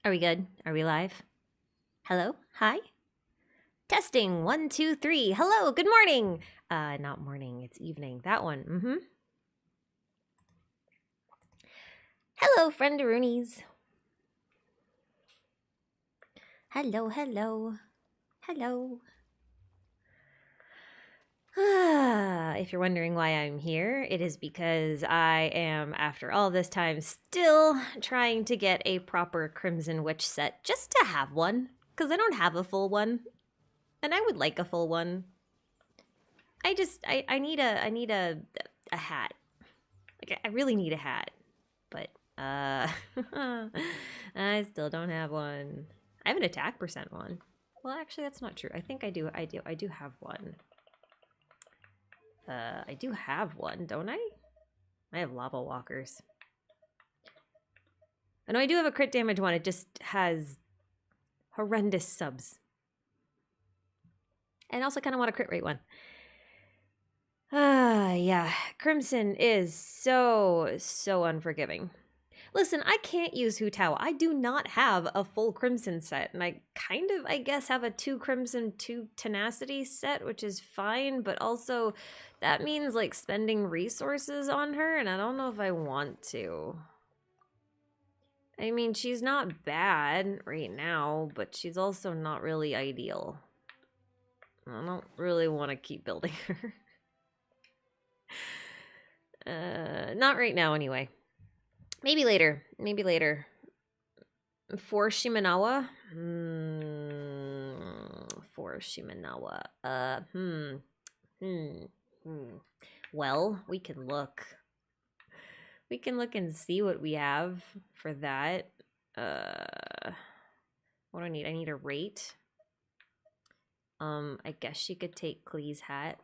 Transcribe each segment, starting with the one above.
Are we good? Are we live? Hello? Hi? Testing. 1, 2, 3. Hello. Good morning. Not morning. It's evening. That one. Hello, friendaroonies. Hello, hello. Hello. If you're wondering why I'm here, it is because I am, after all this time, still trying to get a proper Crimson Witch set just to have one. Because I don't have a full one. And I would like a full one. I need a hat. Like I really need a hat. But I still don't have one. I have an attack percent one. Well, actually that's not true. I think I do have one. I do have one, don't I? I have lava walkers. I know I do have a crit damage one. It just has horrendous subs. And I also kind of want a crit rate one. Yeah. Crimson is so unforgiving. Listen, I can't use Hu Tao. I do not have a full Crimson set, and I kind of, I guess, have a 2 Crimson, 2 Tenacity set, which is fine, but also that means, like, spending resources on her, and I don't know if I want to. I mean, she's not bad right now, but she's also not really ideal. I don't really want to keep building her. Not right now, anyway. Maybe later. Maybe later. For Shimenawa? For Shimenawa. Well, we can look. We can look and see what we have for that. What do I need? I need a rate. I guess she could take Klee's hat.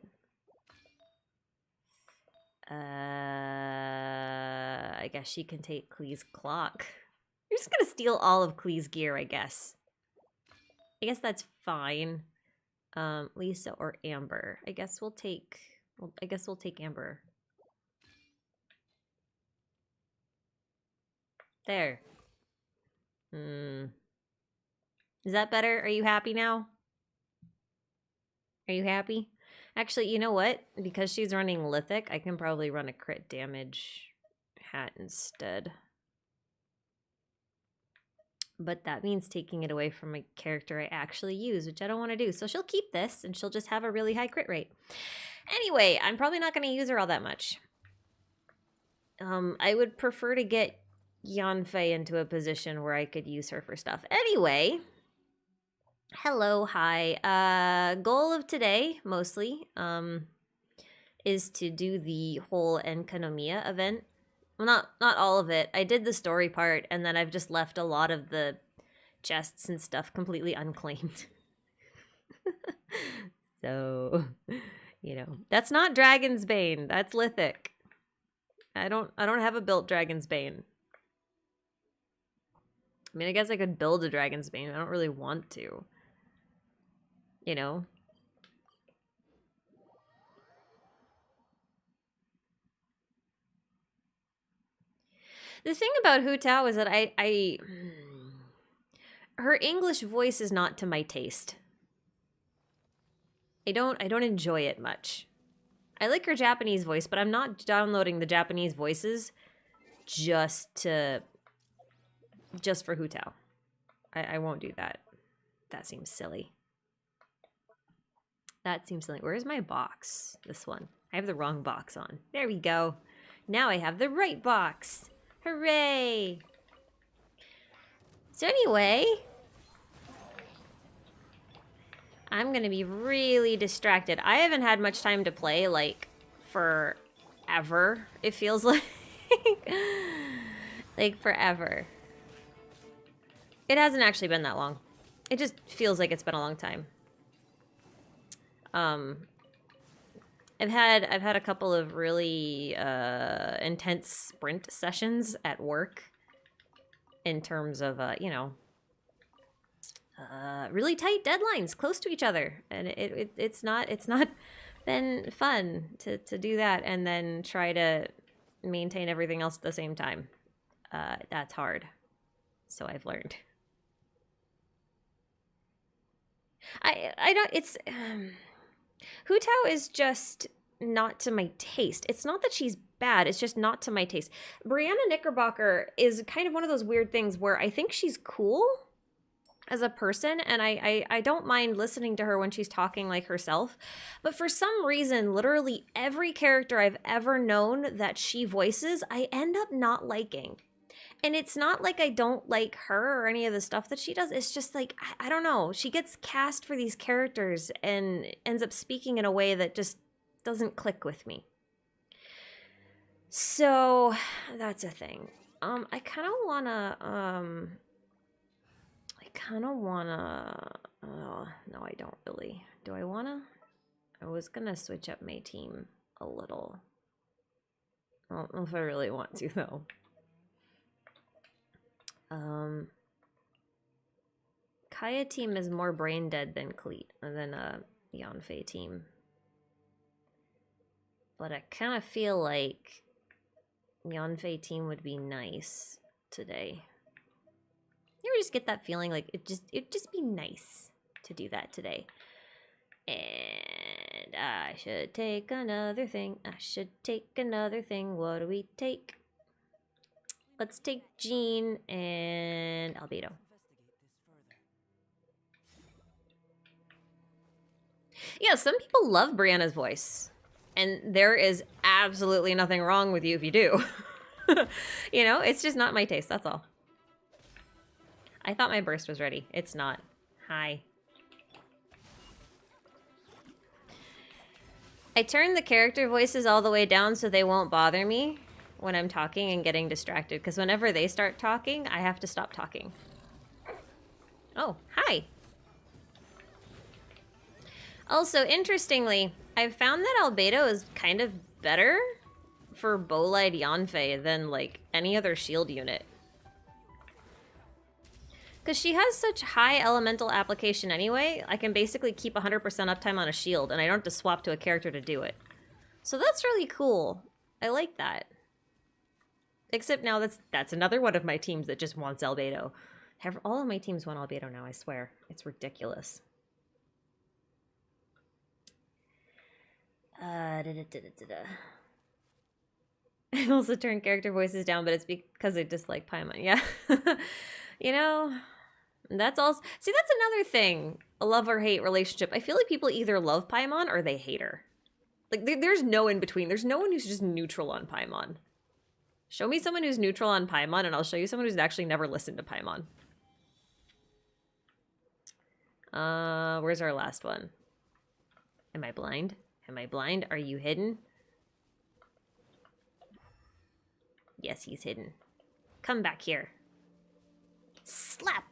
I guess she can take Klee's clock. You're just gonna steal all of Klee's gear, I guess. I guess that's fine. Lisa or Amber. I guess we'll take Amber. There. Is that better? Are you happy now? Are you happy? Actually, you know what? Because she's running Lithic, I can probably run a crit damage hat instead. But that means taking it away from a character I actually use, which I don't want to do. So she'll keep this, and she'll just have a really high crit rate. Anyway, I'm probably not going to use her all that much. I would prefer to get Yanfei into a position where I could use her for stuff. Anyway, hello, hi. Goal of today, mostly, is to do the whole Enkanomiya event. Well, not all of it. I did the story part, and then I've just left a lot of the chests and stuff completely unclaimed. So, you know, that's not Dragon's Bane. That's Lithic. I don't have a built Dragon's Bane. I mean, I guess I could build a Dragon's Bane. I don't really want to. You know? The thing about Hu Tao is that her English voice is not to my taste. I don't enjoy it much. I like her Japanese voice, but I'm not downloading the Japanese voices just for Hu Tao. I won't do that. That seems silly. That seems silly. Where's my box? This one. I have the wrong box on. There we go. Now I have the right box. Hooray! So anyway, I'm gonna be really distracted. I haven't had much time to play, like, forever, it feels like. Like, forever. It hasn't actually been that long. It just feels like it's been a long time. I've had a couple of really intense sprint sessions at work in terms of you know, really tight deadlines close to each other, and it's not been fun to do that and then try to maintain everything else at the same time. That's hard, so I've learned. I don't, it's, Hu Tao is just not to my taste. It's not that she's bad, it's just not to my taste. Brianna Knickerbocker is kind of one of those weird things where I think she's cool as a person, and I don't mind listening to her when she's talking like herself. But for some reason, literally every character I've ever known that she voices, I end up not liking. And it's not like I don't like her or any of the stuff that she does. It's just like, I don't know. She gets cast for these characters and ends up speaking in a way that just doesn't click with me. So that's a thing. I kind of wanna, oh, no, I don't really. Do I wanna? I was gonna switch up my team a little. I don't know if I really want to, though. Kaya team is more brain dead than Yanfei team. But I kind of feel like Yanfei team would be nice today. You ever just get that feeling like it'd just be nice to do that today? And I should take another thing. I should take another thing. What do we take? Let's take Jean and Albedo. Yeah, some people love Brianna's voice. And there is absolutely nothing wrong with you if you do. You know, it's just not my taste, that's all. I thought my burst was ready. It's not. Hi. I turned the character voices all the way down so they won't bother me when I'm talking and getting distracted. Because whenever they start talking, I have to stop talking. Oh, hi. Also, interestingly, I've found that Albedo is kind of better for Bolide Yanfei than, like, any other shield unit. Because she has such high elemental application anyway, I can basically keep 100% uptime on a shield, and I don't have to swap to a character to do it. So that's really cool. I like that. Except now that's another one of my teams that just wants Albedo. All of my teams want Albedo now, I swear. It's ridiculous. I also turn character voices down, but it's because I dislike Paimon. Yeah. You know, that's also... See, that's another thing. A love or hate relationship. I feel like people either love Paimon or they hate her. Like, there's no in between. There's no one who's just neutral on Paimon. Show me someone who's neutral on Paimon, and I'll show you someone who's actually never listened to Paimon. Where's our last one? Am I blind? Am I blind? Are you hidden? Yes, he's hidden. Come back here. Slap!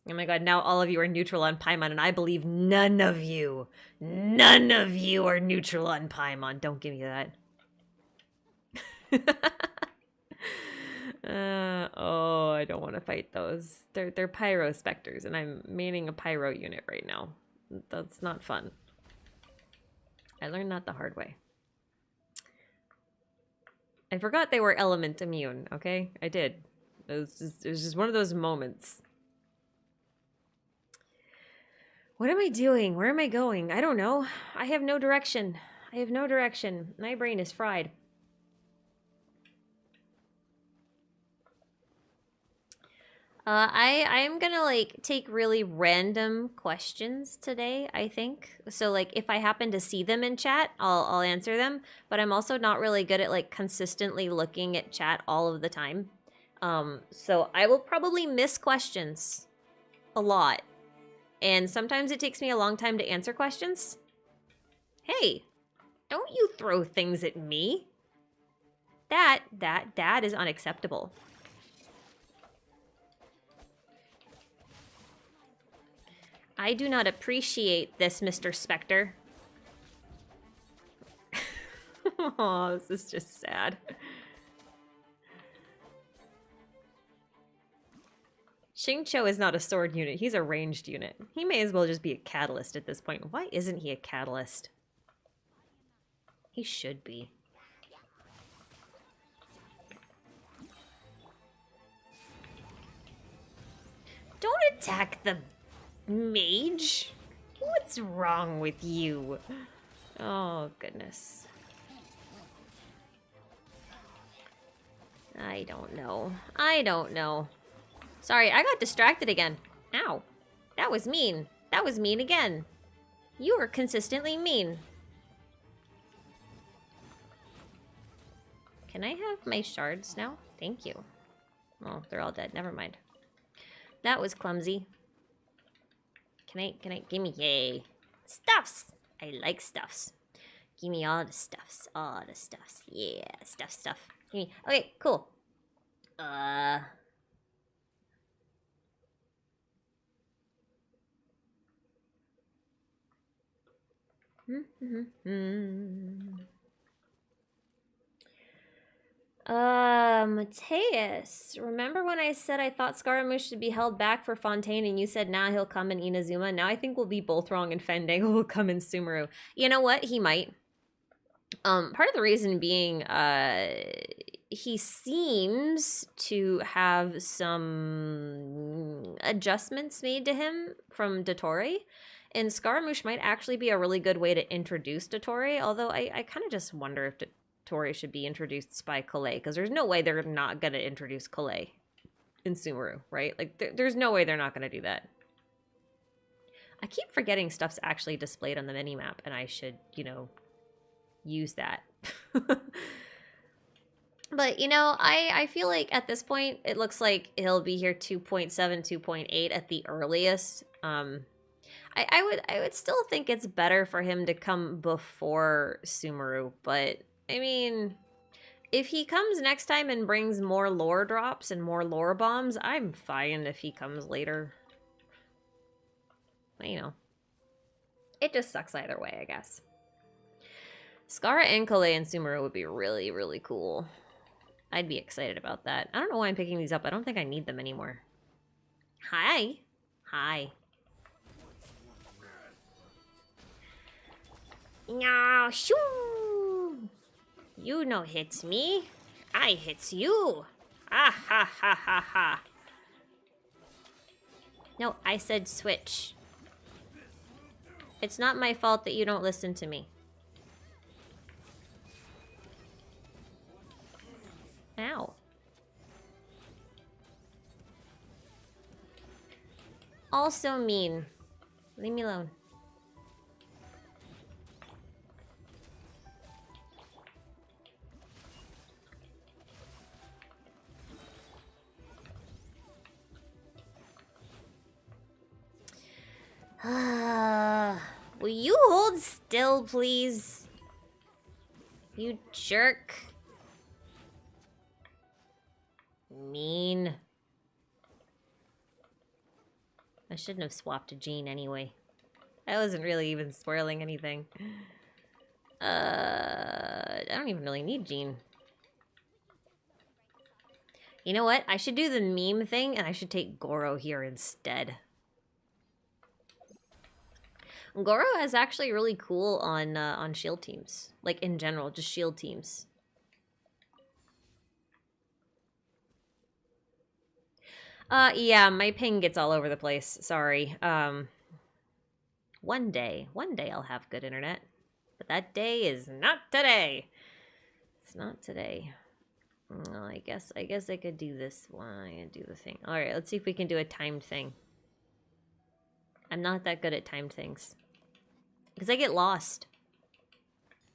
Oh my god, now all of you are neutral on Paimon, and I believe none of you are neutral on Paimon. Don't give me that. Oh, I don't want to fight those. They're Pyro Specters, and I'm maining a Pyro unit right now. That's not fun. I learned that the hard way. I forgot they were element immune, okay? I did. It was just one of those moments. What am I doing? Where am I going? I don't know. I have no direction. I have no direction. My brain is fried. I'm gonna, like, take really random questions today, I think. So, like, if I happen to see them in chat, I'll answer them. But I'm also not really good at, like, consistently looking at chat all of the time. So I will probably miss questions a lot. And sometimes it takes me a long time to answer questions. Hey, don't you throw things at me. That is unacceptable. I do not appreciate this, Mr. Spectre. Oh, this is just sad. Xingqiu is not a sword unit. He's a ranged unit. He may as well just be a catalyst at this point. Why isn't he a catalyst? He should be. Don't attack the mage. What's wrong with you? Oh, goodness. I don't know. I don't know. Sorry, I got distracted again. Ow. That was mean. That was mean again. You are consistently mean. Can I have my shards now? Thank you. Oh, they're all dead. Never mind. That was clumsy. Give me, yay. Stuffs! I like stuffs. Give me all the stuffs. All the stuffs. Yeah, stuff. Give me, okay, cool. Mateus, remember when I said I thought Scaramouche should be held back for Fontaine and you said, nah, he'll come in Inazuma? Now I think we'll be both wrong and Fandango will come in Sumeru. You know what? He might. Part of the reason being, he seems to have some adjustments made to him from Dottore. And Scaramouche might actually be a really good way to introduce Dottore, although I kind of just wonder if Dottore should be introduced by Calais, because there's no way they're not going to introduce Calais in Sumeru, right? Like, there's no way they're not going to do that. I keep forgetting stuff's actually displayed on the minimap, and I should, you know, use that. But, you know, I feel like at this point, it looks like he'll be here 2.7, 2.8 at the earliest. I would still think it's better for him to come before Sumeru, but I mean, if he comes next time and brings more lore drops and more lore bombs, I'm fine if he comes later. You know, it just sucks either way, I guess. Scara and Calais and Sumeru would be really, really cool. I'd be excited about that. I don't know why I'm picking these up. I don't think I need them anymore. Hi. Hi. No, shoo! You no hits me. I hits you. Ah ha ha ha ha. No, I said switch. It's not my fault that you don't listen to me. Ow. Also mean. Leave me alone. Will you hold still, please? You jerk. Mean. I shouldn't have swapped to Jean anyway. I wasn't really even spoiling anything. I don't even really need Jean. You know what? I should do the meme thing, and I should take Goro here instead. Goro is actually really cool on shield teams. Like, in general, just shield teams. Yeah, my ping gets all over the place. Sorry. One day I'll have good internet. But that day is not today. It's not today. Well, I guess I could do this one. I can do the thing. All right, let's see if we can do a timed thing. I'm not that good at timed things. Because I get lost.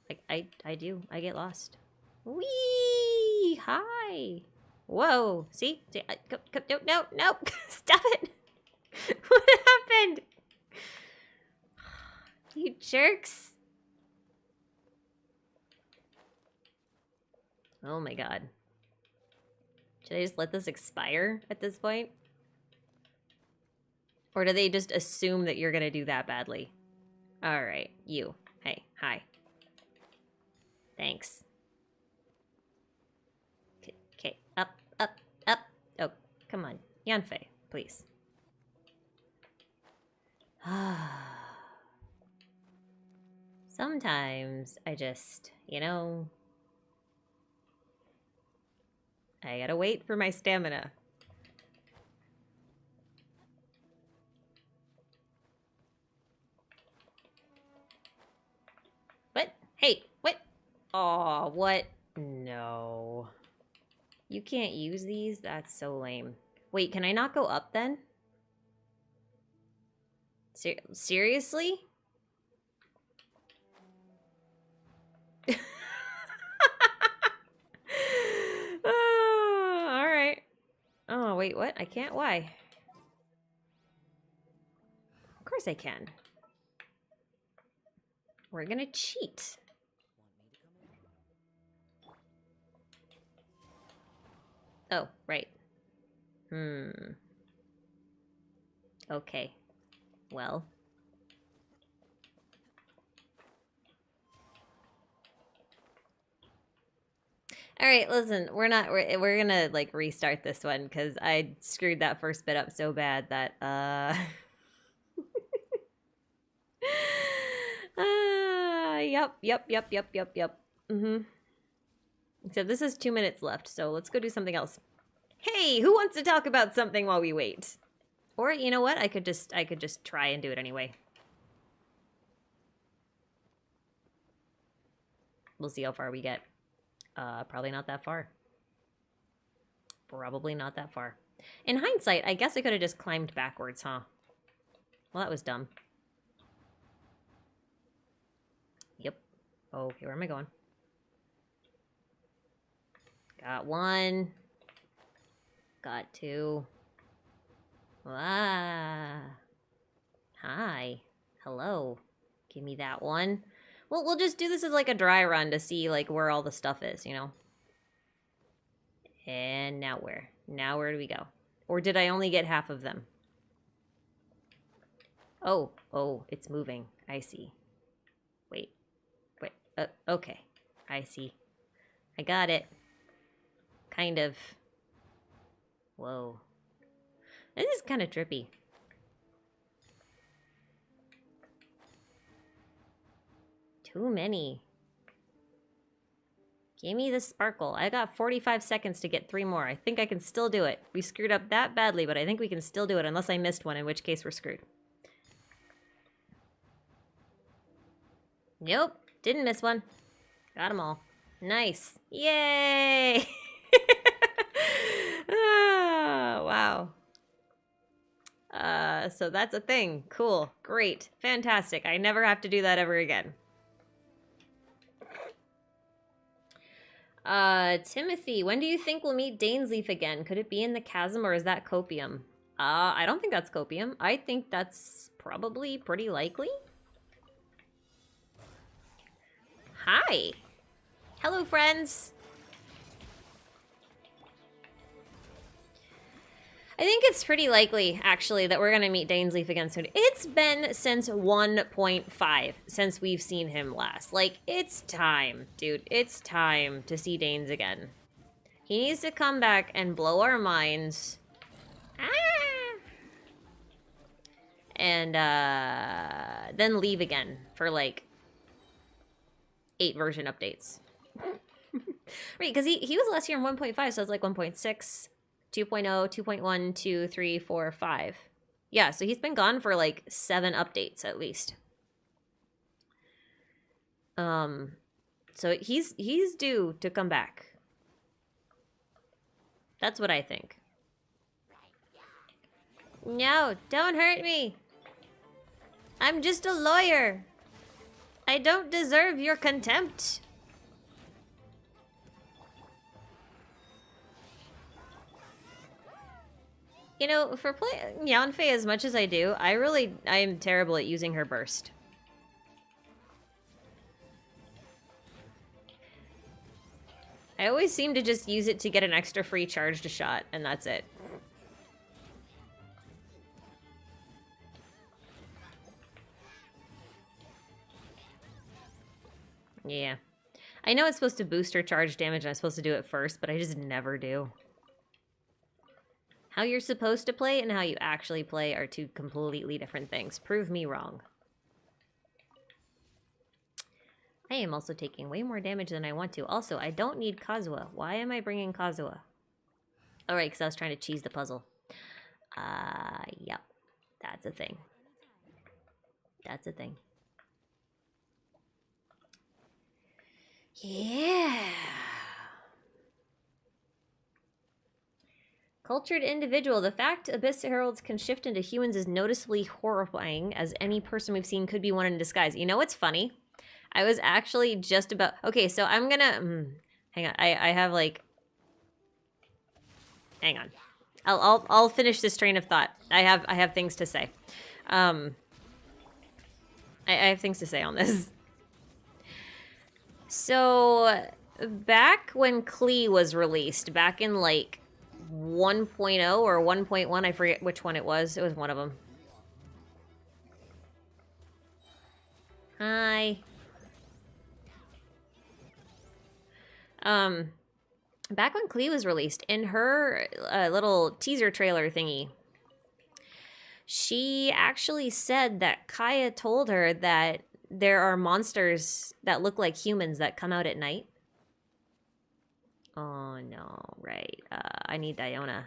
Like, I do. I get lost. Whee! Hi! Whoa! See? No! Stop it! What happened? You jerks! Oh my god. Should I just let this expire at this point? Or do they just assume that you're gonna do that badly? Alright, you. Hey, hi. Thanks. Okay, up. Oh, come on. Yanfei, please. Sometimes I just, you know, I gotta wait for my stamina. Hey, what? Oh, what? No. You can't use these? That's so lame. Wait, can I not go up then? Seriously? All right. Oh, wait, what? I can't? Why? Of course I can. We're gonna cheat. Oh, right. Okay. Well. All right, listen, we're gonna like restart this one because I screwed that first bit up so bad that yep. Except this is 2 minutes left, so let's go do something else. Hey, who wants to talk about something while we wait? Or you know what? I could just try and do it anyway. We'll see how far we get. Probably not that far. Probably not that far. In hindsight, I guess I could have just climbed backwards, huh? Well, that was dumb. Yep. Okay, where am I going? Got one. Got two. Ah. Hi. Hello. Give me that one. Well, we'll just do this as like a dry run to see like where all the stuff is, you know? And now where? Now where do we go? Or did I only get half of them? Oh, it's moving. I see. Wait. Okay. I see. I got it. Kind of. Whoa. This is kind of trippy. Too many. Give me the sparkle. I got 45 seconds to get 3 more. I think I can still do it. We screwed up that badly, but I think we can still do it unless I missed one, in which case we're screwed. Nope. Didn't miss one. Got them all. Nice. Yay! Wow. So that's a thing. Cool. Great. Fantastic. I never have to do that ever again. Timothy, when do you think we'll meet Dainsleif again? Could it be in the chasm or is that copium? I don't think that's copium. I think that's probably pretty likely. Hi. Hello, friends. I think it's pretty likely, actually, that we're going to meet Dainsleif again soon. It's been since 1.5 since we've seen him last. Like, it's time, dude. It's time to see Danes again. He needs to come back and blow our minds. And then leave again for, like, 8 version updates. Right, because he was last year in 1.5, so it's like 1.6. 2.0, 2.1, 2, 3, 4, 5. Yeah, so he's been gone for like 7 updates at least. So he's due to come back. That's what I think. No, don't hurt me. I'm just a lawyer. I don't deserve your contempt. You know, for playing Yanfei as much as I do, I am terrible at using her burst. I always seem to just use it to get an extra free charged shot, and that's it. Yeah. I know it's supposed to boost her charge damage and I'm supposed to do it first, but I just never do. How you're supposed to play and how you actually play are 2 completely different things. Prove me wrong. I am also taking way more damage than I want to. Also, I don't need Kazuha. Why am I bringing Kazuha? Oh, right, because I was trying to cheese the puzzle. Yep. That's a thing. That's a thing. Yeah. Cultured individual. The fact Abyss Heralds can shift into humans is noticeably horrifying, as any person we've seen could be one in disguise. You know what's funny? I was actually just about... Okay, so I'm gonna... hang on. I have, like... Hang on. I'll finish this train of thought. I have things to say. I have things to say on this. So, back when Klee was released, back in, like, 1.0 or 1.1, I forget which one it was. It was one of them. Hi. Back when Klee was released, in her little teaser trailer thingy, she actually said that Kaya told her that there are monsters that look like humans that come out at night. Oh no, right. I need Diona.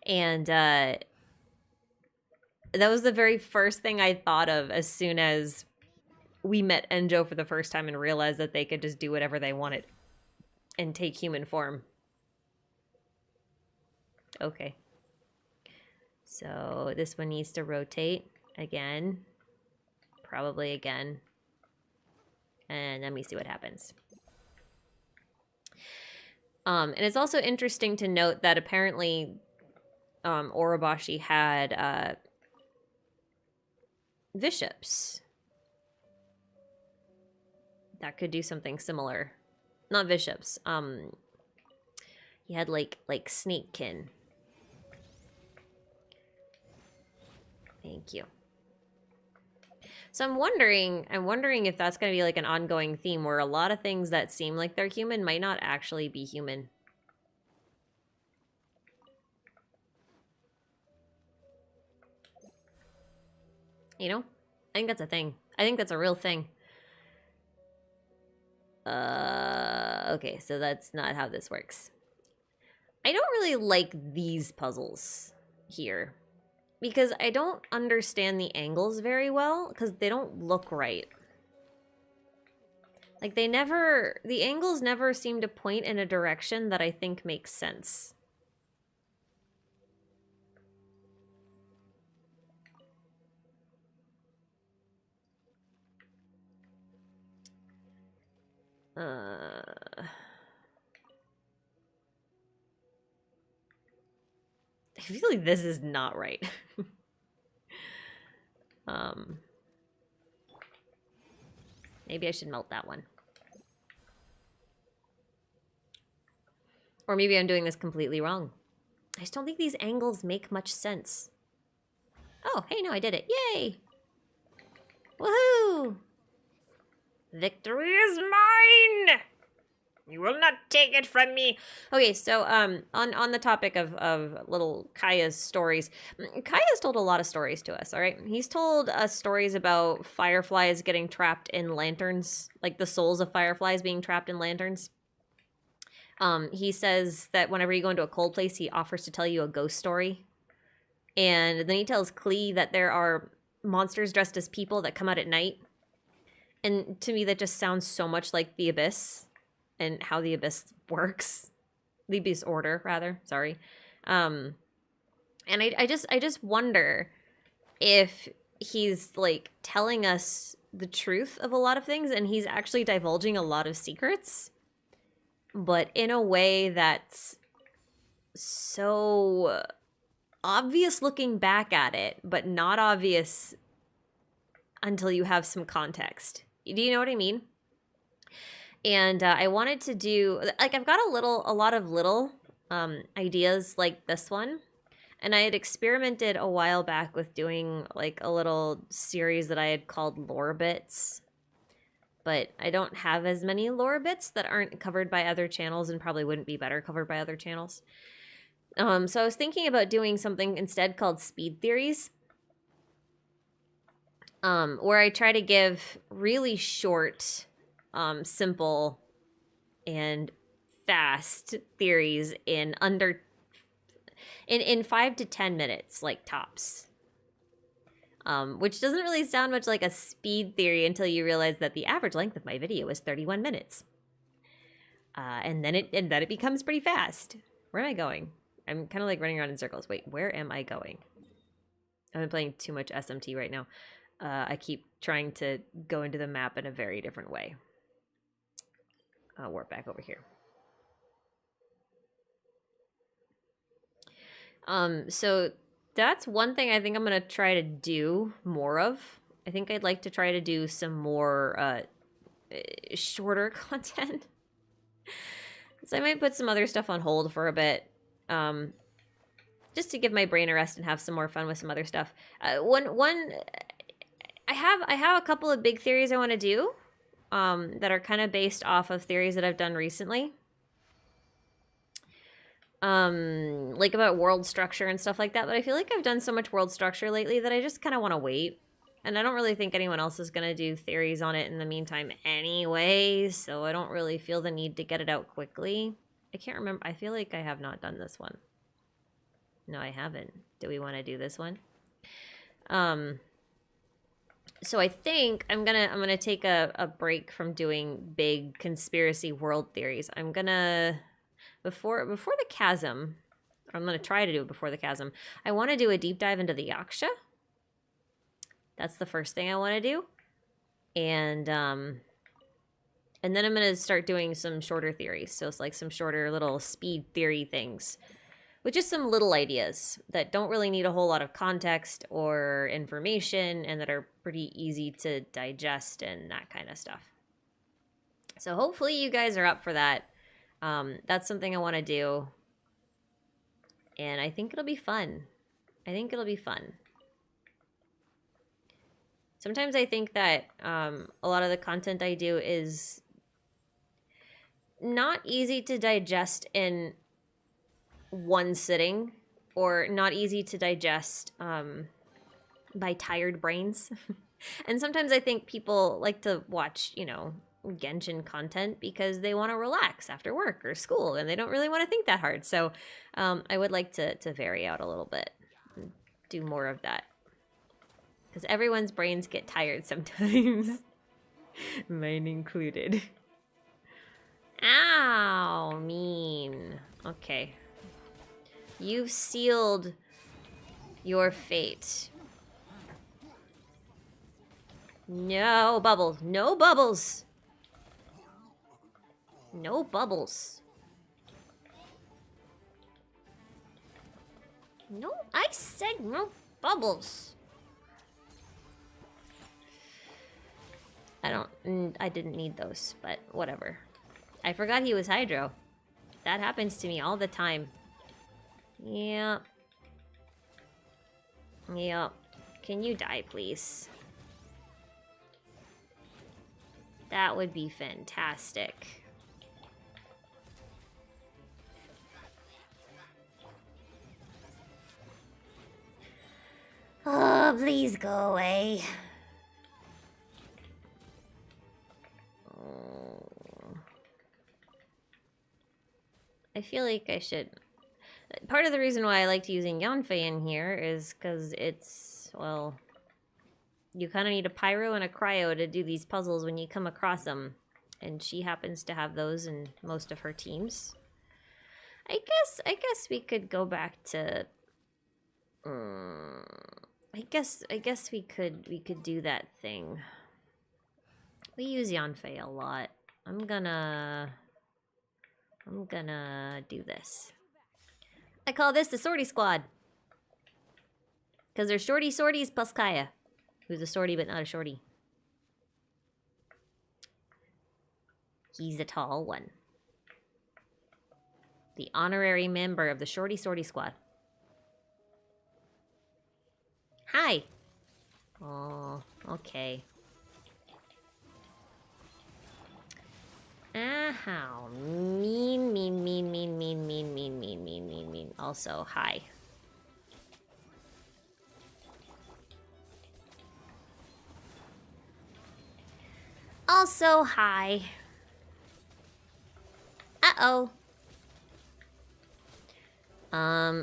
And that was the very first thing I thought of as soon as we met Enjo for the first time and realized that they could just do whatever they wanted and take human form. Okay. So this one needs to rotate again. Probably again. And let me see what happens. And it's also interesting to note that apparently Orobashi had bishops that could do something similar. Not bishops. He had like snakekin. Thank you. So I'm wondering if that's going to be like an ongoing theme where a lot of things that seem like they're human might not actually be human. You know? I think that's a thing. I think that's a real thing. Okay, so that's not how this works. I don't really like these puzzles here because I don't understand the angles very well because they don't look right. Like the angles never seem to point in a direction that I think makes sense. I feel like this is not right. Maybe I should melt that one. Or maybe I'm doing this completely wrong. I just don't think these angles make much sense. Oh, hey, no, I did it. Yay! Woohoo! Victory is mine! You will not take it from me. Okay, so on the topic of little Kaya's stories, Kaya's told a lot of stories to us, all right? He's told us stories about fireflies getting trapped in lanterns, like the souls of fireflies being trapped in lanterns. He says that whenever you go into a cold place, he offers to tell you a ghost story. And then he tells Klee that there are monsters dressed as people that come out at night. And to me, that just sounds so much like the Abyss and how the Abyss works. The Abyss Order, rather. Sorry. And I just wonder if he's, like, telling us the truth of a lot of things and he's actually divulging a lot of secrets. But in a way that's so obvious looking back at it, but not obvious until you have some context. Do you know what I mean? And I wanted to do, like, I've got a lot of little ideas like this one. And I had experimented a while back with doing, like, a little series that I had called Lore Bits. But I don't have as many lore bits that aren't covered by other channels and probably wouldn't be better covered by other channels. So I was thinking about doing something instead called Speed Theories. Where I try to give really short, simple, and fast theories in 5 to 10 minutes, like tops. Which doesn't really sound much like a speed theory until you realize that the average length of my video is 31 minutes. And then it becomes pretty fast. Where am I going? I'm kind of like running around in circles. Wait, where am I going? I've been playing too much SMT right now. I keep trying to go into the map in a very different way. Warp back over here. So that's one thing I think I'm gonna try to do more of. I think I'd like to try to do some more shorter content. So I might put some other stuff on hold for a bit. Just to give my brain a rest and have some more fun with some other stuff. I have a couple of big theories I want to do that are kind of based off of theories that I've done recently. Like about world structure and stuff like that, but I feel like I've done so much world structure lately that I just kind of want to wait. And I don't really think anyone else is going to do theories on it in the meantime anyway, so I don't really feel the need to get it out quickly. I can't remember. I feel like I have not done this one. No, I haven't. Do we want to do this one? So I think I'm gonna take a break from doing big conspiracy world theories. I'm gonna before the chasm, I'm gonna try to do it before the chasm. I want to do a deep dive into the Yaksha. That's the first thing I want to do, and then I'm gonna start doing some shorter theories. So it's like some shorter little speed theory things. With just some little ideas that don't really need a whole lot of context or information and that are pretty easy to digest and that kind of stuff. So hopefully you guys are up for that. That's something I want to do. And I think it'll be fun. Sometimes I think that a lot of the content I do is not easy to digest in one sitting, or not easy to digest by tired brains. And sometimes I think people like to watch, Genshin content because they want to relax after work or school and they don't really want to think that hard. So I would like to vary out a little bit and do more of that. Because everyone's brains get tired sometimes. Mine included. Ow, mean. Okay. You've sealed your fate. No bubbles. No bubbles. No bubbles. No, I said no bubbles. I didn't need those, but whatever. I forgot he was Hydro. That happens to me all the time. Yep. Yep. Can you die, please? That would be fantastic. Oh, please go away. Oh. I feel like I should... Part of the reason why I liked using Yanfei in here is because it's, well, you kind of need a pyro and a cryo to do these puzzles when you come across them. And she happens to have those in most of her teams. I guess we could go back to... I guess we could do that thing. We use Yanfei a lot. I'm gonna do this. I call this the Sortie Squad. Because there's Shorty Sorties plus Kaya, who's a sortie but not a shorty. He's a tall one. The honorary member of the Shorty Sortie Squad. Hi. Oh, okay. How mean. Also, hi. Also, hi. Uh-oh. Hi.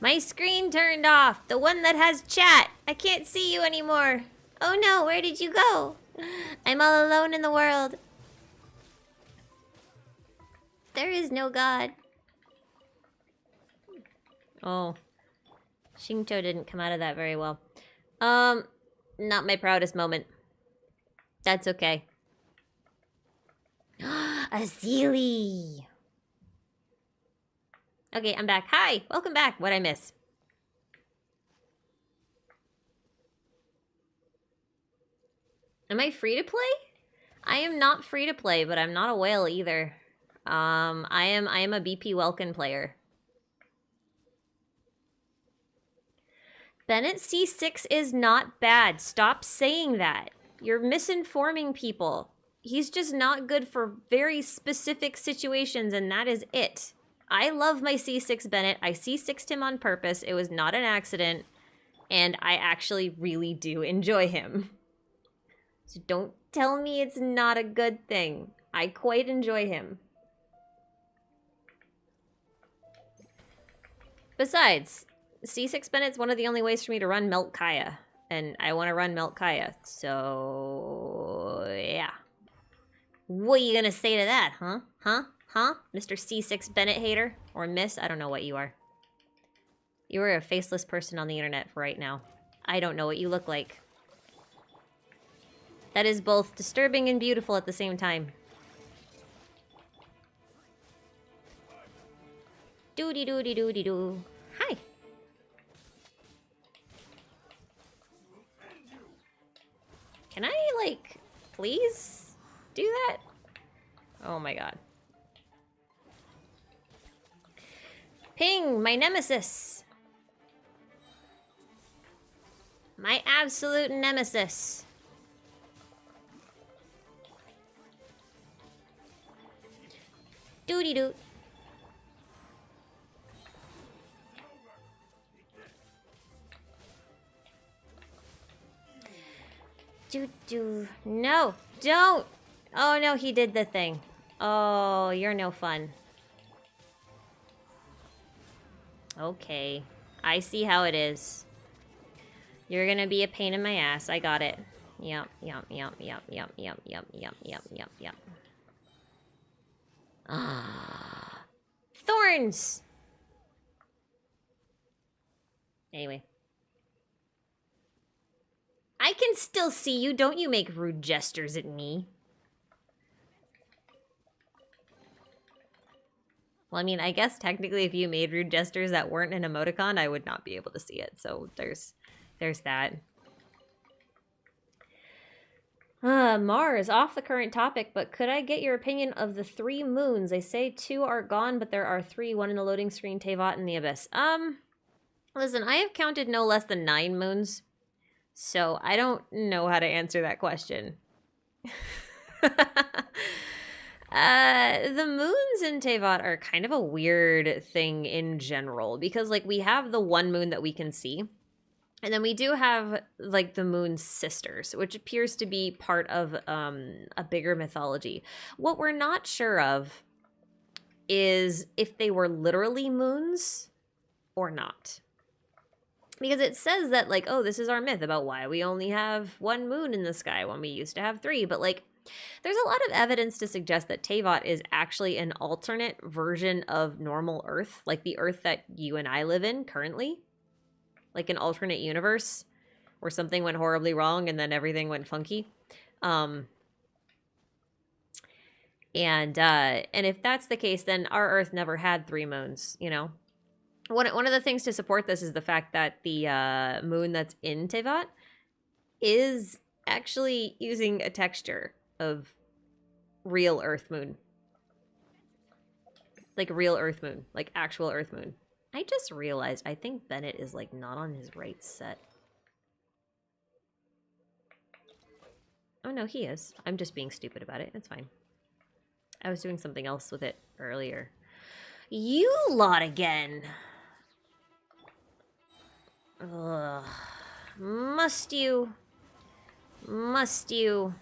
My screen turned off. The one that has chat. I can't see you anymore. Oh no, where did you go? I'm all alone in the world. There is no God. Oh. Xingqiu didn't come out of that very well. Not my proudest moment. That's okay. A Sealy. Okay, I'm back. Hi, welcome back. What'd I miss? Am I free to play? I am not free to play, but I'm not a whale either. I am a BP Welkin player. Bennett C6 is not bad. Stop saying that. You're misinforming people. He's just not good for very specific situations, and that is it. I love my C6 Bennett. I C6'd him on purpose. It was not an accident, and I actually really do enjoy him. So don't tell me it's not a good thing. I quite enjoy him. Besides, C6 Bennett's one of the only ways for me to run Melt Kaya. And I want to run Melt Kaya. So, yeah. What are you going to say to that, huh? Huh? Mr. C6 Bennett hater? Or miss? I don't know what you are. You are a faceless person on the internet for right now. I don't know what you look like. That is both disturbing and beautiful at the same time. Doody-doody-doody-doo. Hi. Can I, like, please do that? Oh my god. Ping, my nemesis. My absolute nemesis. Doody-doo. Do. No, don't. Oh no, he did the thing. Oh, you're no fun. Okay, I see how it is. You're gonna be a pain in my ass. I got it. Yep. Ah, thorns. Anyway. I can still see you. Don't you make rude gestures at me. Well, I mean, I guess technically if you made rude gestures that weren't an emoticon, I would not be able to see it. So there's that. Mars, off the current topic, but could I get your opinion of the 3 moons? They say 2 are gone, but there are 3, one in the loading screen, Teyvat, and the Abyss. Listen, I have counted no less than 9 moons. So I don't know how to answer that question. The moons in Teyvat are kind of a weird thing in general because, like, we have the one moon that we can see, and then we do have, like, the moon's sisters, which appears to be part of a bigger mythology. What we're not sure of is if they were literally moons or not. Because it says that, like, oh, this is our myth about why we only have 1 moon in the sky when we used to have 3. But, like, there's a lot of evidence to suggest that Teyvat is actually an alternate version of normal Earth. Like the Earth that you and I live in currently. Like an alternate universe where something went horribly wrong and then everything went funky. And if that's the case, then our Earth never had 3 moons, you know? One of the things to support this is the fact that the moon that's in Teyvat is actually using a texture of real Earth moon. Like real Earth moon. Like actual Earth moon. I just realized I think Bennett is, like, not on his right set. Oh, no, he is. I'm just being stupid about it. It's fine. I was doing something else with it earlier. You lot again! Ugh. Must you? Must you?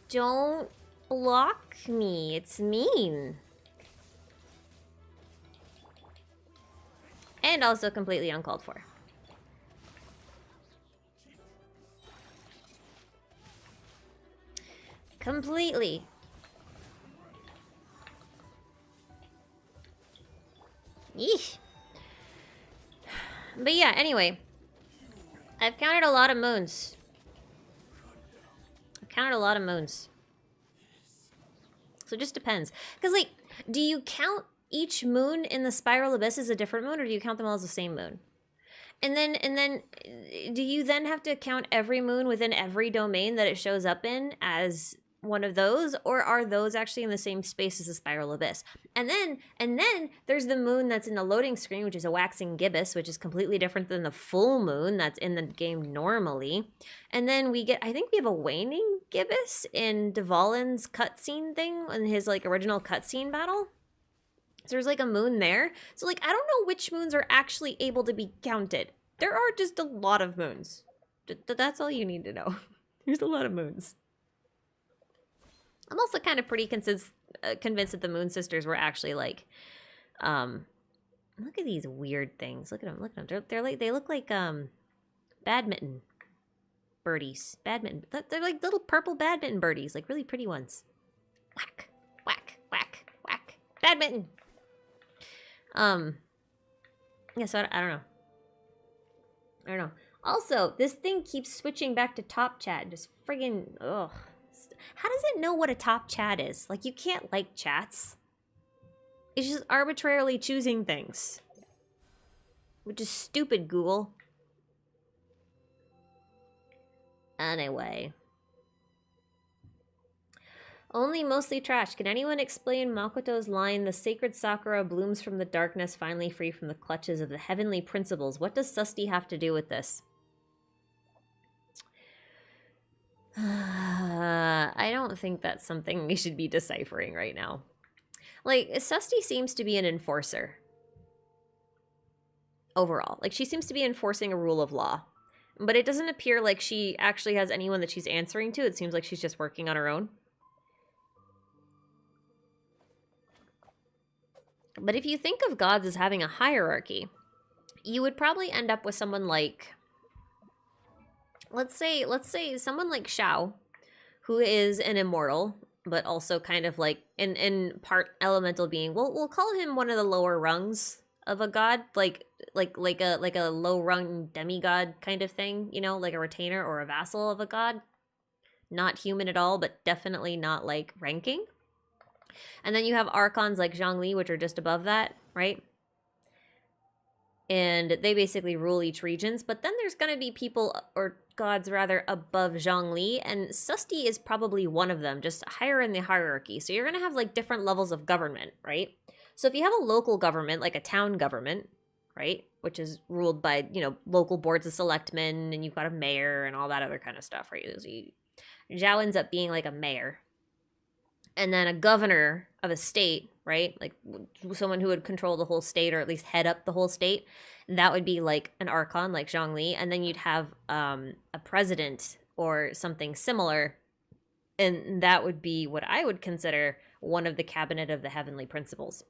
Don't block me. It's mean. And also completely uncalled for. Completely. Yeesh. But yeah, anyway. I've counted a lot of moons. I've counted a lot of moons. So it just depends. Because, like, do you count each moon in the Spiral Abyss as a different moon, or do you count them all as the same moon? And then, do you then have to count every moon within every domain that it shows up in as one of those, or are those actually in the same space as the Spiral Abyss? And then there's the moon that's in the loading screen, which is a waxing gibbous, which is completely different than the full moon that's in the game normally. And then I think we have a waning gibbous in Dvalin's cutscene thing, in his like original cutscene battle. So there's like a moon there. So like I don't know which moons are actually able to be counted. There are just a lot of moons. That's all you need to know. There's a lot of moons. I'm also kind of pretty convinced that the Moon Sisters were actually like, look at these weird things. Look at them. They're like, they look like badminton birdies. They're like little purple badminton birdies, like really pretty ones. Whack, whack, whack, whack. Badminton. Yeah, so I don't know. Also, this thing keeps switching back to top chat. Just friggin', ugh. How does it know what a top chat is? Like, you can't like chats. It's just arbitrarily choosing things. Which is stupid, Google. Anyway. Only mostly trash. Can anyone explain Makoto's line, "The sacred Sakura blooms from the darkness, finally free from the clutches of the heavenly principles"? What does Susti have to do with this? I don't think that's something we should be deciphering right now. Like, Susti seems to be an enforcer. Overall. Like, she seems to be enforcing a rule of law. But it doesn't appear like she actually has anyone that she's answering to. It seems like she's just working on her own. But if you think of gods as having a hierarchy, you would probably end up with someone like... Let's say someone like Shao, who is an immortal, but also kind of like in part elemental being. We'll call him one of the lower rungs of a god, like a low rung demigod kind of thing, you know, like a retainer or a vassal of a god. Not human at all, but definitely not like ranking. And then you have archons like Zhongli, which are just above that, right? And they basically rule each regions. But then there's going to be people, or gods rather, above Zhongli, and Susti is probably one of them, just higher in the hierarchy. So you're going to have like different levels of government, right? So if you have a local government, like a town government, right, which is ruled by, you know, local boards of selectmen, and you've got a mayor and all that other kind of stuff, right? So Zhao ends up being like a mayor. And then a governor of a state, right? Like someone who would control the whole state, or at least head up the whole state. That would be like an archon, like Zhongli. And then you'd have a president or something similar. And that would be what I would consider one of the cabinet of the heavenly principles.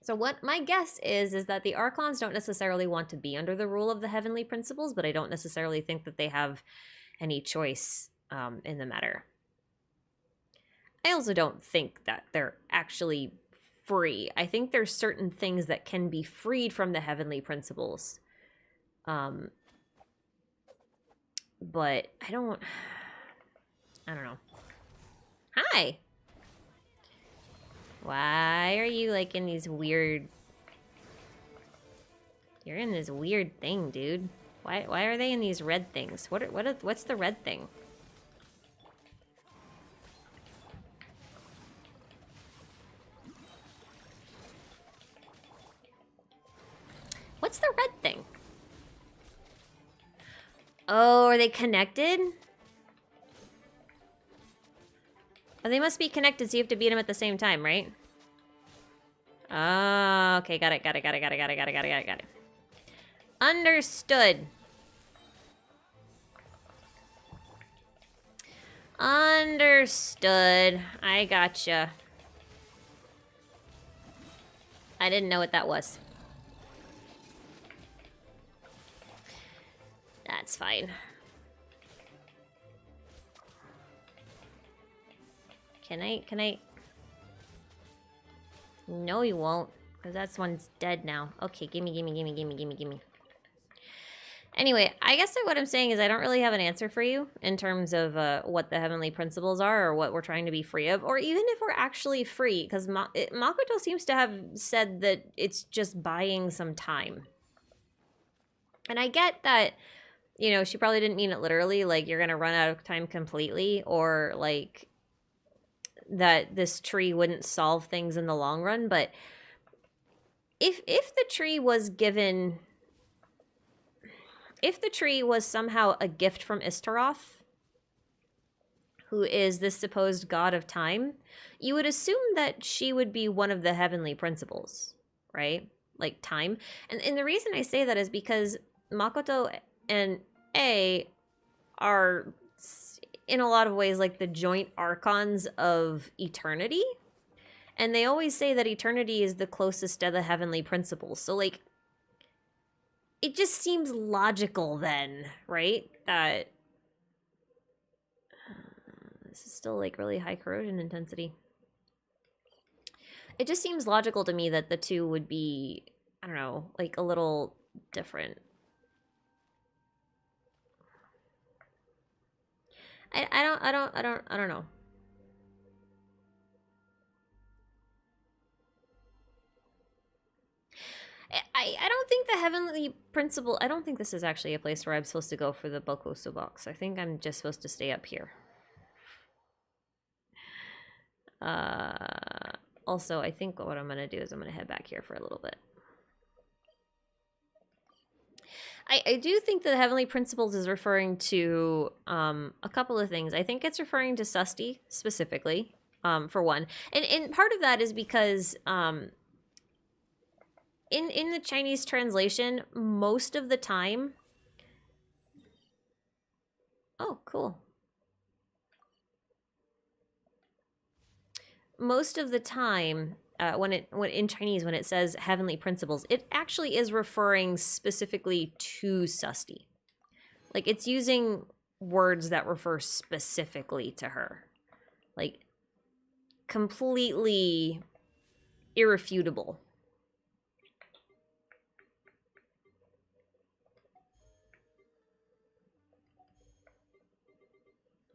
So what my guess is that the archons don't necessarily want to be under the rule of the heavenly principles, but I don't necessarily think that they have any choice in the matter. I also don't think that they're actually free. I think there's certain things that can be freed from the heavenly principles. But I don't know. Hi! Why are you like in these weird... You're in this weird thing, dude. Why are they in these red things? What's the red thing? What's the red thing? Oh, are they connected? Oh, they must be connected, so you have to beat them at the same time, right? Oh, okay, got it. Understood. Understood. I gotcha. I didn't know what that was. That's fine. Can I? No, you won't. Because that one's dead now. Okay, gimme. Anyway, I guess what I'm saying is I don't really have an answer for you in terms of what the heavenly principles are or what we're trying to be free of, or even if we're actually free, because Makoto seems to have said that it's just buying some time. And I get that, you know, she probably didn't mean it literally, like you're going to run out of time completely, or like that this tree wouldn't solve things in the long run, but if the tree was given, if the tree was somehow a gift from Istaroth, who is this supposed god of time, you would assume that she would be one of the heavenly principles, right? Like time. And the reason I say that is because Makoto and A are in a lot of ways like the joint archons of eternity. And they always say that eternity is the closest to the heavenly principles. So like, it just seems logical then, right? That this is still like really high corrosion intensity. It just seems logical to me that the two would be, I don't know, like a little different. I don't know. I don't think the heavenly principle, I don't think this is actually a place where I'm supposed to go for the Bokoso box. I think I'm just supposed to stay up here. Also, I think what I'm going to do is I'm going to head back here for a little bit. I do think that the heavenly principles is referring to a couple of things. I think it's referring to Susti specifically, for one. And part of that is because in the Chinese translation, most of the time... Oh, cool. Most of the time, when in Chinese, when it says heavenly principles, it actually is referring specifically to Susti. Like, it's using words that refer specifically to her. Like, completely irrefutable.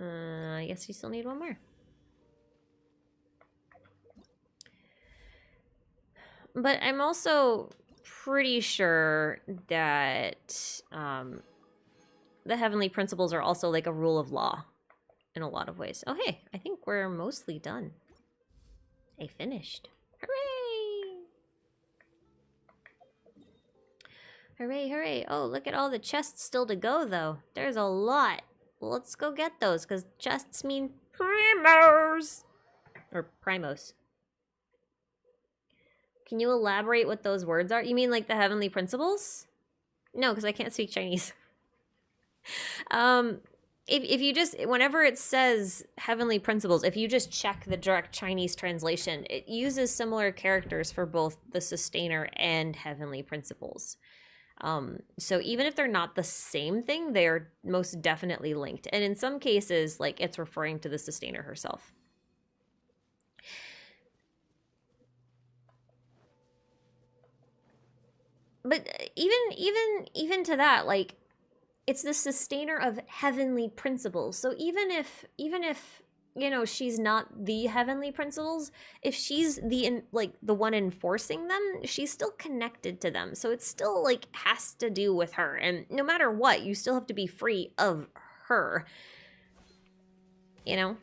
I guess you still need one more. But I'm also pretty sure that the heavenly principles are also like a rule of law in a lot of ways. Oh, hey, I think we're mostly done. I finished. Hooray! Hooray, hooray. Oh, look at all the chests still to go, though. There's a lot. Let's go get those, because chests mean primos. Or primos. Can you elaborate what those words are? You mean like the heavenly principles? No, because I can't speak Chinese. If you just, whenever it says heavenly principles, if you just check the direct Chinese translation, it uses similar characters for both the sustainer and heavenly principles. So even if they're not the same thing, they're most definitely linked. And in some cases, like, it's referring to the sustainer herself. But even to that, like, it's the sustainer of heavenly principles. So even if you know, she's not the heavenly principles, if she's the one enforcing them, she's still connected to them. So it still like has to do with her. And no matter what, you still have to be free of her. You know?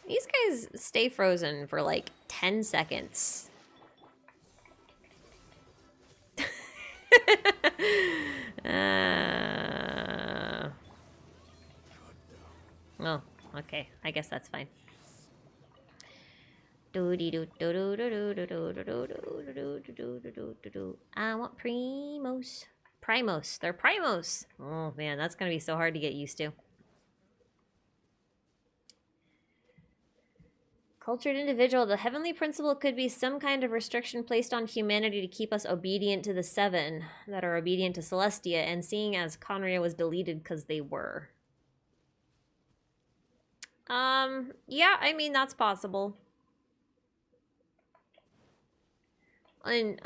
These guys stay frozen for like 10 seconds. Oh, okay. I guess that's fine. I want primos. Primos. They're primos. Oh, man, that's going to be so hard to get used to. Cultured individual. The heavenly principle could be some kind of restriction placed on humanity to keep us obedient to the seven that are obedient to Celestia, and seeing as Conria was deleted because they were. Yeah, I mean, that's possible. And,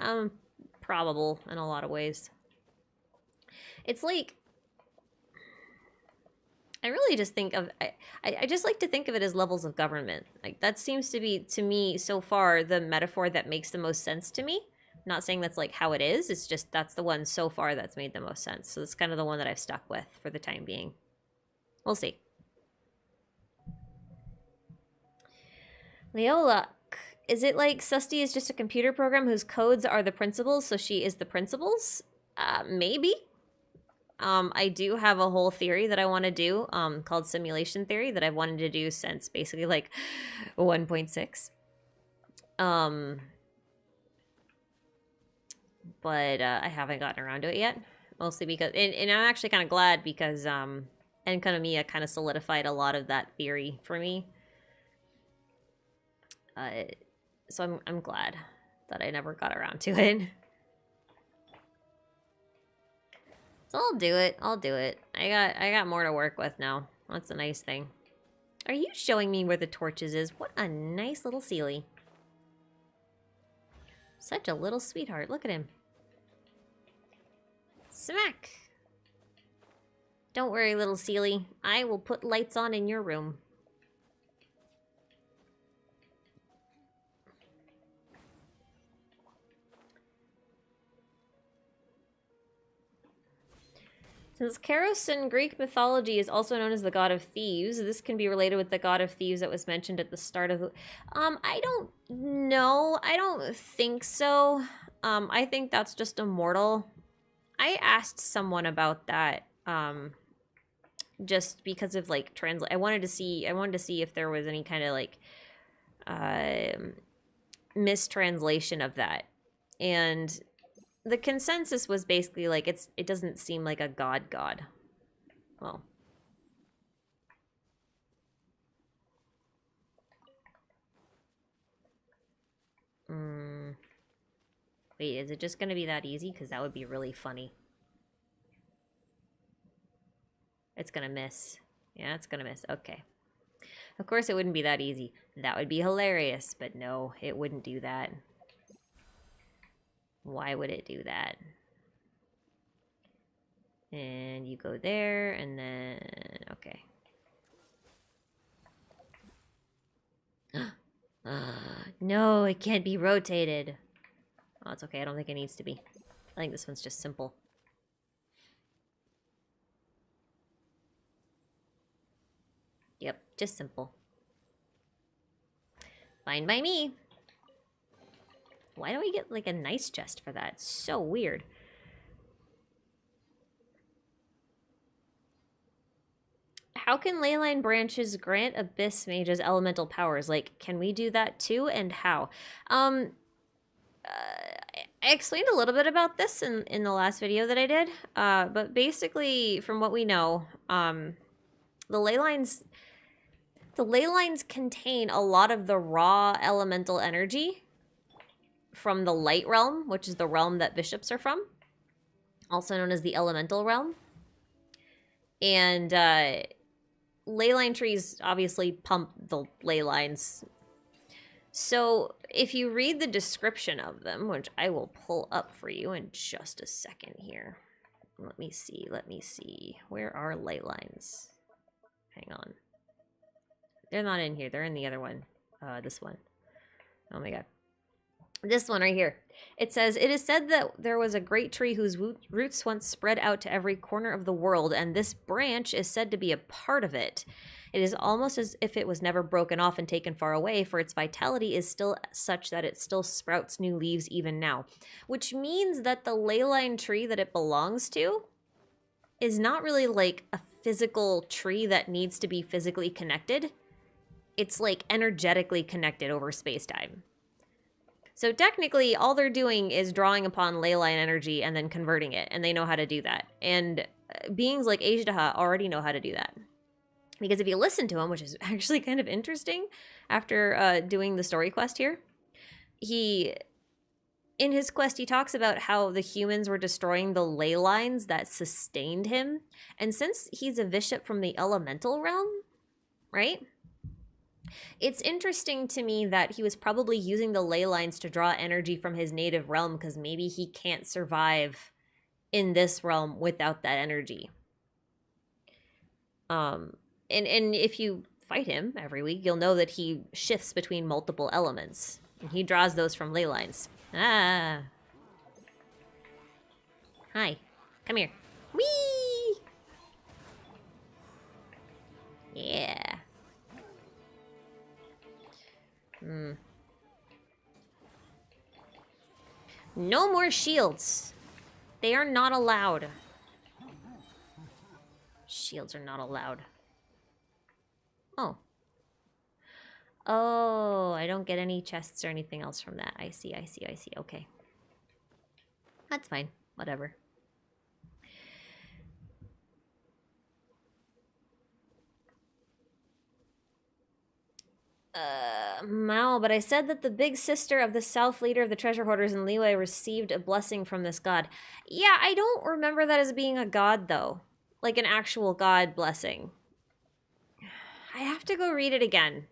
probable in a lot of ways. It's like, I really just think of, I just like to think of it as levels of government. Like, that seems to be, to me, so far, the metaphor that makes the most sense to me. I'm not saying that's, like, how it is. It's just, that's the one so far that's made the most sense. So it's kind of the one that I've stuck with for the time being. We'll see. Leola, is it like Susty is just a computer program whose codes are the principles, so she is the principles? Maybe. I do have a whole theory that I want to do, called simulation theory, that I've wanted to do since basically like 1.6. But I haven't gotten around to it yet. Mostly because, and I'm actually kind of glad because Enkanomiya kind of solidified a lot of that theory for me. So I'm glad that I never got around to it. So I'll do it. I'll do it. I got more to work with now. That's a nice thing. Are you showing me where the torches is? What a nice little Sealy. Such a little sweetheart. Look at him. Smack. Don't worry, little Sealy. I will put lights on in your room. Since Chaos in Greek mythology is also known as the god of thieves, this can be related with the god of thieves that was mentioned at the start of the... I don't know. I don't think so. I think that's just immortal. I asked someone about that, just because of, like, I wanted to see if there was any kind of, like, mistranslation of that. And the consensus was basically like it doesn't seem like a god. Well, wait, is it just gonna be that easy? Because that would be really funny. It's gonna miss. Yeah, it's gonna miss. Okay. Of course it wouldn't be that easy. That would be hilarious, but no, it wouldn't do that. Why would it do that? And you go there, and then... Okay. No, it can't be rotated. Oh, it's okay. I don't think it needs to be. I think this one's just simple. Yep, just simple. Fine by me. Why don't we get, like, a nice chest for that? It's so weird. How can leyline branches grant abyss mages elemental powers? Like, can we do that too, and how? I explained a little bit about this in the last video that I did, but basically, from what we know, the ley lines contain a lot of the raw elemental energy from the light realm, which is the realm that bishops are from, also known as the elemental realm. And ley line trees obviously pump the ley lines. So if you read the description of them, which I will pull up for you in just a second here. Let me see. Where are ley lines? Hang on. They're not in here. They're in the other one. This one. Oh my god. This one right here. It says, it is said that there was a great tree whose roots once spread out to every corner of the world, and this branch is said to be a part of it. It is almost as if it was never broken off and taken far away, for its vitality is still such that it still sprouts new leaves even now. Which means that the leyline tree that it belongs to is not really like a physical tree that needs to be physically connected. It's like energetically connected over space-time. So technically, all they're doing is drawing upon leyline energy and then converting it, and they know how to do that. And beings like Ajdaha already know how to do that. Because if you listen to him, which is actually kind of interesting after doing the story quest here, in his quest, he talks about how the humans were destroying the ley lines that sustained him. And since he's a bishop from the elemental realm, right? It's interesting to me that he was probably using the ley lines to draw energy from his native realm because maybe he can't survive in this realm without that energy. And if you fight him every week, you'll know that he shifts between multiple elements. And he draws those from ley lines. Ah. Hi. Come here. Whee! Yeah. No more shields. They are not allowed. Shields are not allowed. Oh. Oh, I don't get any chests or anything else from that. I see. Okay. That's fine. Whatever. Mao, but I said that the big sister of the South leader of the treasure hoarders in Liyue received a blessing from this god. Yeah, I don't remember that as being a god, though. Like an actual god blessing. I have to go read it again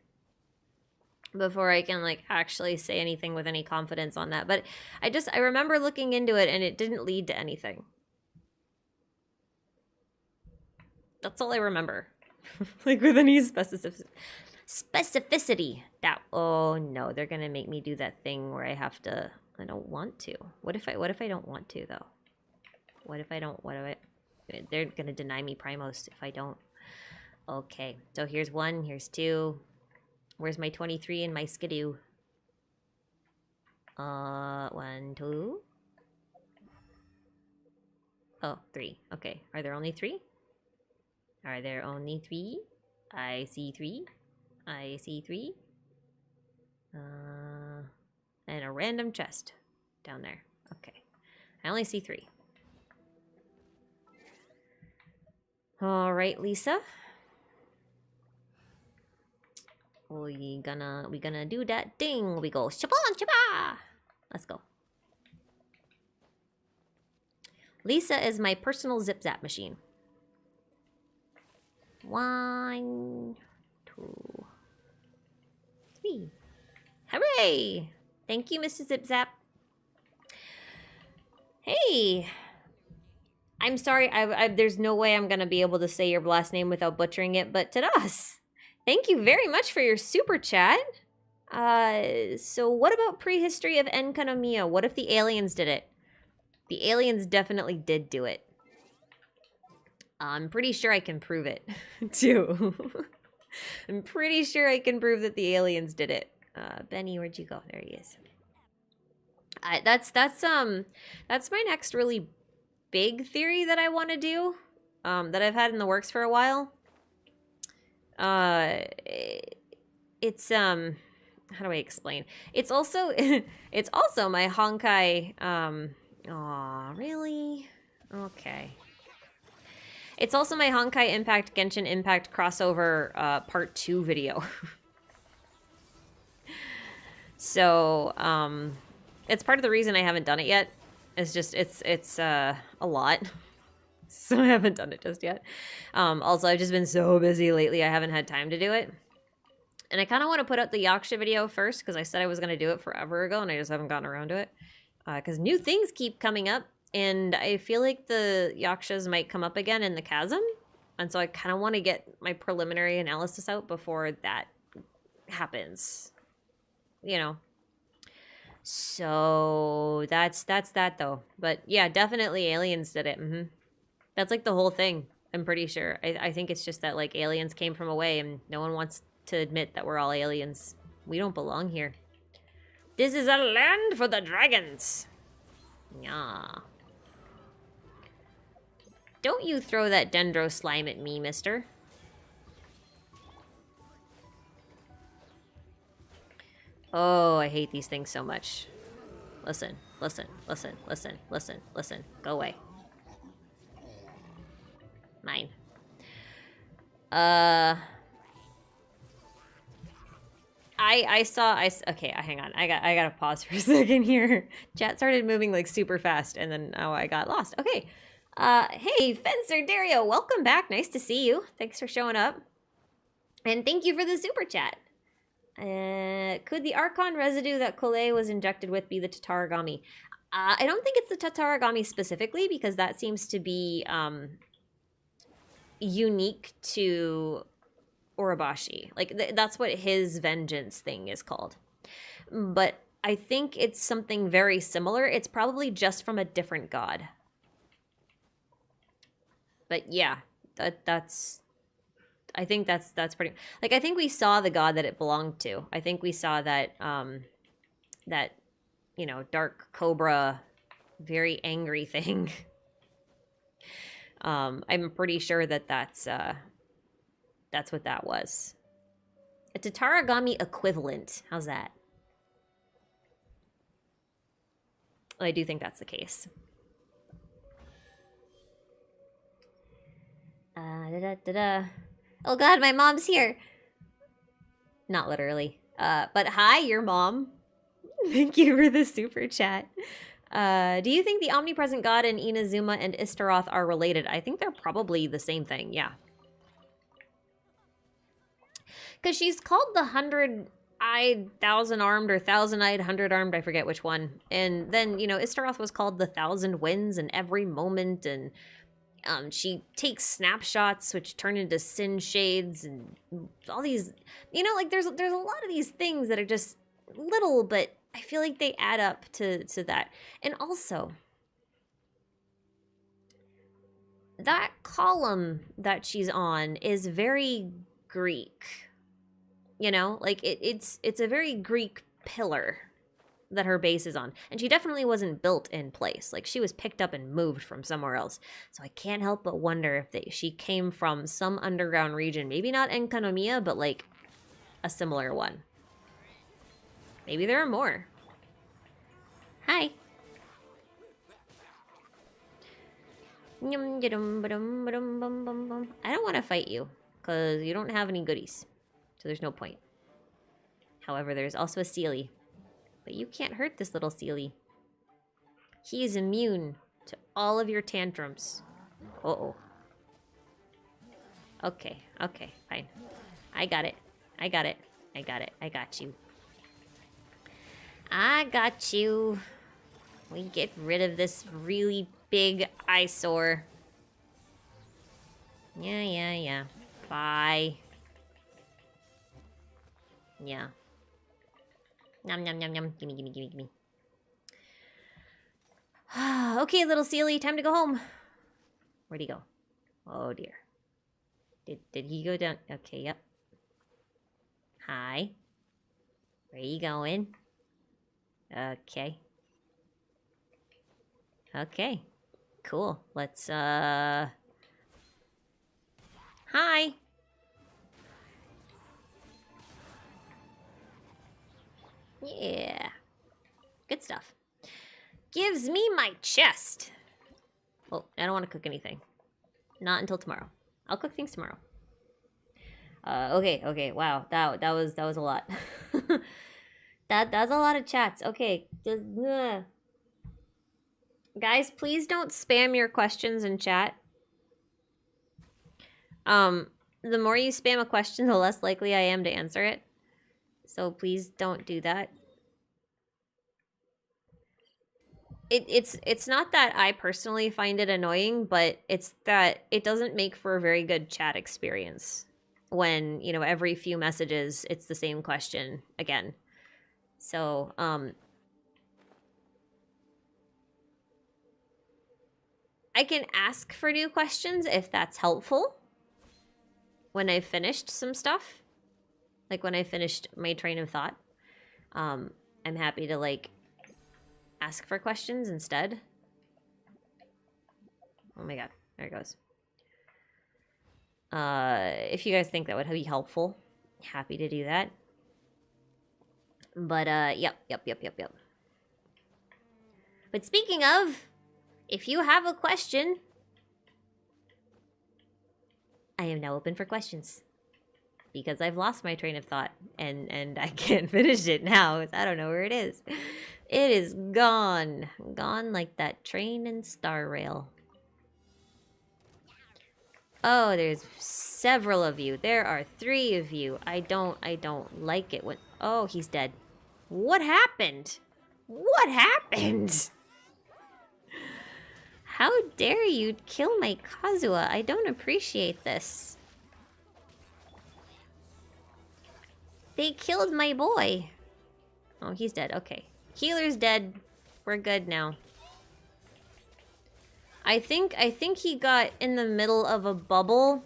before I can, like, actually say anything with any confidence on that. But I remember looking into it, and it didn't lead to anything. That's all I remember. Like, with any specificity. That, oh no, they're gonna make me do that thing where I don't want to. What if I don't want to, though? They're gonna deny me Primos if I don't. Okay, so here's 1, here's 2. Where's my 23 and my skidoo? 1, 2. Oh, 3. Okay, are there only 3? Are there only 3? I see 3. I see 3. And a random chest down there. Okay. I only see 3. Alright, Lisa. We gonna do that thing. We go shabon shaba. Let's go. Lisa is my personal zip zap machine. 1, 2, 3. Hooray! Thank you, Mr. Zip Zap. Hey! I'm sorry, there's no way I'm gonna be able to say your last name without butchering it, but Tadas, thank you very much for your super chat. So what about prehistory of Enkanomiya? What if the aliens did it? The aliens definitely did do it. I'm pretty sure I can prove it, too. I'm pretty sure I can prove that the aliens did it. Benny, where'd you go? There he is. That's my next really big theory that I want to do, that I've had in the works for a while. It's how do I explain? It's also it's also my Honkai aw, really? Okay. It's also my Honkai Impact Genshin Impact crossover part 2 video. So, it's part of the reason I haven't done it yet. It's just it's a lot. So I haven't done it just yet. Also, I've just been so busy lately, I haven't had time to do it. And I kind of want to put out the Yaksha video first, because I said I was going to do it forever ago, and I just haven't gotten around to it. Because new things keep coming up, and I feel like the Yakshas might come up again in the chasm. And so I kind of want to get my preliminary analysis out before that happens. You know. So that's that, though. But yeah, definitely aliens did it. That's like the whole thing, I'm pretty sure. I think it's just that, like, aliens came from away, and no one wants to admit that we're all aliens. We don't belong here. This is a land for the dragons. Yeah. Don't you throw that dendro slime at me, mister. Oh, I hate these things so much. Listen, listen, listen, listen, listen, listen. Go away. Mine. Uh... okay, hang on. I gotta pause for a second here. Chat started moving like super fast and then I got lost. Okay. Hey, Fencer Dario, welcome back. Nice to see you. Thanks for showing up. And thank you for the super chat. Could the Archon residue that Kole was injected with be the Tataragami? I don't think it's the Tataragami specifically because that seems to be unique to Urabashi. Like, that's what his vengeance thing is called. But I think it's something very similar. It's probably just from a different god. But yeah, that's... I think that's pretty... Like, I think we saw the god that it belonged to. I think we saw that, that, you know, dark cobra, very angry thing. I'm pretty sure that that's what that was. A Tataragami equivalent. How's that? I do think that's the case. Oh god, my mom's here. Not literally. But hi, your mom. Thank you for the super chat. Do you think the omnipresent god in Inazuma and Istaroth are related? I think they're probably the same thing, yeah. Because she's called the 100-eyed, 1,000-armed, or 1,000-eyed, 100-armed, I forget which one. And then, you know, Istaroth was called the 1,000 Winds in every moment, and she takes snapshots, which turn into sin shades, and all these, you know, like, there's a lot of these things that are just little, but I feel like they add up to that. And also, that column that she's on is very Greek. You know, like it's a very Greek pillar that her base is on. And she definitely wasn't built in place. Like, she was picked up and moved from somewhere else. So I can't help but wonder if she came from some underground region. Maybe not Enkanomiya, but like a similar one. Maybe there are more. Hi. I don't want to fight you, because you don't have any goodies. So there's no point. However, there's also a Sealy. But you can't hurt this little Sealy. He is immune to all of your tantrums. Uh-oh. Okay, fine. I got it. I got you. I got you. We get rid of this really big eyesore. Yeah. Bye. Yeah. Nom. Gimme. Okay, little Sealy, time to go home. Where'd he go? Oh dear. Did he go down? Okay, yep. Hi. Where are you going? Okay. Okay. Cool. Let's, Hi. Yeah. Good stuff. Gives me my chest. Oh, I don't want to cook anything. Not until tomorrow. I'll cook things tomorrow. Okay. Wow, that was a lot. That's a lot of chats. Okay, guys, please don't spam your questions in chat. The more you spam a question, the less likely I am to answer it. So please don't do that. It's not that I personally find it annoying, but it's that it doesn't make for a very good chat experience when, you know, every few messages it's the same question again. So, I can ask for new questions if that's helpful when I've finished some stuff. Like when I finished my train of thought. I'm happy to, like, ask for questions instead. Oh my god, there it goes. If you guys think that would be helpful, happy to do that. But, yep. But speaking of, if you have a question, I am now open for questions. Because I've lost my train of thought and I can't finish it now. I don't know where it is. It is gone. Gone like that train and star rail. Oh, there's several of you. There are 3 of you. I don't like it when... Oh, he's dead. What happened? What happened? How dare you kill my Kazuha? I don't appreciate this. They killed my boy. Oh, he's dead. Okay. Healer's dead. We're good now. I think he got in the middle of a bubble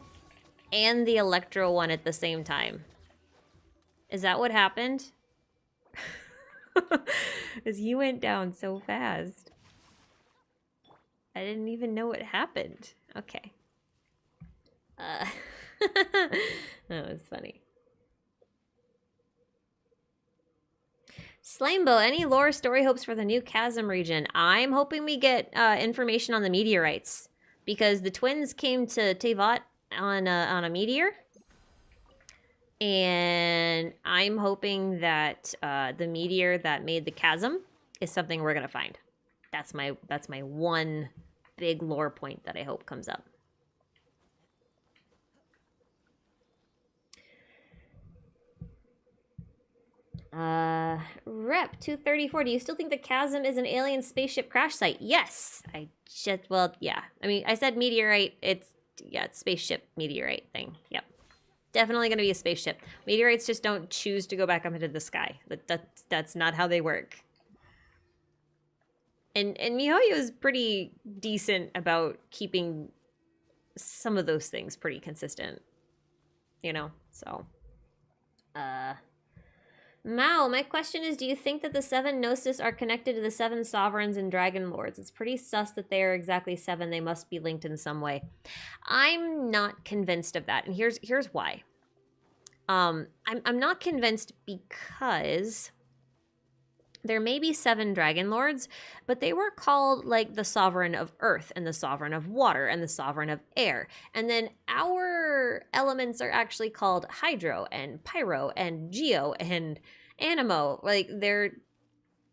and the electro one at the same time. Is that what happened? Because he went down so fast. I didn't even know what happened. Okay. That was funny. Slamebo, any lore story hopes for the new Chasm region? I'm hoping we get information on the meteorites. Because the twins came to Tevat on a meteor. And I'm hoping that the meteor that made the chasm is something we're gonna find. That's my one big lore point that I hope comes up. Rep 234. Do you still think the chasm is an alien spaceship crash site? Yes. Well, yeah. I mean, I said meteorite. It's spaceship meteorite thing. Yep. Definitely going to be a spaceship. Meteorites just don't choose to go back up into the sky. That's not how they work. And MiHoYo is pretty decent about keeping some of those things pretty consistent. You know, so. Mao, my question is, do you think that the 7 Gnosis are connected to the 7 Sovereigns and Dragon Lords? It's pretty sus that they are exactly 7. They must be linked in some way. I'm not convinced of that, and here's why. I'm not convinced because there may be 7 Dragon Lords, but they were called like the Sovereign of Earth and the Sovereign of Water and the Sovereign of Air. And then our elements are actually called Hydro and Pyro and Geo and Animo. Like, they're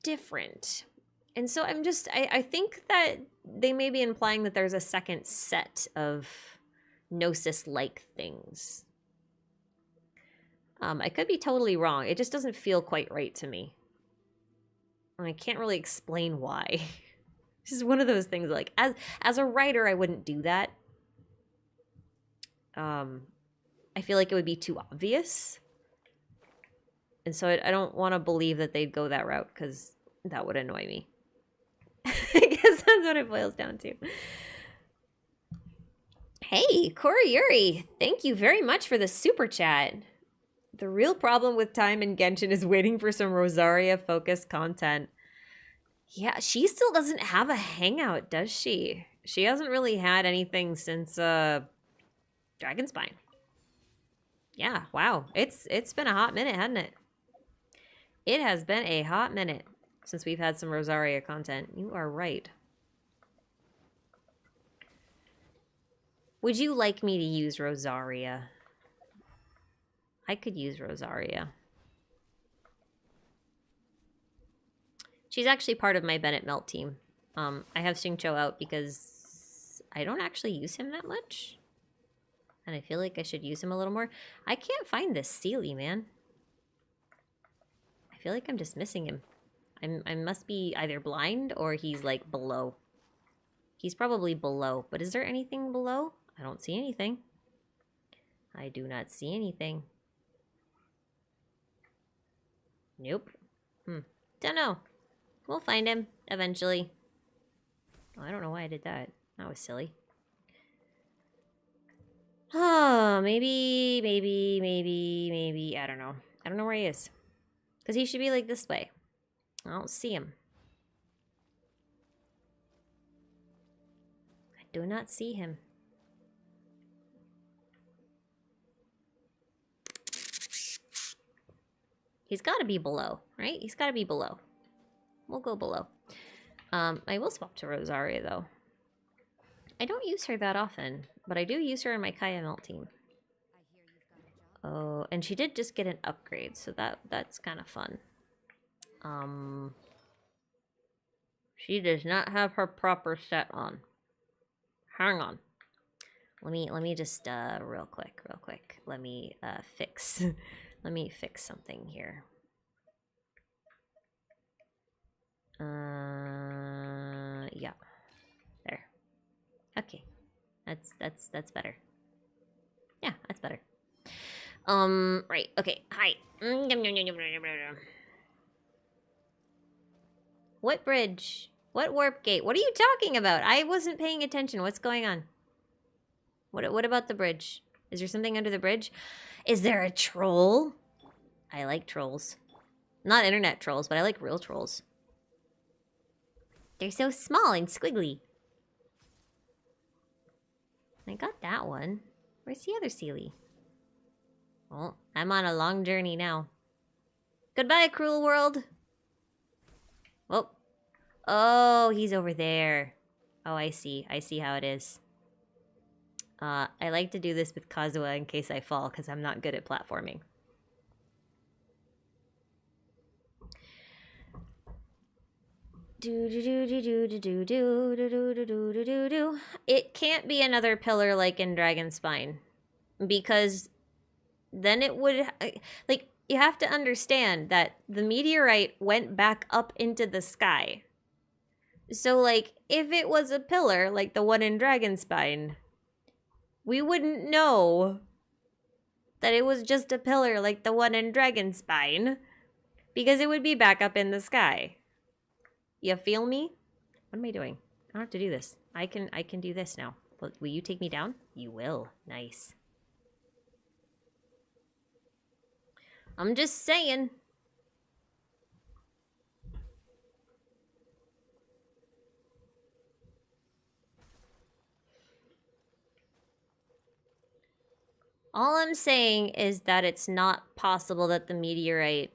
different. And so I think that they may be implying that there's a second set of Gnosis-like things. I could be totally wrong. It just doesn't feel quite right to me. I can't really explain why. This is one of those things, like, as a writer, I wouldn't do that. I feel like it would be too obvious. And so I don't want to believe that they'd go that route, because that would annoy me. I guess that's what it boils down to. Hey, Koriyuri, thank you very much for the super chat. The real problem with time in Genshin is waiting for some Rosaria-focused content. Yeah, she still doesn't have a hangout, does she? She hasn't really had anything since Dragonspine. Yeah, wow. It's been a hot minute, hasn't it? It has been a hot minute since we've had some Rosaria content. You are right. Would you like me to use Rosaria? I could use Rosaria. She's actually part of my Bennett Melt team. I have Xingqiu out because I don't actually use him that much. And I feel like I should use him a little more. I can't find this Sealy, man. I feel like I'm just missing him. I must be either blind or he's like below. He's probably below. But is there anything below? I don't see anything. I do not see anything. Nope. Don't know. We'll find him eventually. Oh, I don't know why I did that. That was silly. Oh, maybe. I don't know. I don't know where he is. Because he should be like this way. I don't see him. I do not see him. He's got to be below, right? He's got to be below. We'll go below. I will swap to Rosaria, though. I don't use her that often, but I do use her in my Kaya Melt team. Oh, and she did just get an upgrade, so that's kind of fun. She does not have her proper set on. Hang on. Let me just real quick. Let me fix let me fix something here. Yeah. There. Okay. That's better. Yeah, that's better. Right. Okay. Hi. What bridge? What warp gate? What are you talking about? I wasn't paying attention. What's going on? What about the bridge? Is there something under the bridge? Is there a troll? I like trolls. Not internet trolls, but I like real trolls. They're so small and squiggly. I got that one. Where's the other Sealy? Well, I'm on a long journey now. Goodbye, cruel world. Oh. Oh, he's over there. Oh, I see. I see how it is. I like to do this with Kazuha in case I fall, because I'm not good at platforming. It can't be another pillar like in Dragon Spine, because then it would, like, you have to understand that the meteorite went back up into the sky. So, like, if it was a pillar like the one in Dragon Spine, we wouldn't know that it was just a pillar like the one in Dragon Spine, because it would be back up in the sky. You feel me? What am I doing? I don't have to do this. I can do this now. Will you take me down? You will. Nice. I'm just saying. All I'm saying is that it's not possible that the meteorite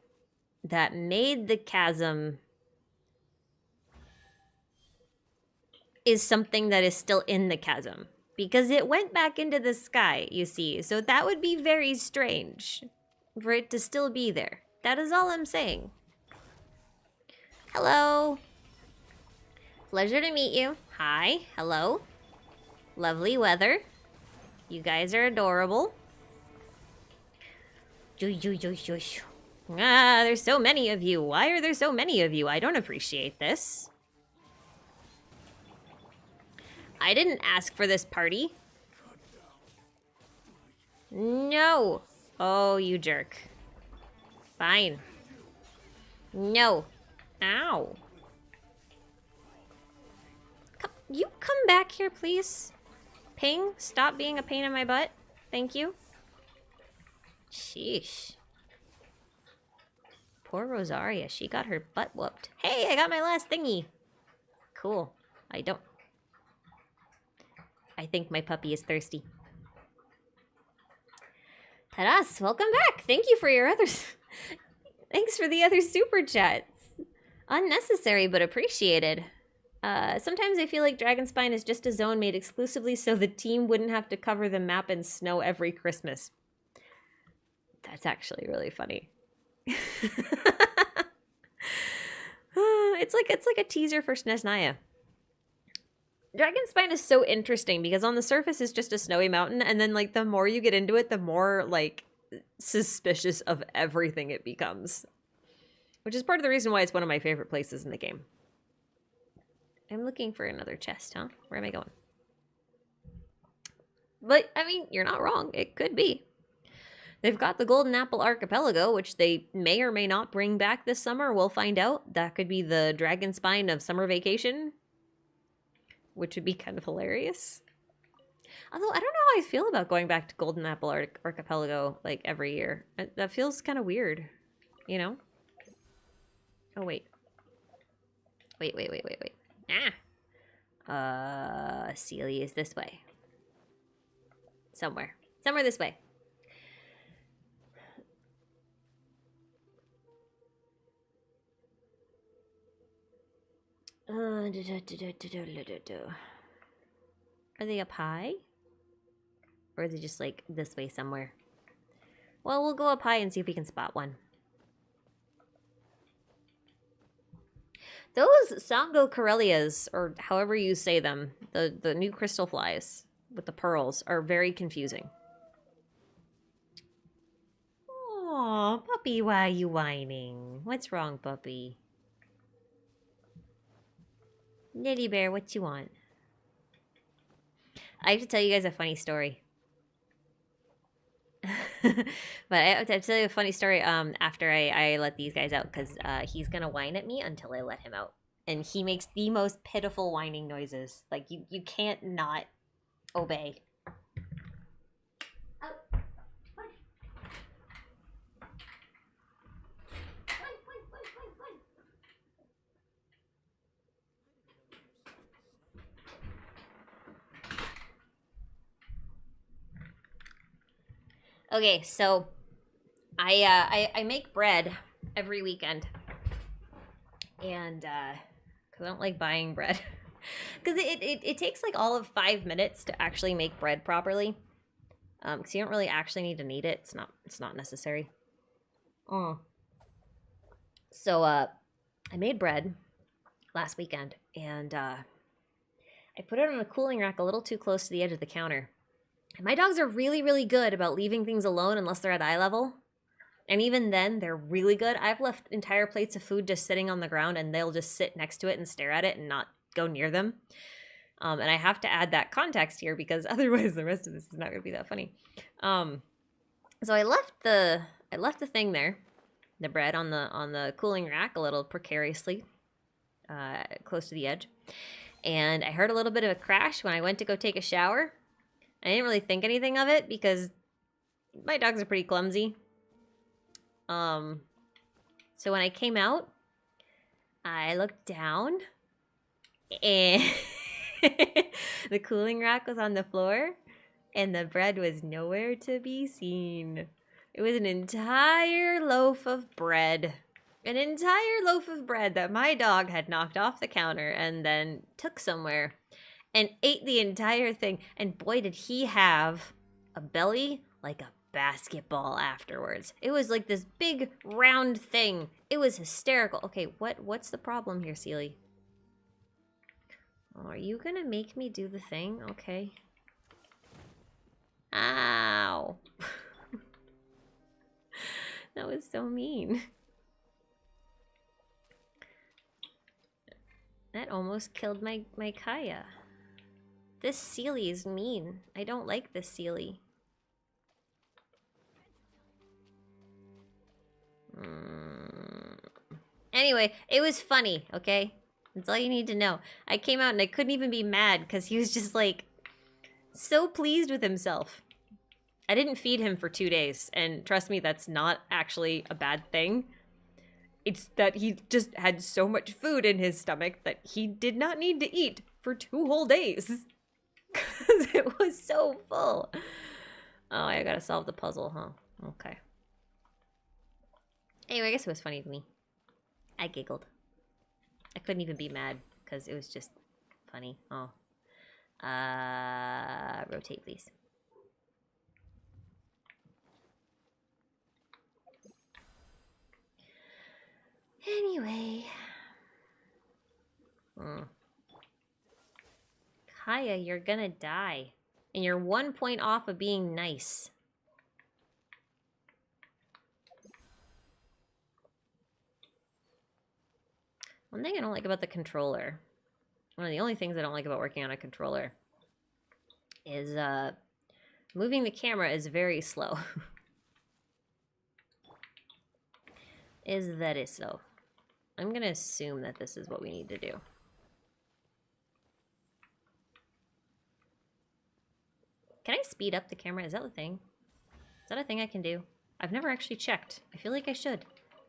that made the chasm is something that is still in the chasm. Because it went back into the sky, you see. So that would be very strange for it to still be there. That is all I'm saying. Hello. Pleasure to meet you. Hi. Hello. Lovely weather. You guys are adorable. Ah, there's so many of you. Why are there so many of you? I don't appreciate this. I didn't ask for this party. No. Oh, you jerk. Fine. No. Ow. You come back here, please. Ping, stop being a pain in my butt. Thank you. Sheesh. Poor Rosaria, she got her butt whooped. Hey, I got my last thingy. Cool. I think my puppy is thirsty. Taras, welcome back. Thank you for your others. Thanks for the other super chats. Unnecessary, but appreciated. Sometimes I feel like Dragonspine is just a zone made exclusively so the team wouldn't have to cover the map in snow every Christmas. That's actually really funny. It's like a teaser for Snezhnaya. Dragonspine is so interesting because on the surface it's just a snowy mountain, and then like the more you get into it, the more like suspicious of everything it becomes. Which is part of the reason why it's one of my favorite places in the game. I'm looking for another chest, huh? Where am I going? But, I mean, you're not wrong. It could be. They've got the Golden Apple Archipelago, which they may or may not bring back this summer. We'll find out. That could be the Dragonspine of summer vacation, which would be kind of hilarious. Although, I don't know how I feel about going back to Golden Apple Archipelago, like, every year. That feels kind of weird, you know? Oh, wait. Wait. Sealy is this way. Somewhere this way. Are they up high? Or is it just like this way somewhere? Well, we'll go up high and see if we can spot one. Those Sango Corellias, or however you say them, the new crystal flies with the pearls, are very confusing. Aw, puppy, why are you whining? What's wrong, puppy? Nitty bear, what you want? I have to tell you guys a funny story. But I have to tell you a funny story after I let these guys out, because he's gonna whine at me until I let him out. And he makes the most pitiful whining noises. Like, you can't not obey. Okay, so I make bread every weekend, and because I don't like buying bread, because it takes like all of 5 minutes to actually make bread properly. Because you don't really actually need to knead it. It's not necessary. So I made bread last weekend, and I put it on a cooling rack a little too close to the edge of the counter. And my dogs are really, really good about leaving things alone unless they're at eye level. And even then, they're really good. I've left entire plates of food just sitting on the ground, and they'll just sit next to it and stare at it and not go near them. And I have to add that context here because otherwise the rest of this is not going to be that funny. So I left the thing there, the bread on the cooling rack a little precariously, close to the edge. And I heard a little bit of a crash when I went to go take a shower. I didn't really think anything of it because my dogs are pretty clumsy. So when I came out, I looked down and the cooling rack was on the floor and the bread was nowhere to be seen. It was an entire loaf of bread. An entire loaf of bread that my dog had knocked off the counter and then took somewhere and ate the entire thing. And boy, did he have a belly like a basketball afterwards. It was like this big round thing. It was hysterical. Okay, what's the problem here, Sealy? Oh, are you gonna make me do the thing? Okay. Ow. That was so mean. That almost killed my Kaya. This Sealy is mean. I don't like this Sealy. Anyway, it was funny, okay? That's all you need to know. I came out and I couldn't even be mad because he was just like so pleased with himself. I didn't feed him for 2 days, and trust me, that's not actually a bad thing. It's that he just had so much food in his stomach that he did not need to eat for 2 whole days. Because it was so full. Oh, I gotta solve the puzzle, huh? Okay. Anyway, I guess it was funny to me. I giggled. I couldn't even be mad because it was just funny. Oh. Rotate, please. Anyway. Kaya, you're gonna die. And you're 1 point off of being nice. One thing I don't like about the controller, one of the only things I don't like about working on a controller, is moving the camera is very slow. Is very slow. I'm gonna assume that this is what we need to do. Can I speed up the camera? Is that the thing? Is that a thing I can do? I've never actually checked. I feel like I should.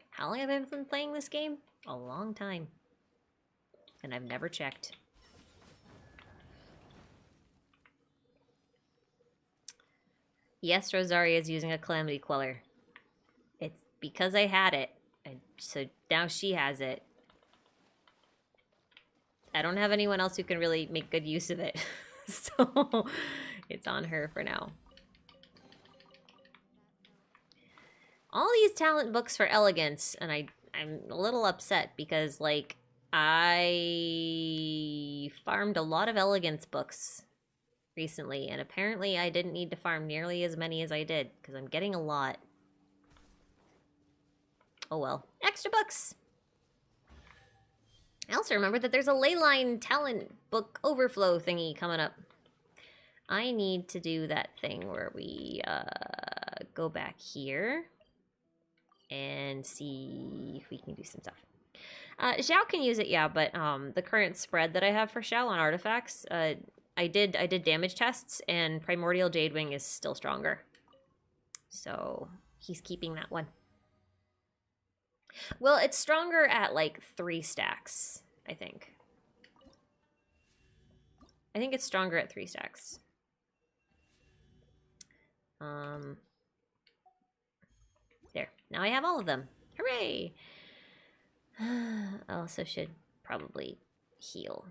How long have I been playing this game? A long time. And I've never checked. Yes, Rosaria is using a Calamity Queller. It's because I had it. And so now she has it. I don't have anyone else who can really make good use of it. So it's on her for now. All these talent books for elegance, and I'm a little upset because, like, I farmed a lot of elegance books recently, and apparently I didn't need to farm nearly as many as I did, because I'm getting a lot. Oh well. Extra books! I also remember that there's a Leyline talent book overflow thingy coming up. I need to do that thing where we go back here and see if we can do some stuff. Xiao can use it, yeah, but the current spread that I have for Xiao on artifacts, I did damage tests, and Primordial Jadewing is still stronger. So he's keeping that one. Well, it's stronger at like 3 stacks, I think. I think it's stronger at 3 stacks. There. Now I have all of them. Hooray! I also should probably heal,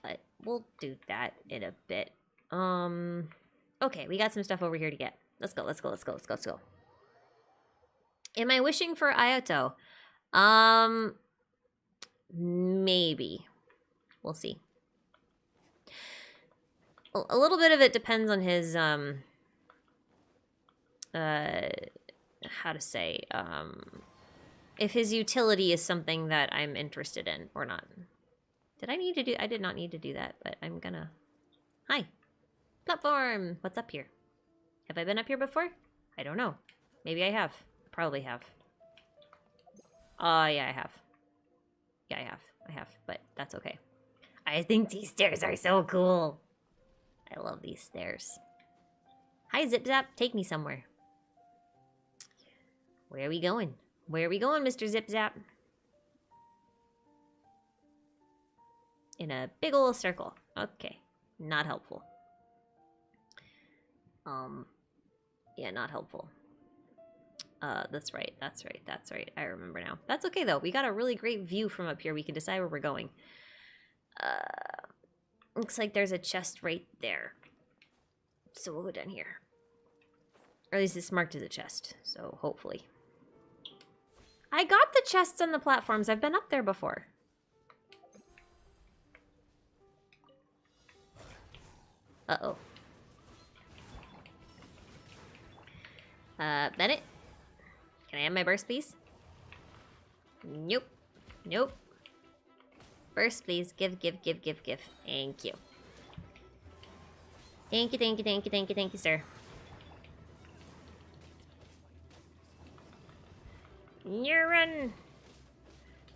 but we'll do that in a bit. Okay, we got some stuff over here to get. Let's go, let's go, let's go, let's go, let's go. Am I wishing for Ayato? Maybe. We'll see. A little bit of it depends on his, how to say, if his utility is something that I'm interested in or not. I did not need to do that, but I'm gonna... Hi. Platform! What's up here? Have I been up here before? I don't know. Maybe I have. Probably have. Yeah, I have. Yeah, I have, but that's okay. I think these stairs are so cool. I love these stairs. Hi, Zip Zap. Take me somewhere. Where are we going? Where are we going, Mr. Zip Zap? In a big ol' circle. Okay. Not helpful. Yeah, not helpful. That's right, that's right, that's right. I remember now. That's okay, though. We got a really great view from up here. We can decide where we're going. Looks like there's a chest right there. So we'll go down here. Or at least it's marked as a chest, so hopefully. I got the chests on the platforms. I've been up there before. Uh-oh. Bennett? Can I have my burst, please? Nope. Nope. Burst, please. Give. Thank you. Thank you, sir. You're in.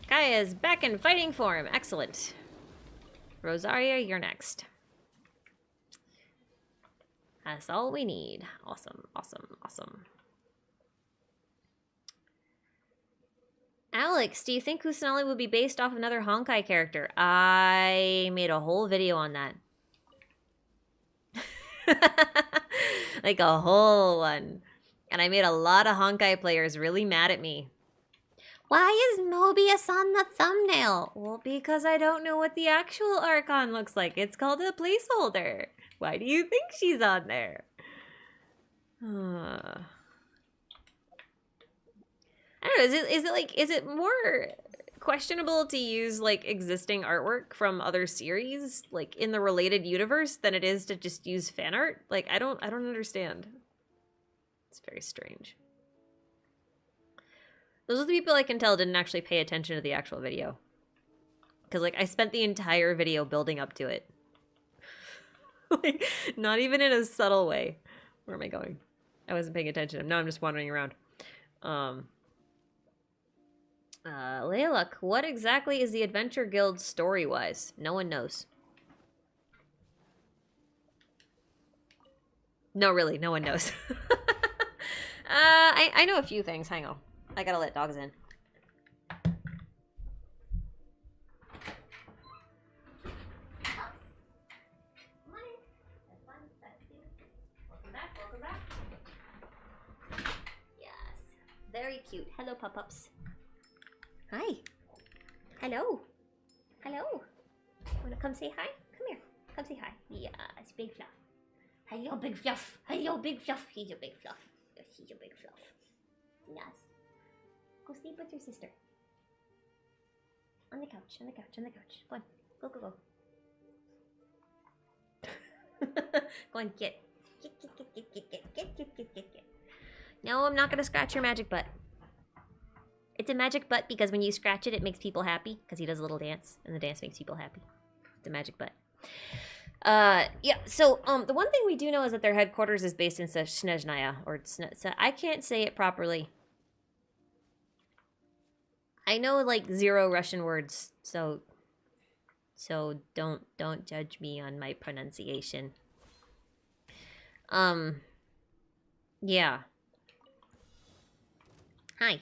Kaya's back in fighting form. Excellent. Rosaria, you're next. That's all we need. Awesome, awesome, awesome. Alex, do you think Kusanali would be based off another Honkai character? I made a whole video on that. Like a whole one. And I made a lot of Honkai players really mad at me. Why is Mobius on the thumbnail? Well, because I don't know what the actual Archon looks like. It's called a placeholder. Why do you think she's on there? I don't know, is it more questionable to use like existing artwork from other series like in the related universe than it is to just use fan art? Like I don't understand. It's very strange. Those are the people I can tell didn't actually pay attention to the actual video. Because like I spent the entire video building up to it. Like not even in a subtle way. Where am I going? I wasn't paying attention. Now I'm just wandering around. Layla, what exactly is the Adventure Guild story-wise? No one knows. No, really, no one knows. I know a few things. Hang on. I gotta let dogs in. Welcome back. Yes. Very cute. Hello, pup-ups. Hi. Hello. Hello. Wanna come say hi? Come here. Come say hi. Yes, Big Fluff. Hello, Big Fluff. Hello, Big Fluff. He's a big fluff. Yes, he's a big fluff. Yes. Go sleep with your sister. On the couch, on the couch, on the couch. Go on. Go, go, go. Go on, get. Get. No, I'm not gonna scratch your magic butt. It's a magic butt because when you scratch it, it makes people happy. Because he does a little dance, and the dance makes people happy. It's a magic butt. Yeah, so, the one thing we do know is that their headquarters is based in Snezhnaya, or I can't say it properly. I know, like, 0 Russian words, so don't judge me on my pronunciation. Yeah. Hi.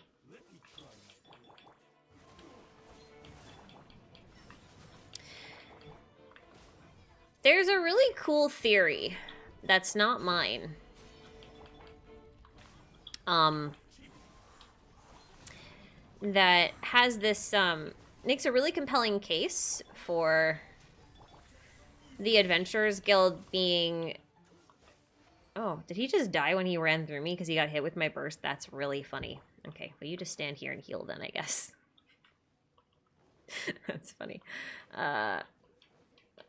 There's a really cool theory that's not mine. That has this, makes a really compelling case for the Adventurers Guild being... Oh, did he just die when he ran through me because he got hit with my burst? That's really funny. Okay, well, you just stand here and heal then, I guess. That's funny.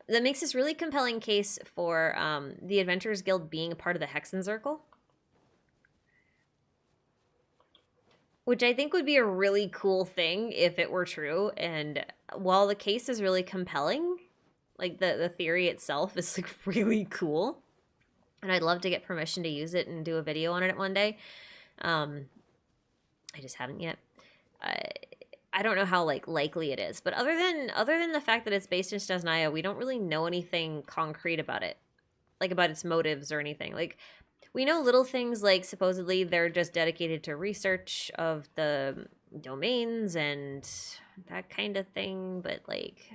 That makes this really compelling case for the Adventurers Guild being a part of the Hexen Circle. Which I think would be a really cool thing if it were true. And while the case is really compelling, like the theory itself is like really cool. And I'd love to get permission to use it and do a video on it one day. I just haven't yet. I don't know how like likely it is, but other than the fact that it's based in Snezhnaya, we don't really know anything concrete about it, like about its motives or anything. Like we know little things like supposedly they're just dedicated to research of the domains and that kind of thing, but like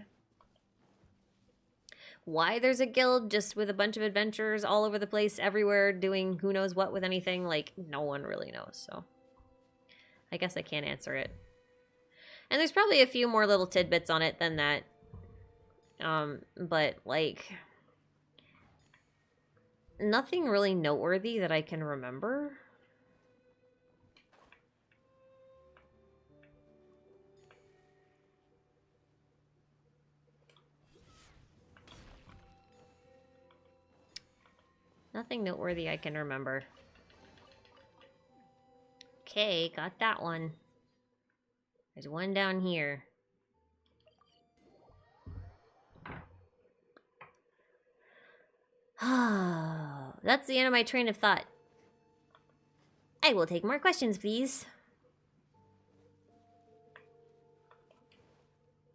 why there's a guild just with a bunch of adventurers all over the place, everywhere, doing who knows what with anything, like no one really knows. So I guess I can't answer it. And there's probably a few more little tidbits on it than that. But like nothing really noteworthy that I can remember. Nothing noteworthy I can remember. Okay, got that one. There's one down here. That's the end of my train of thought. I will take more questions, please.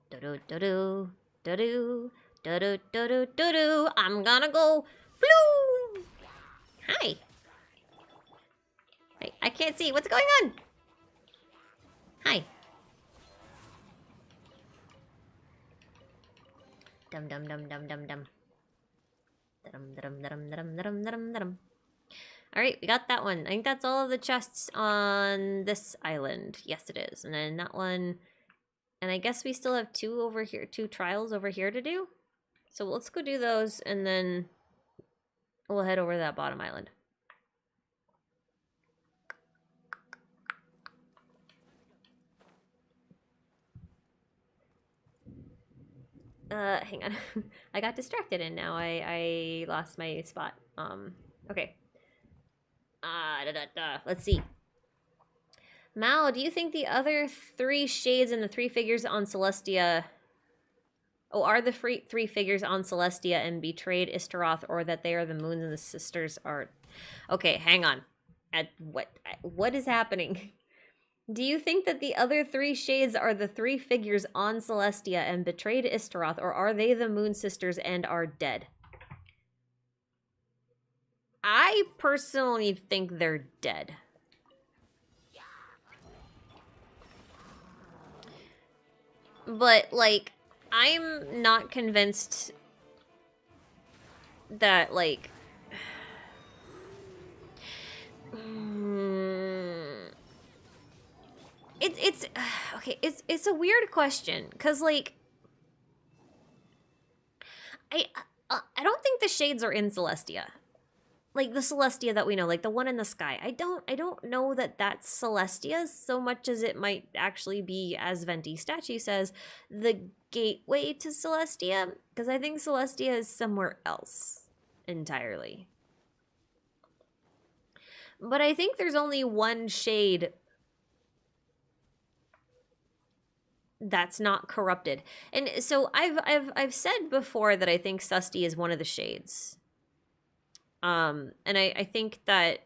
Do-do-do-do, do-do, do-do-do-do, do-do. I'm gonna go blue. Hi. I can't see. What's going on? Hi. Dum dum dum dum dum dum. Alright, we got that one. I think that's all of the chests on this island. Yes, it is. And then that one. And I guess we still have 2 over here, 2 trials over here to do. So let's go do those, and then we'll head over to that bottom island. Hang on. I got distracted and now I lost my spot. Okay. Let's see. Mal, do you think the other 3 shades and the 3 figures on Celestia... Oh, are the 3 figures on Celestia and betrayed Istaroth, or that they are the moons and the sisters are... Okay, hang on. What is happening? Do you think that the other 3 shades are the 3 figures on Celestia and betrayed Istaroth, or are they the Moon Sisters and are dead? I personally think they're dead. But, like, I'm not convinced that, like... It's okay, it's a weird question, because, like, I don't think the shades are in Celestia. Like the Celestia that we know, like the one in the sky. I don't know that that's Celestia so much as it might actually be, as Venti statue says, the gateway to Celestia, because I think Celestia is somewhere else entirely. But I think there's only one shade that's not corrupted. And so I've said before that I think Susti is one of the shades. And I think that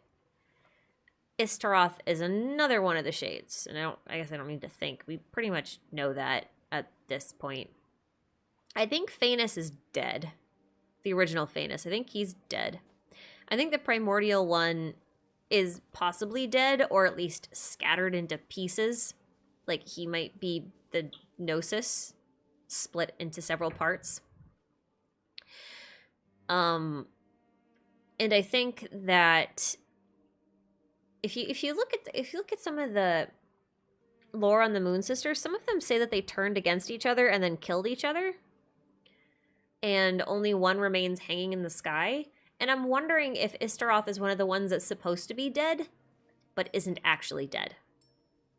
Istaroth is another one of the shades. And I guess I don't need to think. We pretty much know that at this point. I think Phaenus is dead. The original Phaenus. I think he's dead. I think the primordial one is possibly dead, or at least scattered into pieces. Like he might be the Gnosis split into several parts. And I think that if you look at some of the lore on the Moon Sisters, some of them say that they turned against each other and then killed each other, and only one remains hanging in the sky. And I'm wondering if Istaroth is one of the ones that's supposed to be dead, but isn't actually dead,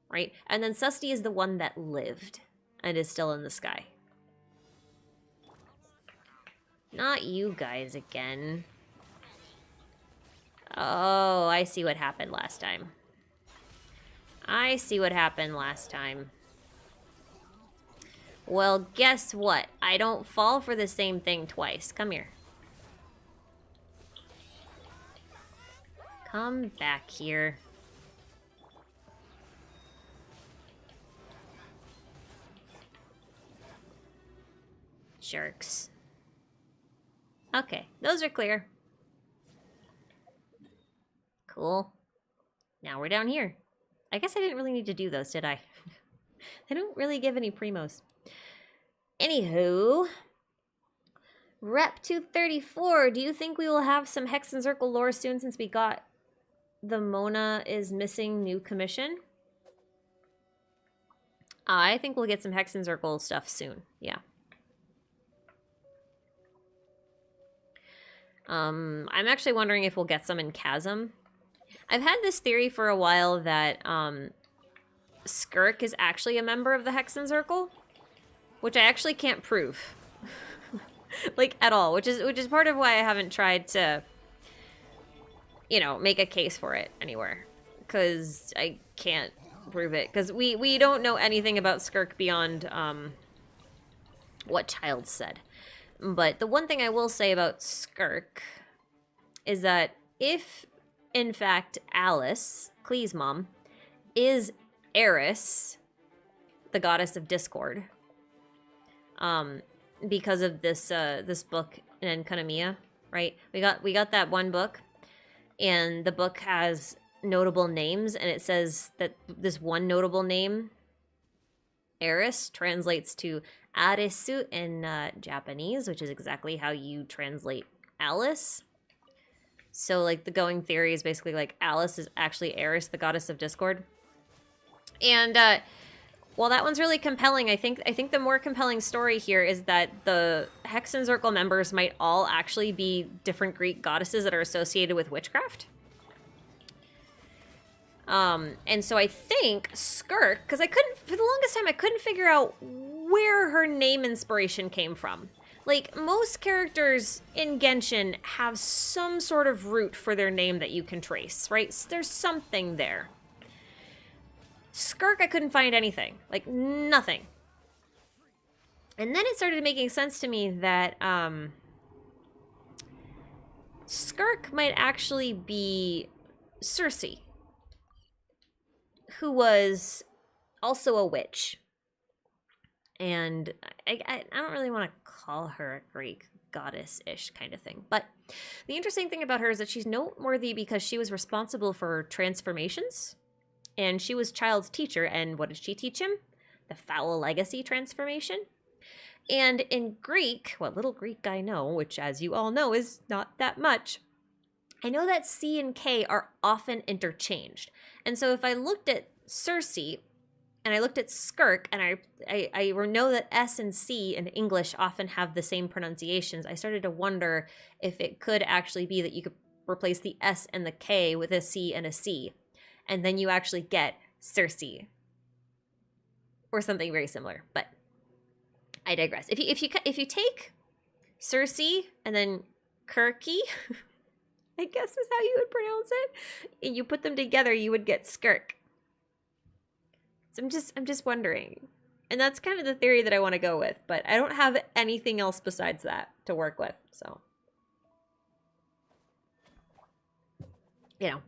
right? And then Susti is the one that lived and is still in the sky. Not you guys again. Oh, I see what happened last time. I see what happened last time. Well, guess what? I don't fall for the same thing twice. Come here. Come back here. Jerks. Okay, those are clear. Cool. Now we're down here. I guess I didn't really need to do those, did I? They don't really give any primos. Anywho, Rep 234, do you think we will have some Hex and Circle lore soon, since we got the Mona is missing new commission? I think we'll get some Hex and Circle stuff soon. Yeah. I'm actually wondering if we'll get some in Chasm. I've had this theory for a while that Skirk is actually a member of the Hex and Circle, which I actually can't prove. Like, at all, which is part of why I haven't tried to, you know, make a case for it anywhere, because I can't prove it, because we don't know anything about Skirk beyond what Child said. But the one thing I will say about Skirk is that if, in fact, Alice, Klee's mom, is Eris, the goddess of discord, because of this this book in Enkanomiya, right? We got that one book, and the book has notable names, and it says that this one notable name, Eris, translates to Arisu in Japanese, which is exactly how you translate Alice. So, like, the going theory is basically, like, Alice is actually Eris, the goddess of discord. And while that one's really compelling, I think the more compelling story here is that the Hex and Circle members might all actually be different Greek goddesses that are associated with witchcraft. And so I think Skirk, because for the longest time, I couldn't figure out where her name inspiration came from. Like, most characters in Genshin have some sort of root for their name that you can trace, right? So there's something there. Skirk, I couldn't find anything. Like, nothing. And then it started making sense to me that, Skirk might actually be Circe, who was also a witch. And I don't really want to call her a Greek goddess-ish kind of thing. But the interesting thing about her is that she's noteworthy because she was responsible for transformations. And she was Child's teacher. And what did she teach him? The Foul Legacy transformation. And in Greek, what little Greek I know, which as you all know is not that much, I know that C and K are often interchanged. And so if I looked at Circe, and I looked at skirk, and I know that S and C in English often have the same pronunciations. I started to wonder if it could actually be that you could replace the S and the K with a C and a C, and then you actually get Cersei or something very similar. But I digress. If you take Cersei and then Kirky, I guess is how you would pronounce it, and you put them together, you would get skirk. So I'm just wondering. And that's kind of the theory that I want to go with, but I don't have anything else besides that to work with, so. You know.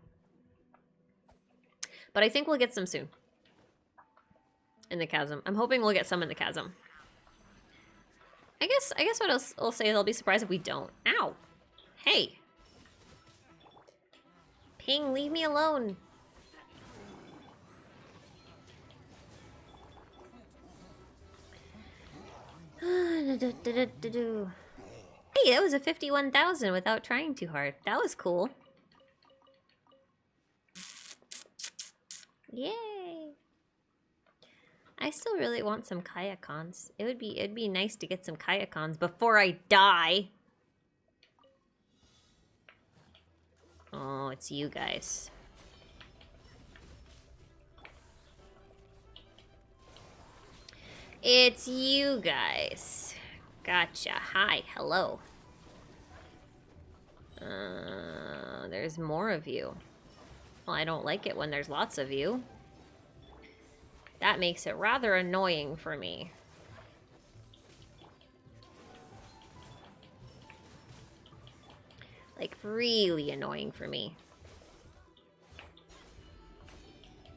But I think we'll get some soon. In the chasm. I'm hoping we'll get some in the chasm. I guess what else I'll say, they'll be surprised if we don't. Ow. Hey. Ping, leave me alone. Hey, that was a 51,000 without trying too hard. That was cool. Yay. I still really want some Kayakons. It'd be nice to get some Kayakons before I die. Oh, it's you guys. It's you guys. Gotcha. Hi. Hello. There's more of you. Well, I don't like it when there's lots of you. That makes it rather annoying for me. Like, really annoying for me.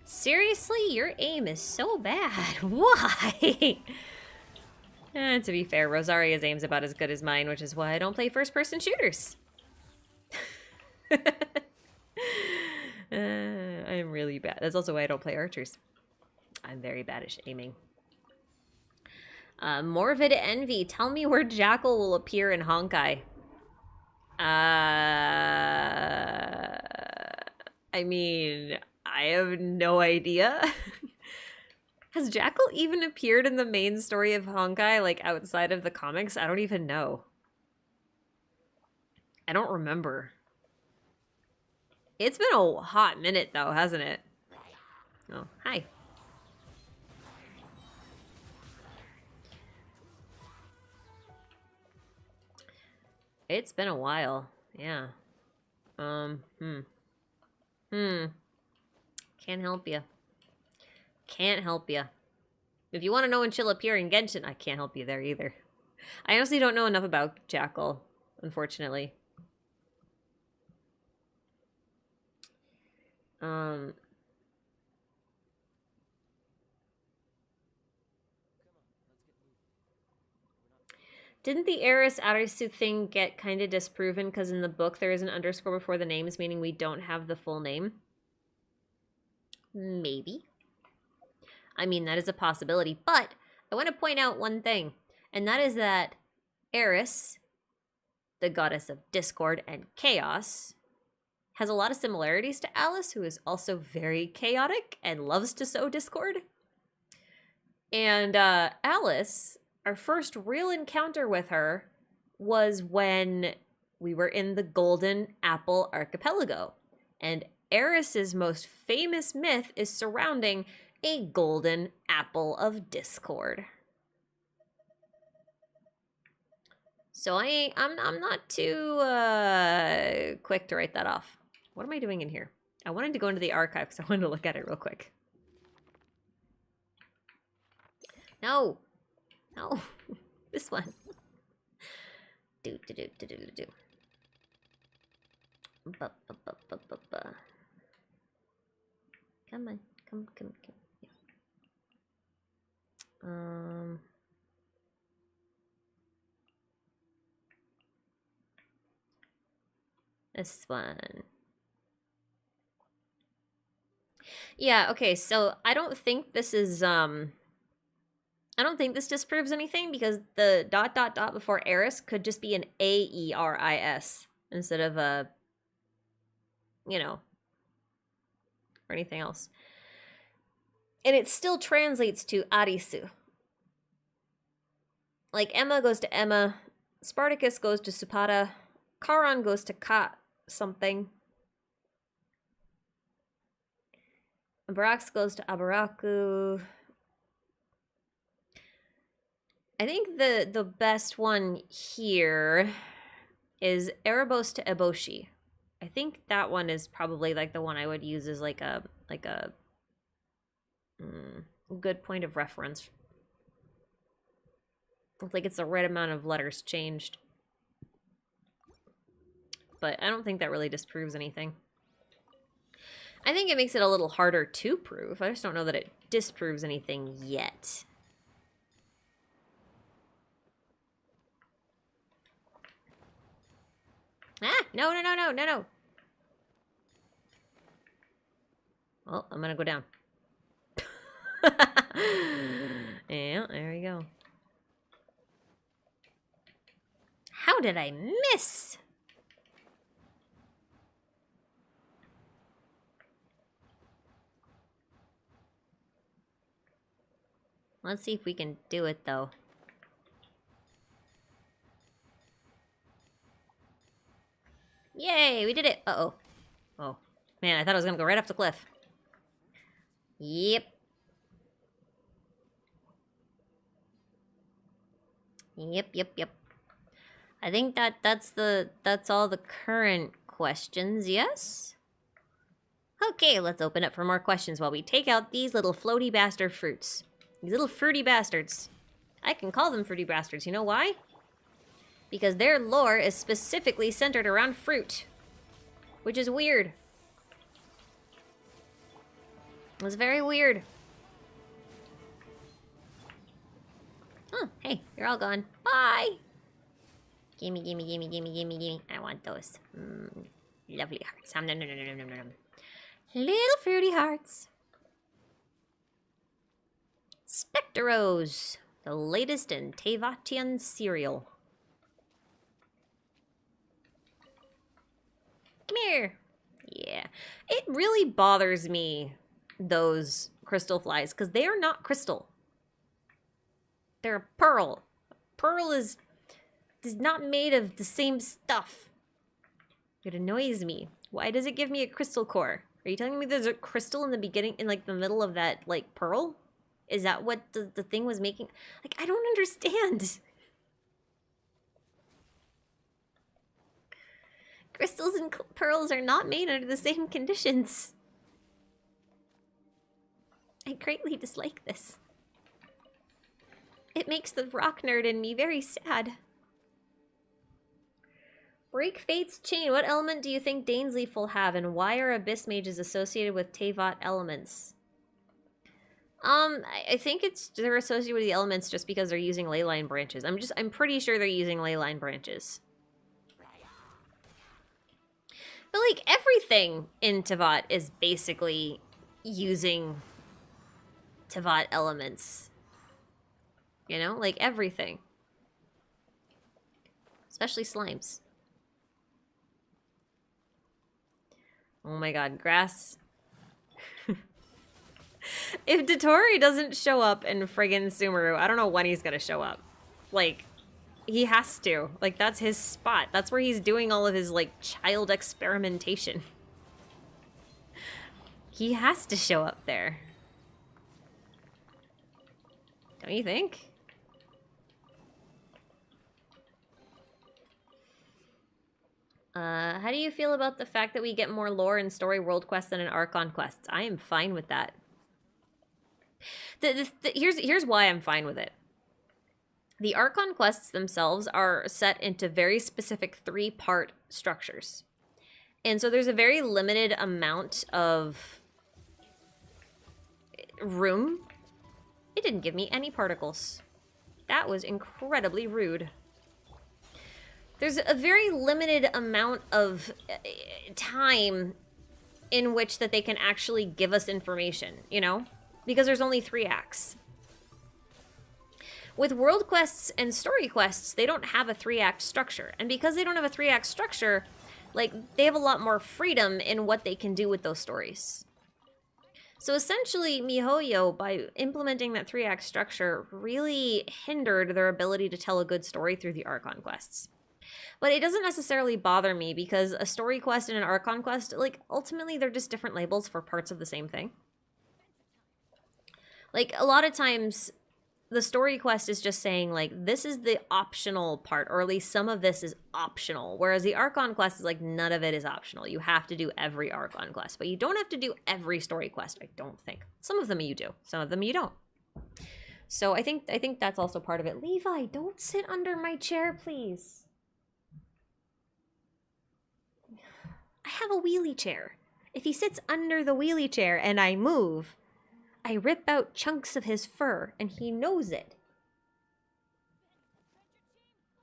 Seriously? Your aim is so bad. Why? To be fair, Rosaria's aim's about as good as mine, which is why I don't play first-person shooters. I'm really bad. That's also why I don't play archers. I'm very bad at aiming. Morbid Envy. Tell me where Jackal will appear in Honkai. I mean, I have no idea. Has Jackal even appeared in the main story of Honkai, like outside of the comics? I don't even know. I don't remember. It's been a hot minute though, hasn't it? Oh, hi. It's been a while. Yeah. Can't help you. Can't help you. If you want to know when she'll appear in Genshin, I can't help you there either. I honestly don't know enough about Jackal, unfortunately. Didn't the Eris Arisu thing get kind of disproven because in the book there is an underscore before the names, meaning we don't have the full name? Maybe. I mean, that is a possibility, but I want to point out one thing, and that is that Eris, the goddess of discord and chaos, has a lot of similarities to Alice, who is also very chaotic and loves to sow discord. And Alice, our first real encounter with her was when we were in the Golden Apple Archipelago. And Eris's most famous myth is surrounding a golden apple of discord. So I'm not too quick to write that off. What am I doing in here? I wanted to go into the archive because I wanted to look at it real quick. No. No. This one. Do. Come on. Come. Yeah. This one. Yeah, okay, so I don't think this is, I don't think this disproves anything because the ... before Eris could just be an A-E-R-I-S instead of a, you know, or anything else. And it still translates to Arisu. Like, Emma goes to Emma, Spartacus goes to Supata, Charon goes to Ka something. Abarax goes to Abaraku. I think the best one here is Erebos to Eboshi. I think that one is probably like the one I would use as like a good point of reference. Like it's the right amount of letters changed. But I don't think that really disproves anything. I think it makes it a little harder to prove. I just don't know that it disproves anything yet. Ah, no. Well, I'm gonna go down. Yeah, there we go. How did I miss? Let's see if we can do it, though. Yay, we did it. Uh-oh. Oh, man, I thought I was gonna go right off the cliff. Yep. Yep. I think that's all the current questions, yes? Okay, let's open up for more questions while we take out these little floaty bastard fruits. These little fruity bastards. I can call them fruity bastards, you know why? Because their lore is specifically centered around fruit. Which is weird. It was very weird. Oh, hey, you're all gone. Bye! Gimme. I want those. Lovely hearts. Nom. Little fruity hearts. Specteros, the latest in Tevatian cereal. Come here. Yeah. It really bothers me, those crystal flies, because they are not crystal. They're a pearl. Pearl is not made of the same stuff. It annoys me. Why does it give me a crystal core? Are you telling me there's a crystal in the beginning, in like the middle of that like pearl? Is that what the thing was making? Like, I don't understand. Crystals and pearls are not made under the same conditions. I greatly dislike this. It makes the rock nerd in me very sad. Break Fate's chain. What element do you think Dainsleif will have, and why are Abyss Mages associated with Tevat elements? I think they're associated with the elements just because they're using leyline branches. I'm pretty sure they're using leyline branches. But like everything in Tevat is basically using Tevat elements. You know, like everything. Especially slimes. Oh my god, grass. If Dotori doesn't show up in friggin' Sumeru, I don't know when he's gonna show up. Like, he has to. Like, that's his spot. That's where he's doing all of his, like, child experimentation. He has to show up there. Don't you think? How do you feel about the fact that we get more lore in story world quests than in Archon quests? I am fine with that. Here's why I'm fine with it. The Archon quests themselves are set into very specific 3-part structures. And so there's a very limited amount of room. It didn't give me any particles. That was incredibly rude. There's a very limited amount of time in which that they can actually give us information, you know? Because there's only 3 acts. With world quests and story quests, they don't have a 3-act structure. And because they don't have a 3-act structure, like, they have a lot more freedom in what they can do with those stories. So essentially, MiHoYo, by implementing that 3-act structure, really hindered their ability to tell a good story through the Archon quests. But it doesn't necessarily bother me because a story quest and an Archon quest, like, ultimately they're just different labels for parts of the same thing. Like, a lot of times, the story quest is just saying, like, this is the optional part, or at least some of this is optional. Whereas the Archon quest is like, none of it is optional. You have to do every Archon quest, but you don't have to do every story quest, I don't think. Some of them you do, some of them you don't. So I think that's also part of it. Levi, don't sit under my chair, please. I have a wheelie chair. If he sits under the wheelie chair and I move, I rip out chunks of his fur, and he knows it.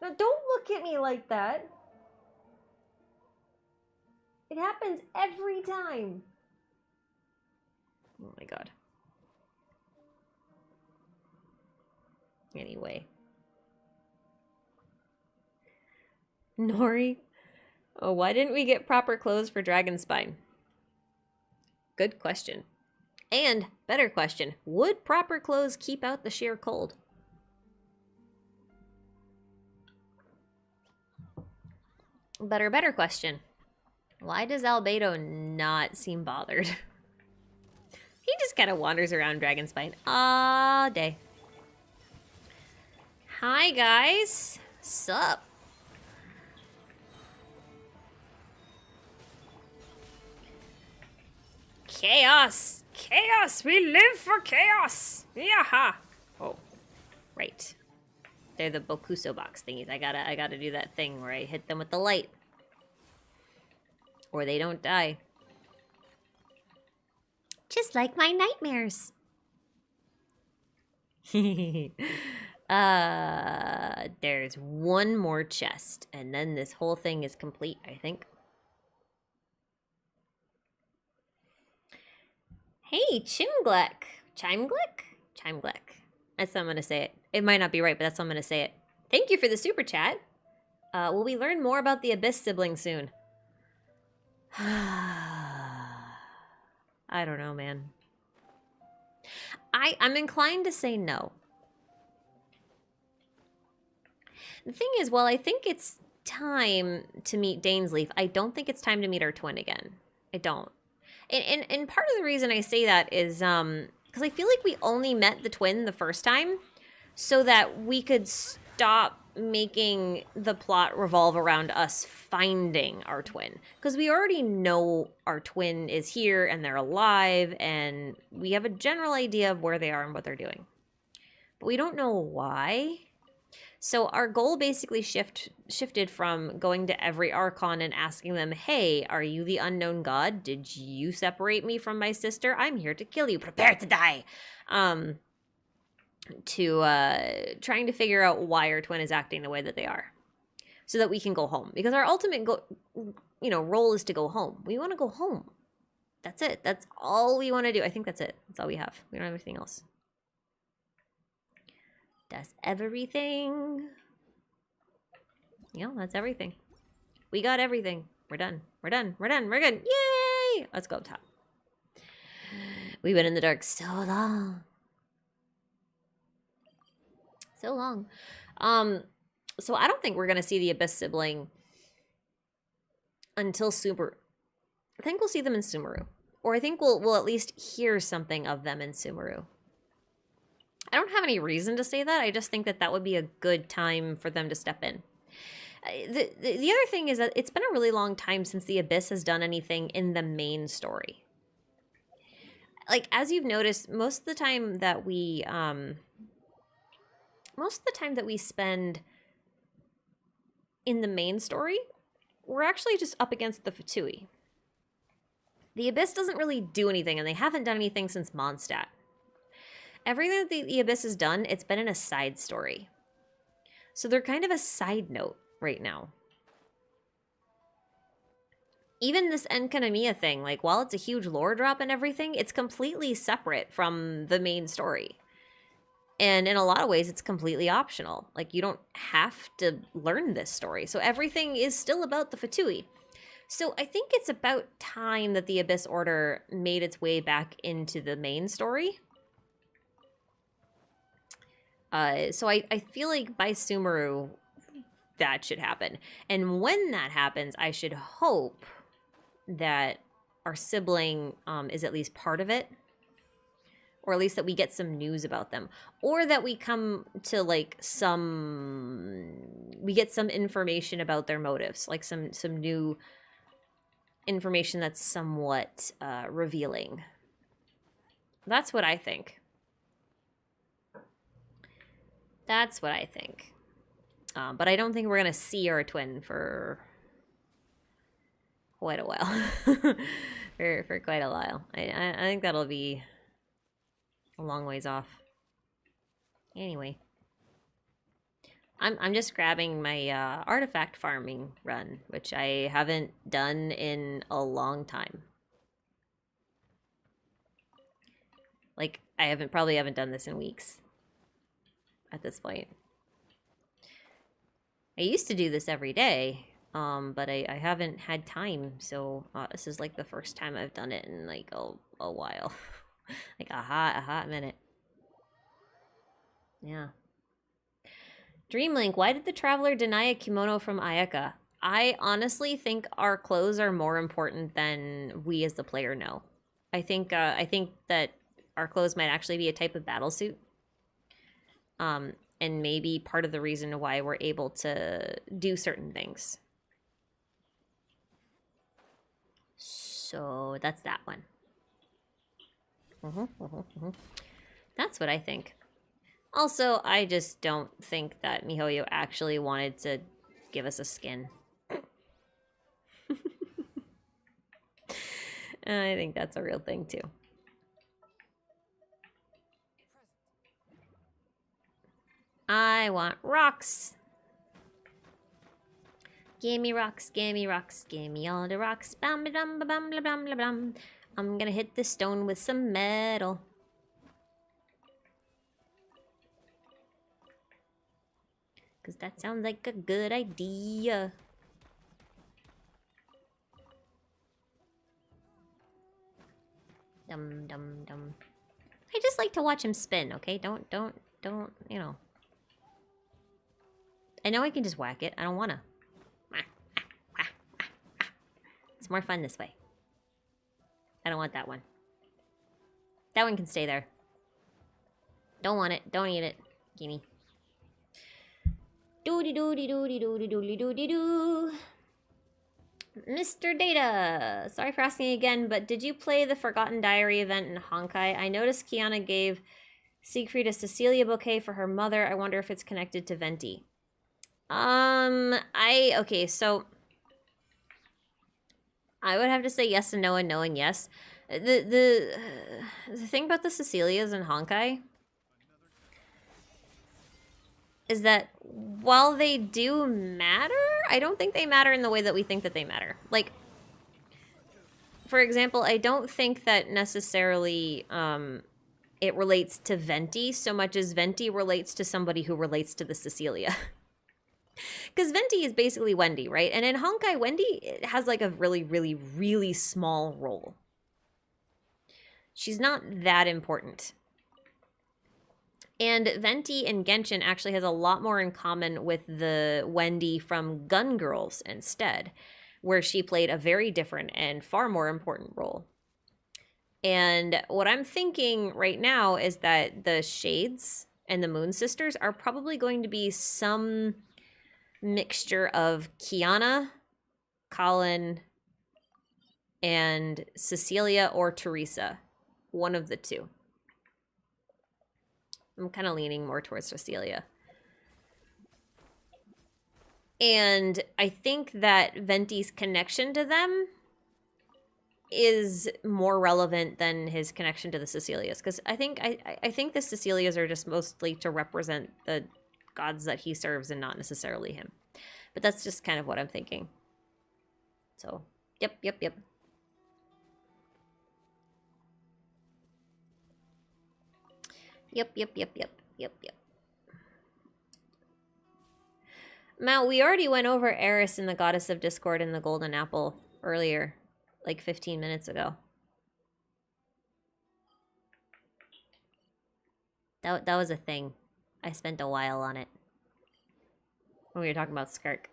Now, don't look at me like that. It happens every time. Oh my god. Anyway. Nori. Oh, why didn't we get proper clothes for Dragonspine? Good question. And, better question, would proper clothes keep out the sheer cold? Better question. Why does Albedo not seem bothered? He just kind of wanders around Dragonspine all day. Hi, guys. Sup? Chaos! Chaos! We live for chaos! Yaha! Oh, right. They're the Bokuso box thingies. I gotta do that thing where I hit them with the light. Or they don't die. Just like my nightmares. There's one more chest, and then this whole thing is complete, I think. Hey, Chimglek. Chimglek? That's how I'm gonna say it. It might not be right, but that's how I'm gonna say it. Thank you for the super chat. Will we learn more about the Abyss sibling soon? I don't know, man. I'm inclined to say no. The thing is, while I think it's time to meet Dainsleif, I don't think it's time to meet our twin again. I don't. And part of the reason I say that is because I feel like we only met the twin the first time so that we could stop making the plot revolve around us finding our twin. Because we already know our twin is here and they're alive and we have a general idea of where they are and what they're doing. But we don't know why. So our goal basically shifted from going to every Archon and asking them, hey, are you the unknown god? Did you separate me from my sister? I'm here to kill you. Prepare to die. To trying to figure out why our twin is acting the way that they are. So that we can go home. Because our ultimate role is to go home. We want to go home. That's it. That's all we want to do. I think that's it. That's all we have. We don't have anything else. That's everything. Yeah, that's everything. We got everything. We're done. We're done. We're done. We're good. Yay! Let's go up top. We've been in the dark so long. So long. So I don't think we're gonna see the Abyss sibling until Subaru. I think we'll see them in Sumeru. Or I think we'll at least hear something of them in Sumeru. I don't have any reason to say that. I just think that that would be a good time for them to step in. The other thing is that it's been a really long time since the Abyss has done anything in the main story. Like, as you've noticed, most of the time that we spend in the main story, we're actually just up against the Fatui. The Abyss doesn't really do anything, and they haven't done anything since Mondstadt. Everything that the Abyss has done, it's been in a side story. So they're kind of a side note right now. Even this Enkanomiya thing, like, while it's a huge lore drop and everything, it's completely separate from the main story. And in a lot of ways, it's completely optional. Like, you don't have to learn this story. So everything is still about the Fatui. So I think it's about time that the Abyss Order made its way back into the main story. So I feel like by Sumeru, that should happen. And when that happens, I should hope that our sibling is at least part of it. Or at least that we get some news about them. Or that we come to like we get some information about their motives. Like some new information that's somewhat revealing. That's what I think. That's what I think. But I don't think we're going to see our twin for quite a while. for quite a while. I think that'll be a long ways off. Anyway. I'm just grabbing my artifact farming run, which I haven't done in a long time. Like, I probably haven't done this in weeks at this point. I used to do this every day, but I haven't had time, so this is like the first time I've done it in like a while. Like a hot minute. Yeah. Dreamlink, why did the traveler deny a kimono from Ayaka? I honestly think our clothes are more important than we as the player know. I think that our clothes might actually be a type of battle suit. And maybe part of the reason why we're able to do certain things. So that's that one. That's what I think. Also, I just don't think that MiHoYo actually wanted to give us a skin. I think that's a real thing, too. I want rocks. Gimme rocks, gimme rocks, gimme all the rocks. Bam, bam, bam, bam, bam, bam, bam. I'm gonna hit the stone with some metal. Because that sounds like a good idea. Dum, dum, dum. I just like to watch him spin, okay? Don't, you know. I know I can just whack it. I don't wanna. It's more fun this way. I don't want that one. That one can stay there. Don't want it. Don't eat it. Gimme. Doody doody doody doody doody doody doo. Mr. Data! Sorry for asking again, but did you play the Forgotten Diary event in Honkai? I noticed Kiana gave Siegfried a Cecilia bouquet for her mother. I wonder if it's connected to Venti. Okay, so I would have to say yes and no and no and yes. The thing about the Cecilias in Honkai is that while they do matter, I don't think they matter in the way that we think that they matter. Like, for example, I don't think that necessarily it relates to Venti so much as Venti relates to somebody who relates to the Cecilia. Because Venti is basically Wendy, right? And in Honkai, Wendy has like a really, really, really small role. She's not that important. And Venti in Genshin actually has a lot more in common with the Wendy from Gun Girls instead, where she played a very different and far more important role. And what I'm thinking right now is that the Shades and the Moon Sisters are probably going to be some mixture of Kiana, Colin, and Cecilia or Teresa. One of the two. I'm kind of leaning more towards Cecilia. And I think that Venti's connection to them is more relevant than his connection to the Cecilias. Because I think the Cecilias are just mostly to represent the gods that he serves and not necessarily him. But that's just kind of what I'm thinking. So, yep. Yep. Mal, we already went over Eris and the Goddess of Discord and the Golden Apple. earlier, like 15 minutes ago. That was a thing. I spent a while on it when we were talking about Skirk.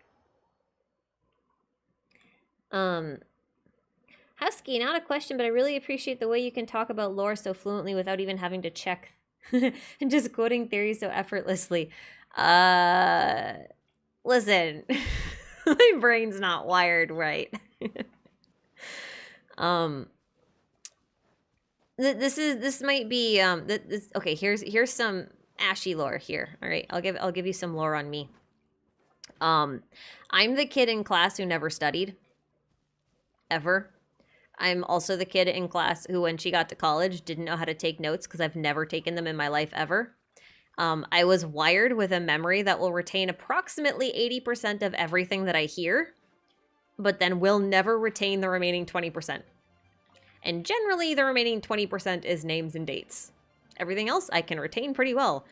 Husky, not a question, but I really appreciate the way you can talk about lore so fluently without even having to check and just quoting theories so effortlessly. Listen, my brain's not wired right. This might be okay. Here's some Ashy lore here. All right, I'll give you some lore on me. I'm the kid in class who never studied ever. I'm also the kid in class who, when she got to college, didn't know how to take notes because I've never taken them in my life ever. I was wired with a memory that will retain approximately 80% of everything that I hear, but then will never retain the remaining 20%. And generally, the remaining 20% is names and dates. Everything else I can retain pretty well.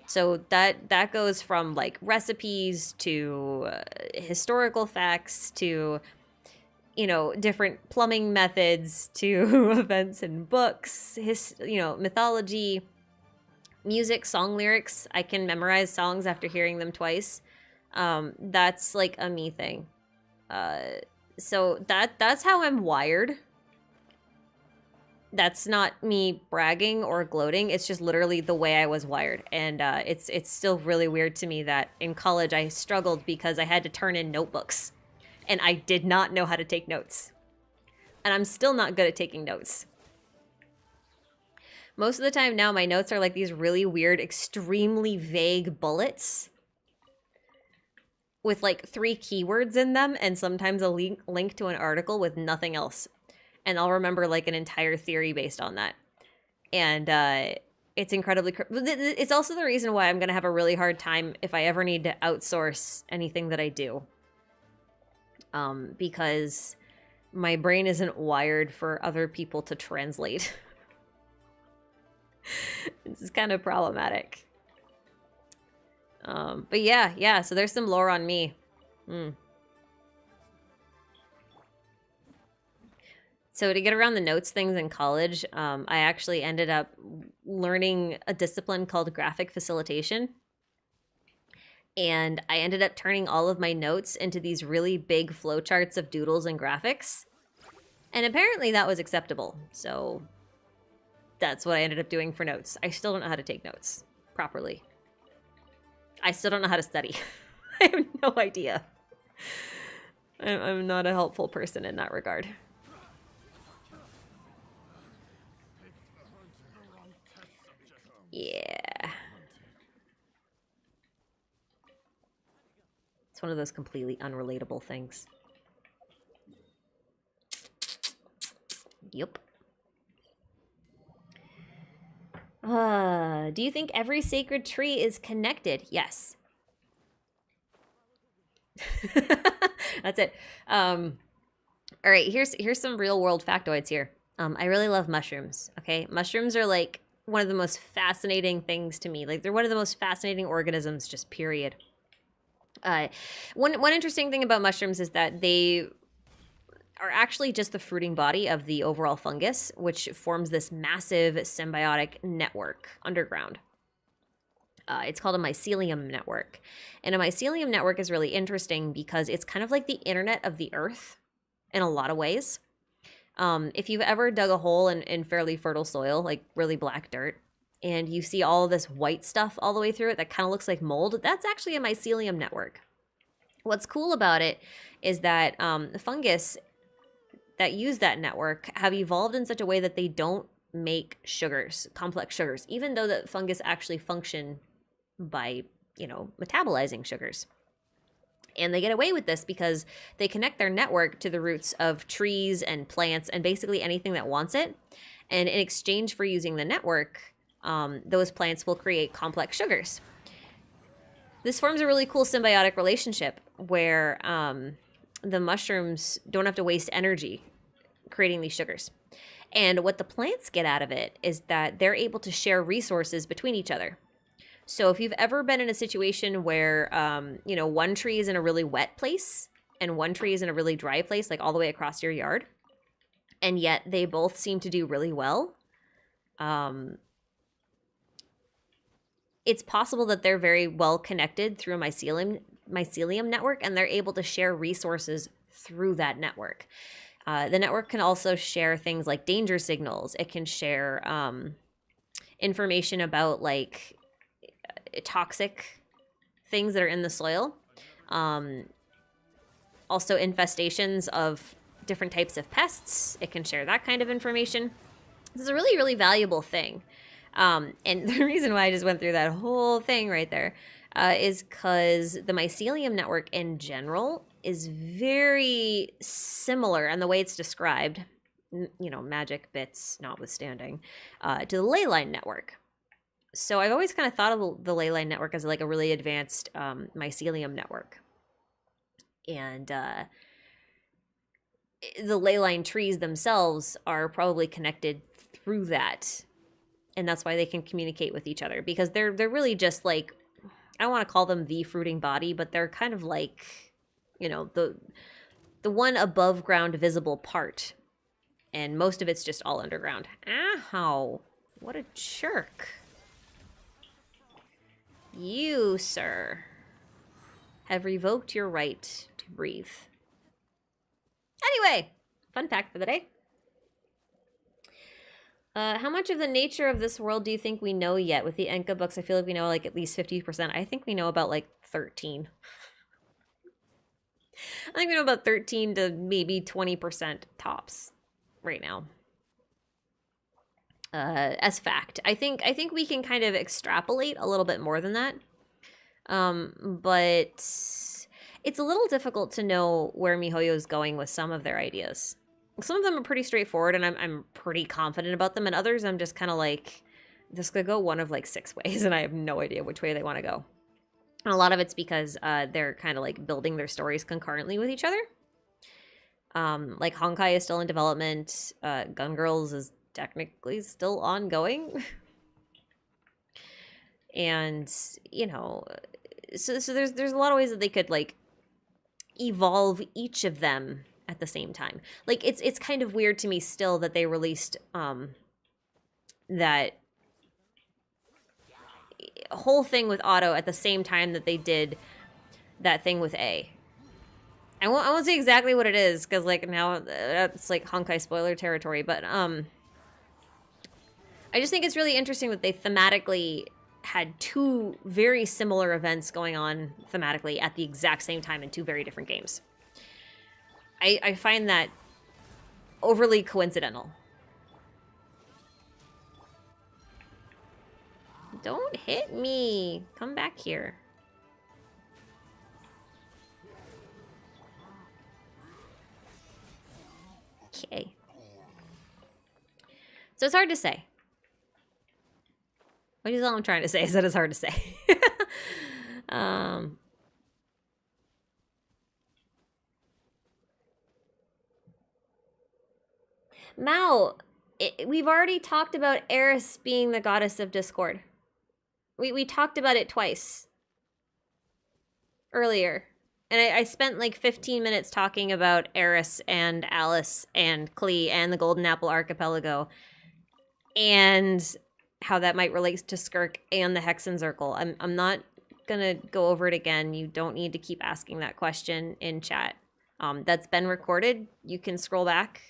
So that goes from like recipes to historical facts to, you know, different plumbing methods to events and books, mythology, music, song lyrics. I can memorize songs after hearing them twice. That's like a me thing. So that's how I'm wired. That's not me bragging or gloating. It's just literally the way I was wired. And it's still really weird to me that in college I struggled because I had to turn in notebooks. And I did not know how to take notes. And I'm still not good at taking notes. Most of the time now, my notes are like these really weird, extremely vague bullets with like 3 keywords in them and sometimes a link to an article with nothing else. And I'll remember like an entire theory based on that. And it's incredibly... It's also the reason why I'm going to have a really hard time if I ever need to outsource anything that I do. Because my brain isn't wired for other people to translate. This is kind of problematic. But yeah, so there's some lore on me. So to get around the notes things in college, I actually ended up learning a discipline called graphic facilitation. And I ended up turning all of my notes into these really big flowcharts of doodles and graphics. And apparently that was acceptable. So that's what I ended up doing for notes. I still don't know how to take notes properly. I still don't know how to study. I have no idea. I'm not a helpful person in that regard. Yeah. It's one of those completely unrelatable things. Yep. Do you think every sacred tree is connected? Yes. That's it. All right, here's some real world factoids here. I really love mushrooms, okay? Mushrooms are like one of the most fascinating things to me. Like they're one of the most fascinating organisms, just period. One interesting thing about mushrooms is that they are actually just the fruiting body of the overall fungus, which forms this massive symbiotic network underground. It's called a mycelium network. And a mycelium network is really interesting because it's kind of like the internet of the earth in a lot of ways. If you've ever dug a hole in fairly fertile soil, like really black dirt, and you see all this white stuff all the way through it that kind of looks like mold, that's actually a mycelium network. What's cool about it is that the fungus that use that network have evolved in such a way that they don't make sugars, complex sugars, even though the fungus actually function by, metabolizing sugars. And they get away with this because they connect their network to the roots of trees and plants and basically anything that wants it. And in exchange for using the network, those plants will create complex sugars. This forms a really cool symbiotic relationship where the mushrooms don't have to waste energy creating these sugars. And what the plants get out of it is that they're able to share resources between each other. So if you've ever been in a situation where, one tree is in a really wet place and one tree is in a really dry place, like all the way across your yard. And yet they both seem to do really well. It's possible that they're very well connected through a mycelium network, and they're able to share resources through that network. The network can also share things like danger signals. It can share information about like toxic things that are in the soil. Also infestations of different types of pests. It can share that kind of information. This is a really, really valuable thing. And the reason why I just went through that whole thing right there is because the mycelium network in general is very similar, and the way it's described, you know, magic bits notwithstanding, to the ley line network. So I've always kind of thought of the ley line network as like a really advanced mycelium network. And the ley line trees themselves are probably connected through that. And that's why they can communicate with each other, because they're really just like, I don't want to call them the fruiting body, but they're kind of like, you know, the one above ground visible part. And most of it's just all underground. Ow. What a jerk. You, sir, have revoked your right to breathe. Anyway, fun fact for the day. How much of the nature of this world do you think we know yet? With the Enka books, I feel like we know like at least 50%. I think we know about like 13. I think we know about 13 to maybe 20% tops right now. As fact. I think we can kind of extrapolate a little bit more than that. But it's a little difficult to know where MiHoYo is going with some of their ideas. Some of them are pretty straightforward, and I'm pretty confident about them, and others I'm just kind of like, this could go one of like 6 ways, and I have no idea which way they want to go. And a lot of it's because they're kind of like building their stories concurrently with each other. Like Honkai is still in development. Gun Girls is technically still ongoing. And, you know, so there's a lot of ways that they could like evolve each of them at the same time. Like it's kind of weird to me still that they released that whole thing with Otto at the same time that they did that thing with A. I won't say exactly what it is, because like now it's like Honkai spoiler territory, but I just think it's really interesting that they thematically had 2 very similar events going on thematically at the exact same time in 2 very different games. I find that overly coincidental. Don't hit me. Come back here. Okay. So it's hard to say. What is all I'm trying to say is that it's hard to say. Mao, we've already talked about Eris being the goddess of discord. We talked about it twice earlier. And I spent like 15 minutes talking about Eris and Alice and Klee and the Golden Apple Archipelago and how that might relate to Skirk and the Hexen Circle. I'm not gonna go over it again. You don't need to keep asking that question in chat. That's been recorded. You can scroll back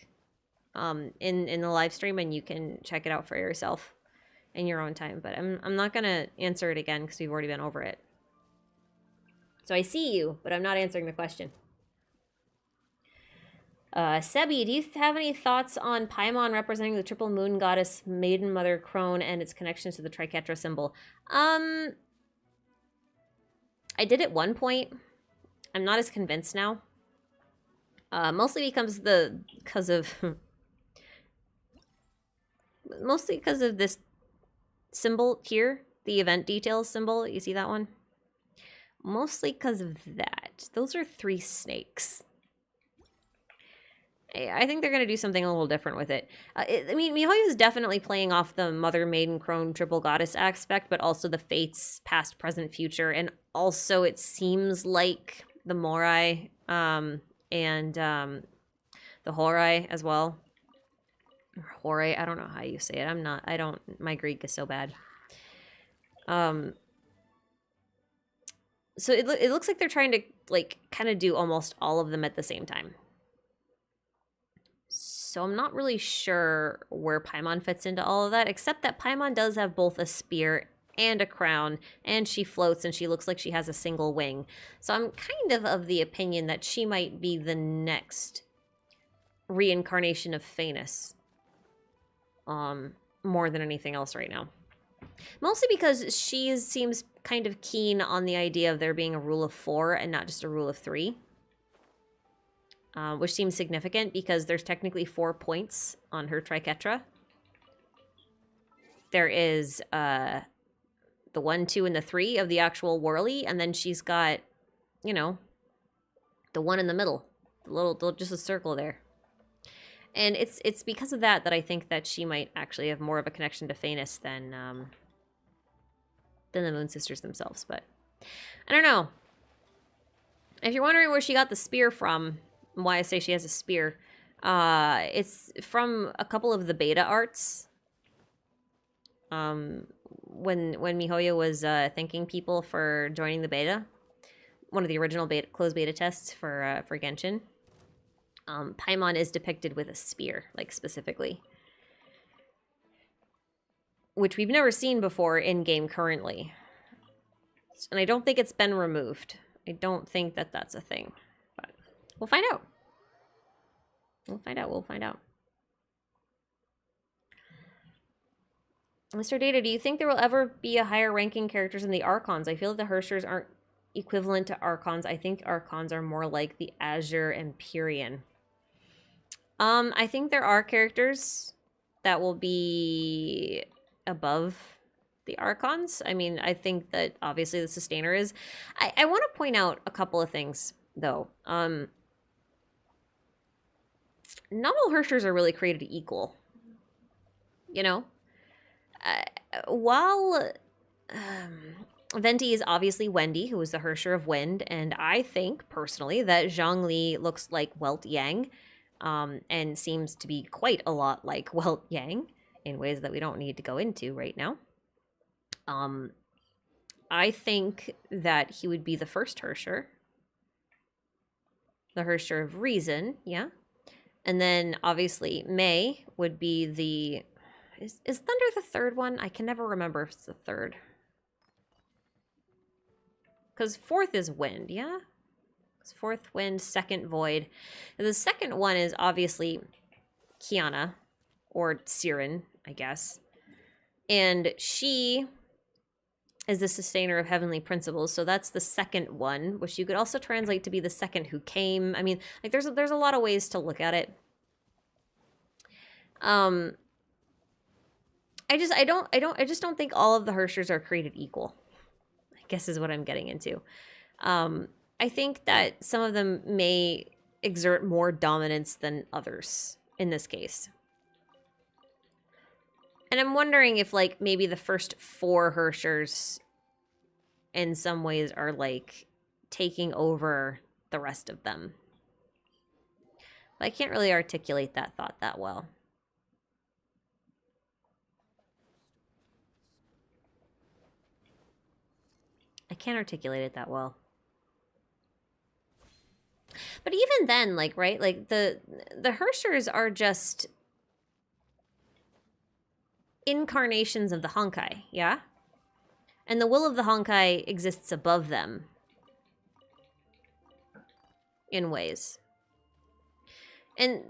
in the live stream and you can check it out for yourself in your own time. But I'm not gonna answer it again because we've already been over it. So I see you, but I'm not answering the question. Sebi, do you have any thoughts on Paimon representing the triple moon goddess Maiden Mother Crone and its connections to the Triquetra symbol? I did at one point. I'm not as convinced now. Mostly because of this symbol here, the event details symbol. You see that one? Mostly because of that. Those are 3 snakes. I think they're going to do something a little different with it. I mean, MiHoYo is definitely playing off the Mother, Maiden, Crone, Triple Goddess aspect, but also the fates, past, present, future, and also it seems like the Morai, and the Horai as well. Horai, I don't know how you say it. My Greek is so bad. So it looks like they're trying to, like, kind of do almost all of them at the same time. So I'm not really sure where Paimon fits into all of that, except that Paimon does have both a spear and a crown, and she floats, and she looks like she has a single wing. So I'm kind of the opinion that she might be the next reincarnation of Phaenix. More than anything else right now. Mostly because she seems kind of keen on the idea of there being a rule of 4 and not just a rule of 3. Which seems significant because there's technically 4 points on her Triquetra. There is the 1, 2, and the 3 of the actual Whirly, and then she's got, you know, the 1 in the middle. Just a circle there. And it's because of that I think that she might actually have more of a connection to Phaenix than the Moon Sisters themselves. But I don't know. If you're wondering where she got the spear from, why I say she has a spear, it's from a couple of the beta arts. When MiHoYo was thanking people for joining the beta, one of the original closed beta tests for Genshin, Paimon is depicted with a spear, like, specifically, which we've never seen before in game currently, and I don't think it's been removed. I don't think that that's a thing, but we'll find out. We'll find out. Mr. Data, do you think there will ever be a higher ranking characters in the Archons? I feel that the Herschers aren't equivalent to Archons. I think Archons are more like the Azure Empyrean. I think there are characters that will be above the Archons. I mean, I think that obviously the Sustainer is. I want to point out a couple of things, though. Not all Herschers are really created equal. You know? While Venti is obviously Wendy, who is the Herrscher of Wind, and I think, personally, that Zhongli looks like Welt Yang, and seems to be quite a lot like Welt Yang, in ways that we don't need to go into right now. I think that he would be the first Herrscher. The Herrscher of Reason, yeah. And then, obviously, May would be the... Is Thunder the third one? I can never remember if it's the third. Because 4th is Wind, yeah? 4th Wind, 2nd Void. And the second one is obviously Kiana, or Siren, I guess. And she is the Sustainer of Heavenly Principles, so that's the second one, which you could also translate to be the second who came. I mean, like, there's a lot of ways to look at it. I just don't think all of the Herschers are created equal, I guess is what I'm getting into. I think that some of them may exert more dominance than others in this case. And I'm wondering if, like, maybe the first 4 Herschers in some ways are, like, taking over the rest of them. But I can't really articulate that thought that well. I can't articulate it that well. But even then, like, right, like, the Herschers are just incarnations of the Honkai, yeah? And the will of the Honkai exists above them in ways. And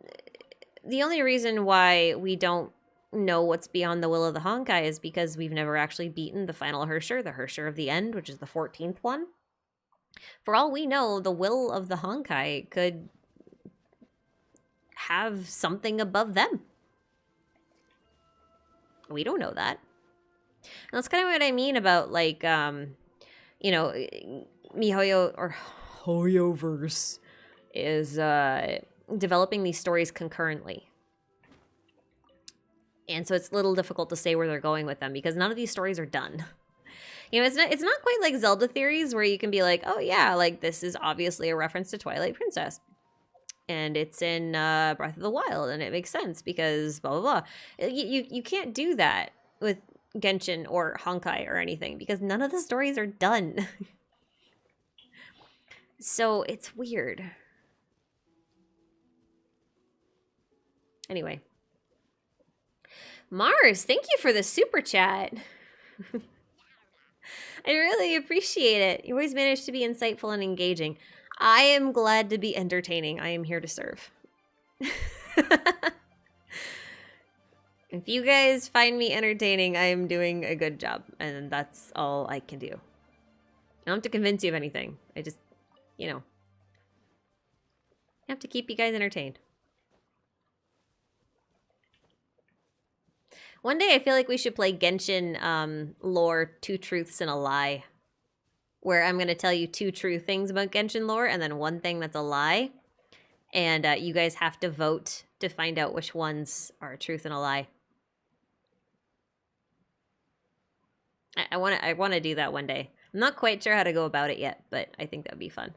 the only reason why we don't know what's beyond the will of the Honkai is because we've never actually beaten the final Herrscher, the Herrscher of the End, which is the 14th one. For all we know, the will of the Honkai could have something above them. We don't know that. And that's kind of what I mean about, like, you know, MiHoYo, or HoYoverse, is developing these stories concurrently. And so it's a little difficult to say where they're going with them because none of these stories are done. You know, it's not quite like Zelda theories where you can be like, oh yeah, like this is obviously a reference to Twilight Princess. And it's in Breath of the Wild, and it makes sense because blah, blah, blah. You can't do that with Genshin or Honkai or anything because none of the stories are done. So it's weird. Anyway. Mars, thank you for the super chat. I really appreciate it. You always manage to be insightful and engaging. I am glad to be entertaining. I am here to serve. If you guys find me entertaining, I am doing a good job, and that's all I can do. I don't have to convince you of anything. I just, you know, have to keep you guys entertained. One day I feel like we should play Genshin lore, 2 truths and a lie. Where I'm going to tell you 2 true things about Genshin lore and then 1 thing that's a lie. And you guys have to vote to find out which ones are a truth and a lie. I want to do that one day. I'm not quite sure how to go about it yet, but I think that would be fun.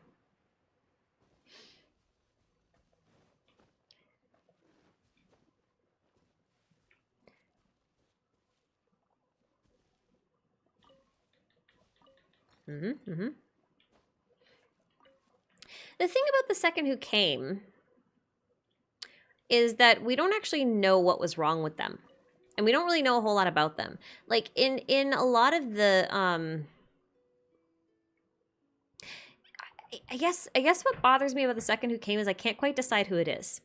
The thing about the second who came is that we don't actually know what was wrong with them. And we don't really know a whole lot about them. Like in a lot of the I guess what bothers me about the second who came is I can't quite decide who it is.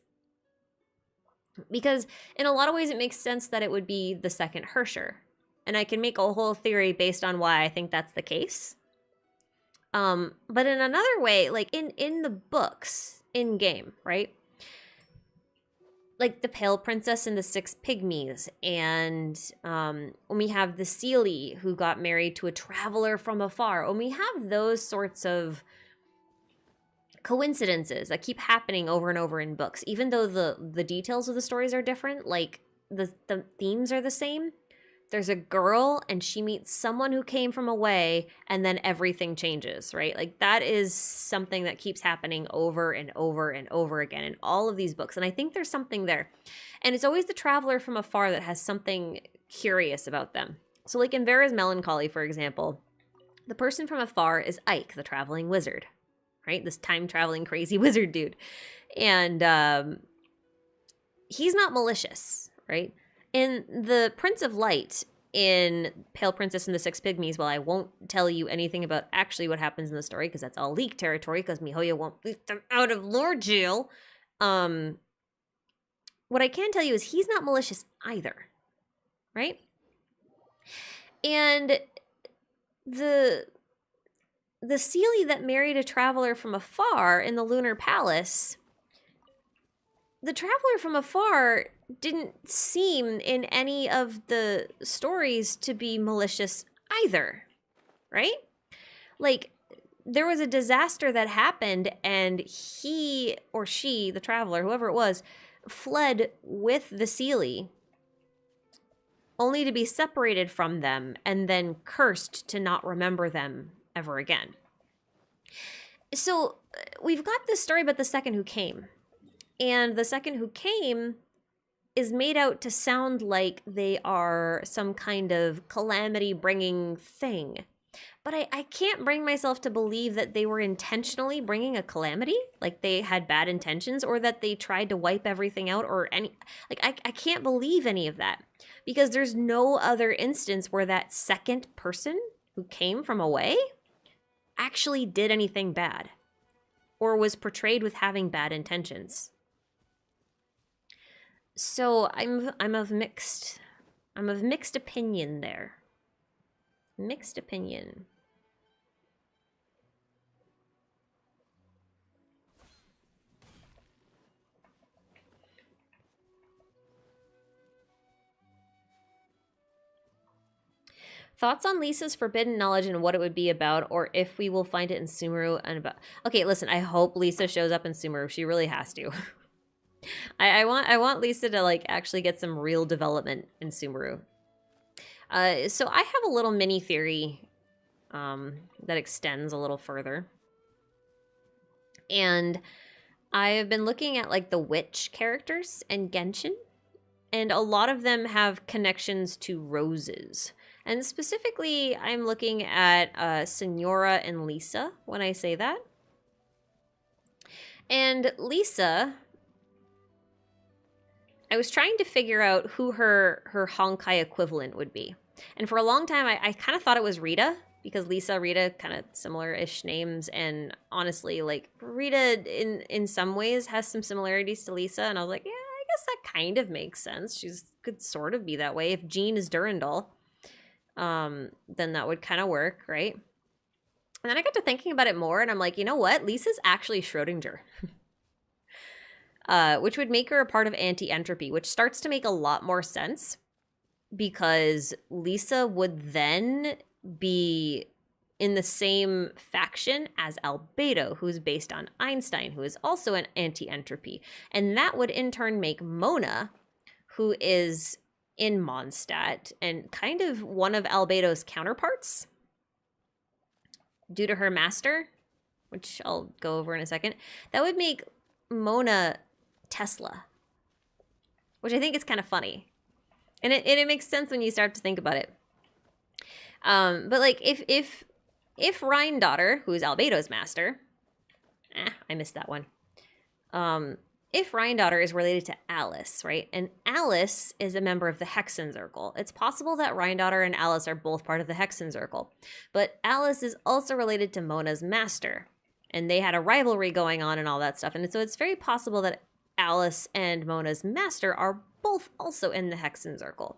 Because in a lot of ways it makes sense that it would be the second Hersher. And I can make a whole theory based on why I think that's the case. But in another way, like in the books, in game, right? Like the Pale Princess and the 6 Pygmies, and when we have the Seelie who got married to a traveler from afar, when we have those sorts of coincidences that keep happening over and over in books, even though the details of the stories are different, like the themes are the same. There's a girl and she meets someone who came from away and then everything changes, right? Like that is something that keeps happening over and over and over again in all of these books. And I think there's something there. And it's always the traveler from afar that has something curious about them. So like in Vera's Melancholy, for example, the person from afar is Ike, the traveling wizard, right? This time-traveling crazy wizard dude. And he's not malicious, right? In the Prince of Light, in Pale Princess and the 6 Pygmies, well, I won't tell you anything about actually what happens in the story, because that's all leak territory, because Mihoyo won't leave them out of lore jail. What I can tell you is he's not malicious either, right? And the Seelie that married a traveler from afar in the Lunar Palace, the traveler from afar didn't seem in any of the stories to be malicious either, right? Like, there was a disaster that happened and he or she, the traveler, whoever it was, fled with the Seelie only to be separated from them and then cursed to not remember them ever again. So we've got this story about the second who came. And the second who came is made out to sound like they are some kind of calamity-bringing thing. But I can't bring myself to believe that they were intentionally bringing a calamity, like they had bad intentions, or that they tried to wipe everything out, or any... Like, I can't believe any of that. Because there's no other instance where that second person who came from away actually did anything bad. Or was portrayed with having bad intentions. So I'm of mixed opinion there. Mixed opinion. Thoughts on Lisa's forbidden knowledge and what it would be about, or if we will find it in Sumeru and about... Okay, listen, I hope Lisa shows up in Sumeru. She really has to. I want Lisa to like actually get some real development in Sumeru. So I have a little mini theory that extends a little further. And I have been looking at like the witch characters in Genshin, and a lot of them have connections to roses. And specifically, I'm looking at Senora and Lisa when I say that. And Lisa, I was trying to figure out who her Honkai equivalent would be. And for a long time, I kind of thought it was Rita, because Lisa, Rita, kind of similar-ish names. And honestly, like, Rita in some ways has some similarities to Lisa. And I was like, yeah, I guess that kind of makes sense. She's could sort of be that way. If Jean is Durandal, then that would kind of work, right? And then I got to thinking about it more, and I'm like, you know what? Lisa's actually Schrodinger. Which would make her a part of anti-entropy, which starts to make a lot more sense, because Lisa would then be in the same faction as Albedo, who's based on Einstein, who is also an anti-entropy. And that would in turn make Mona, who is in Mondstadt and kind of one of Albedo's counterparts, due to her master, which I'll go over in a second. That would make Mona Tesla, which I think is kind of funny. And it makes sense when you start to think about it. But like if Rhine-daughter, who is Albedo's master, I missed that one. If Rhine-daughter is related to Alice, right? And Alice is a member of the Hexenzirkel. It's possible that Rhine-daughter and Alice are both part of the Hexenzirkel. But Alice is also related to Mona's master. And they had a rivalry going on and all that stuff. And so it's very possible that Alice and Mona's master are both also in the Hexenzirkel,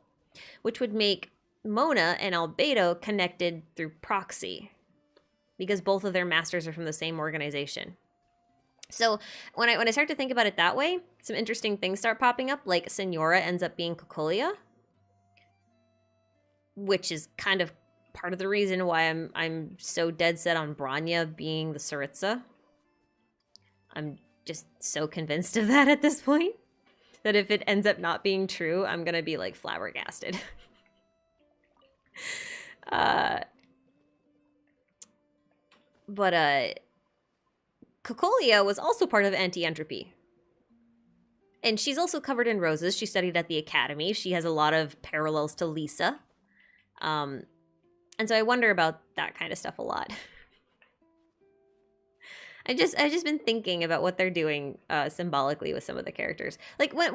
which would make Mona and Albedo connected through proxy, because both of their masters are from the same organization. So when I start to think about it that way, some interesting things start popping up, like Senora ends up being Cocolia, which is kind of part of the reason why I'm so dead set on Branya being the Saritsa. I'm just so convinced of that at this point, that if it ends up not being true, I'm gonna be like flabbergasted. But Cocolia was also part of anti-entropy. And she's also covered in roses. She studied at the academy. She has a lot of parallels to Lisa. And so I wonder about that kind of stuff a lot. I've just been thinking about what they're doing symbolically with some of the characters. Like but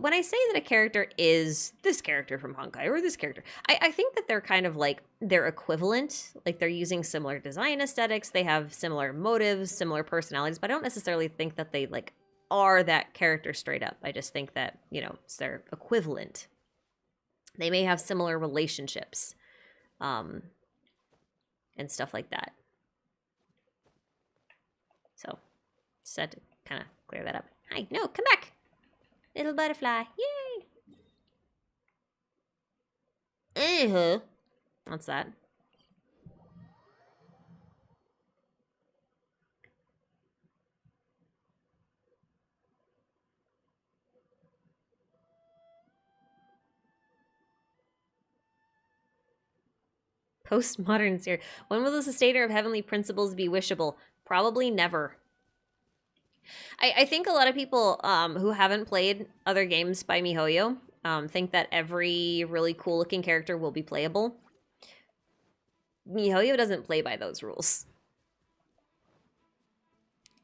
when I say that a character is this character from Honkai or this character, I think that they're kind of like they're equivalent. Like they're using similar design aesthetics, they have similar motives, similar personalities, but I don't necessarily think that they like are that character straight up. I just think that, you know, it's their equivalent. They may have similar relationships, and stuff like that. So, just had to kind of clear that up. Hi, no, come back. Little butterfly. Yay. What's that? Postmodern here. When will the sustainer of heavenly principles be wishable? Probably never. I think a lot of people who haven't played other games by MiHoYo think that every really cool looking character will be playable. MiHoYo doesn't play by those rules.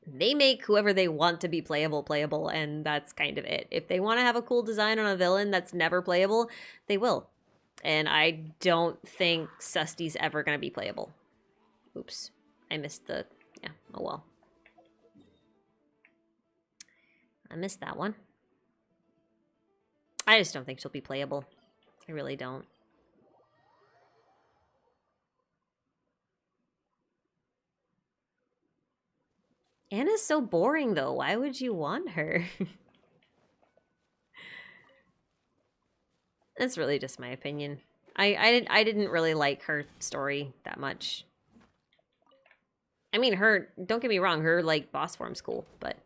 They make whoever they want to be playable, and that's kind of it. If they want to have a cool design on a villain that's never playable, they will. And I don't think Susty's ever going to be playable. Oops. I missed the... Yeah, oh well. I missed that one. I just don't think she'll be playable. I really don't. Anna's so boring, though. Why would you want her? That's really just my opinion. I didn't really like her story that much. I mean, don't get me wrong, her, like, boss form's cool, but,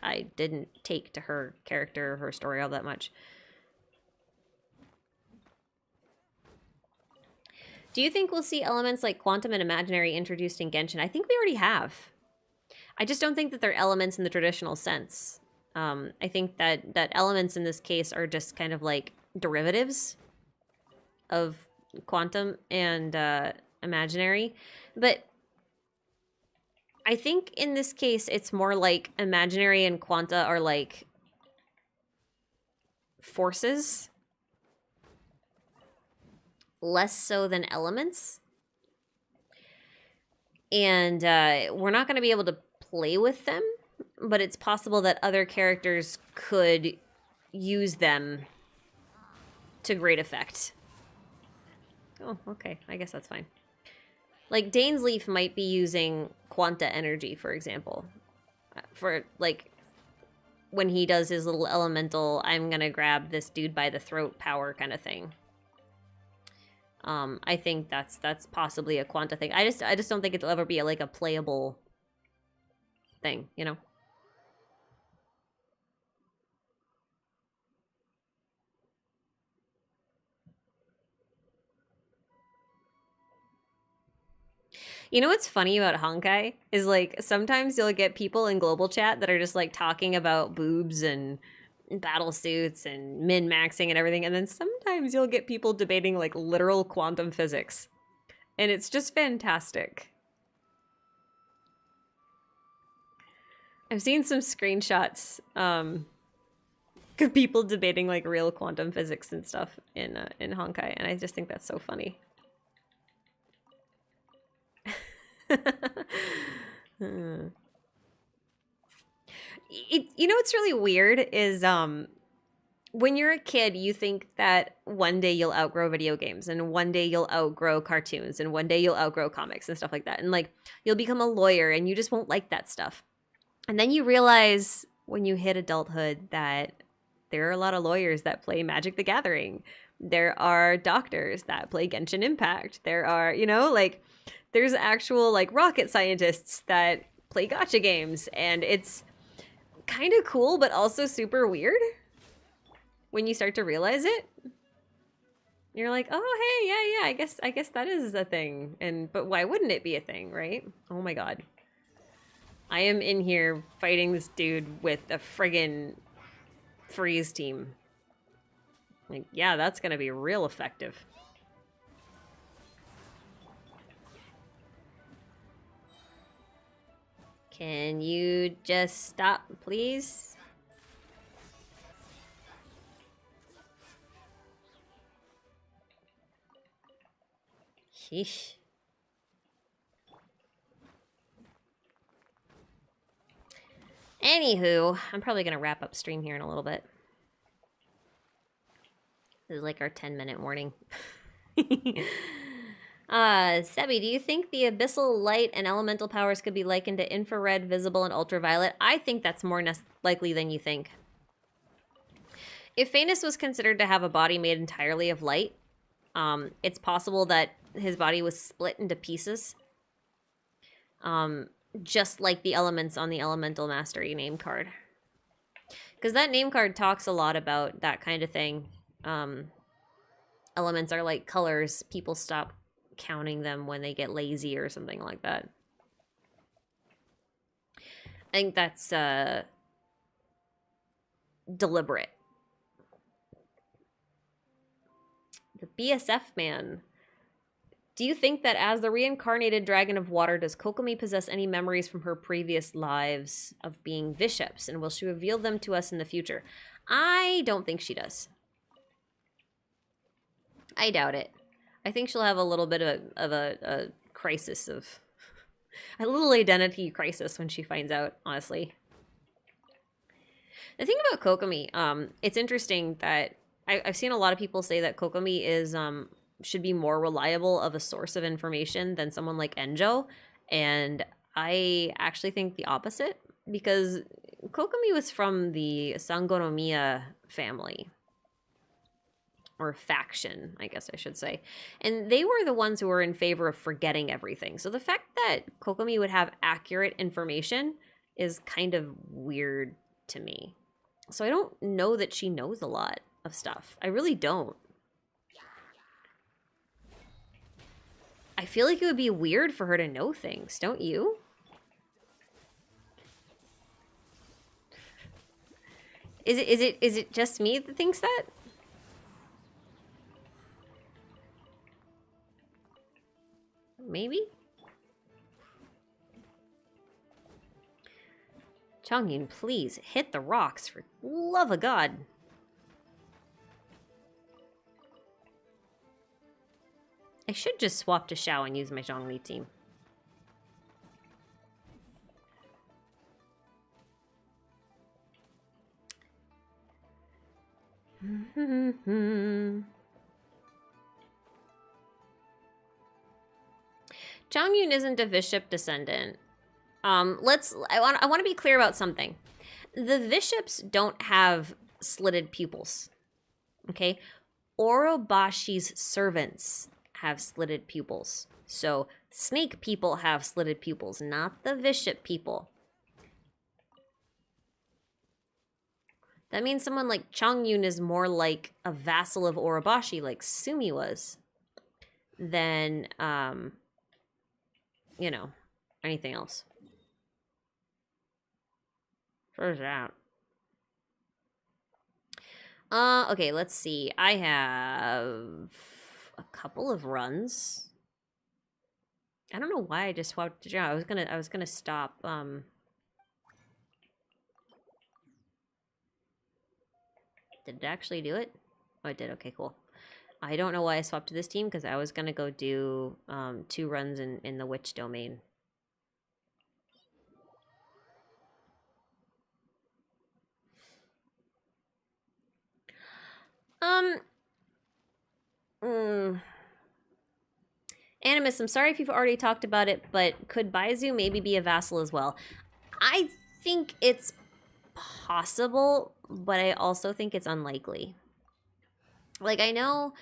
I didn't take to her character, her story all that much. Do you think we'll see elements like quantum and imaginary introduced in Genshin? I think we already have. I just don't think that they're elements in the traditional sense. I think that elements in this case are just kind of like derivatives of quantum and imaginary. But I think in this case, it's more like imaginary and quanta are like forces, less so than elements. And we're not going to be able to play with them, but it's possible that other characters could use them to great effect. Oh, okay. I guess that's fine. Like, Dane's Leaf might be using quanta energy, for example. For, like, when he does his little elemental, I'm gonna grab this dude by the throat power kind of thing. I think that's possibly a quanta thing. I just don't think it'll ever be like a playable thing, you know? You know what's funny about Honkai is like sometimes you'll get people in global chat that are just like talking about boobs and battle suits and min-maxing and everything, and then sometimes you'll get people debating like literal quantum physics. And it's just fantastic. I've seen some screenshots of people debating like real quantum physics and stuff in Honkai, and I just think that's so funny. You know what's really weird is when you're a kid, you think that one day you'll outgrow video games and one day you'll outgrow cartoons and one day you'll outgrow comics and stuff like that. And like you'll become a lawyer and you just won't like that stuff. And then you realize when you hit adulthood that there are a lot of lawyers that play Magic the Gathering. There are doctors that play Genshin Impact. There are, you know, like there's actual like rocket scientists that play gacha games, and it's kind of cool but also super weird when you start to realize it. You're like, oh hey, yeah, I guess that is a thing. And but why wouldn't it be a thing, right? Oh my god. I am in here fighting this dude with a friggin' freeze team. Like, yeah, that's gonna be real effective. Can you just stop, please? Sheesh. Anywho, I'm probably gonna wrap up stream here in a little bit. This is like our 10-minute warning. Sebi, do you think the abyssal light and elemental powers could be likened to infrared, visible, and ultraviolet? I think that's more likely than you think. If Phaenus was considered to have a body made entirely of light, it's possible that his body was split into pieces. Just like the elements on the Elemental Mastery name card. Because that name card talks a lot about that kind of thing. Elements are like colors. People stop counting them when they get lazy or something like that. I think that's deliberate. The BSF man. Do you think that as the reincarnated dragon of water, does Kokomi possess any memories from her previous lives of being bishops, and will she reveal them to us in the future? I don't think she does. I doubt it. I think she'll have a little bit of a crisis of... a little identity crisis when she finds out, honestly. The thing about Kokomi, it's interesting that I've seen a lot of people say that Kokomi is... should be more reliable of a source of information than someone like Enjo, and I actually think the opposite, because Kokomi was from the Sangonomiya family, or faction, I guess I should say, and they were the ones who were in favor of forgetting everything. So the fact that Kokomi would have accurate information is kind of weird to me. So I don't know that she knows a lot of stuff. I really don't. I feel like it would be weird for her to know things, don't you? Is it just me that thinks that? Maybe? Chongyun, please hit the rocks for love of God. I should just swap to Xiao and use my Zhongli team. Chongyun isn't a bishop descendant. I want to be clear about something. The bishops don't have slitted pupils. Okay? Orobashi's servants have slitted pupils. So snake people have slitted pupils, not the bishop people. That means someone like Chongyun is more like a vassal of Orobashi, like Sumi was, than, you know, anything else. Where's that? Okay, let's see. I have a couple of runs. I don't know why I just swapped to John. I was gonna stop. Did it actually do it? Oh, it did. Okay, cool. I don't know why I swapped to this team because I was gonna go do 2 runs in the witch domain. Animus, I'm sorry if you've already talked about it, but could Baizu maybe be a vassal as well? I think it's possible, but I also think it's unlikely. Like, I know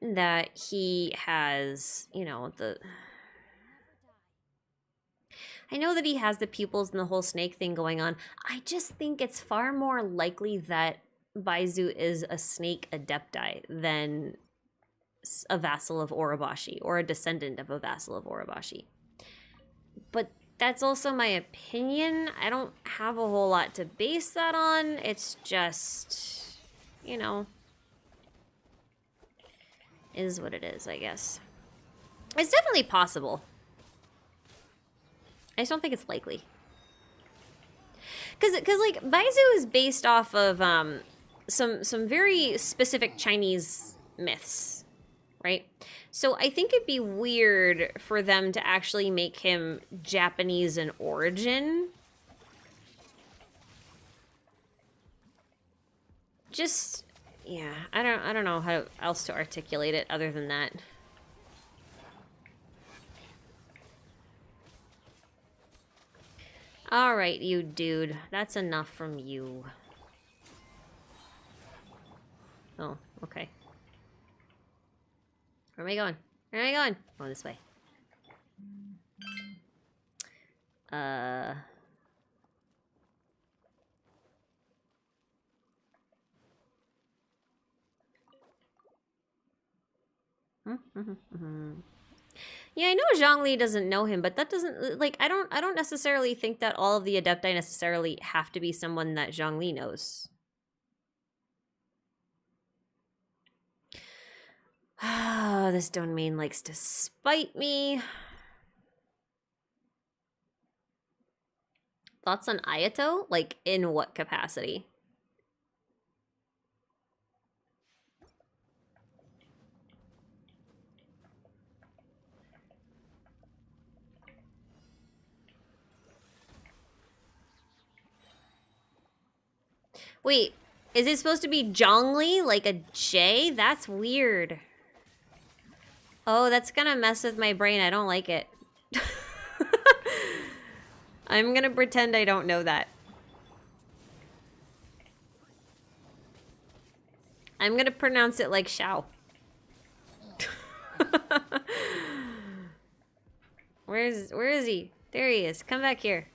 that he has, you know, I know that he has the pupils and the whole snake thing going on. I just think it's far more likely that Baizu is a snake adepti than a vassal of Orobashi or a descendant of a vassal of Orobashi. But that's also my opinion. I don't have a whole lot to base that on. It's just, you know, is what it is, I guess. It's definitely possible. I just don't think it's likely. Cause like Baizu is based off of some very specific Chinese myths, right? So I think it'd be weird for them to actually make him Japanese in origin. Just, yeah, I don't know how else to articulate it other than that. All right, you dude. That's enough from you. Oh, okay. Where am I going? Where am I going? Oh, this way. Yeah, I know Zhongli doesn't know him, but that doesn't, like, I don't necessarily think that all of the Adepti necessarily have to be someone that Zhongli knows. Ah, this domain likes to spite me. Thoughts on Ayato? Like, in what capacity? Wait, is it supposed to be Zhongli? Like a J? That's weird. Oh, that's gonna mess with my brain. I don't like it. I'm gonna pretend I don't know that. I'm gonna pronounce it like Xiao. Where is he? There he is. Come back here.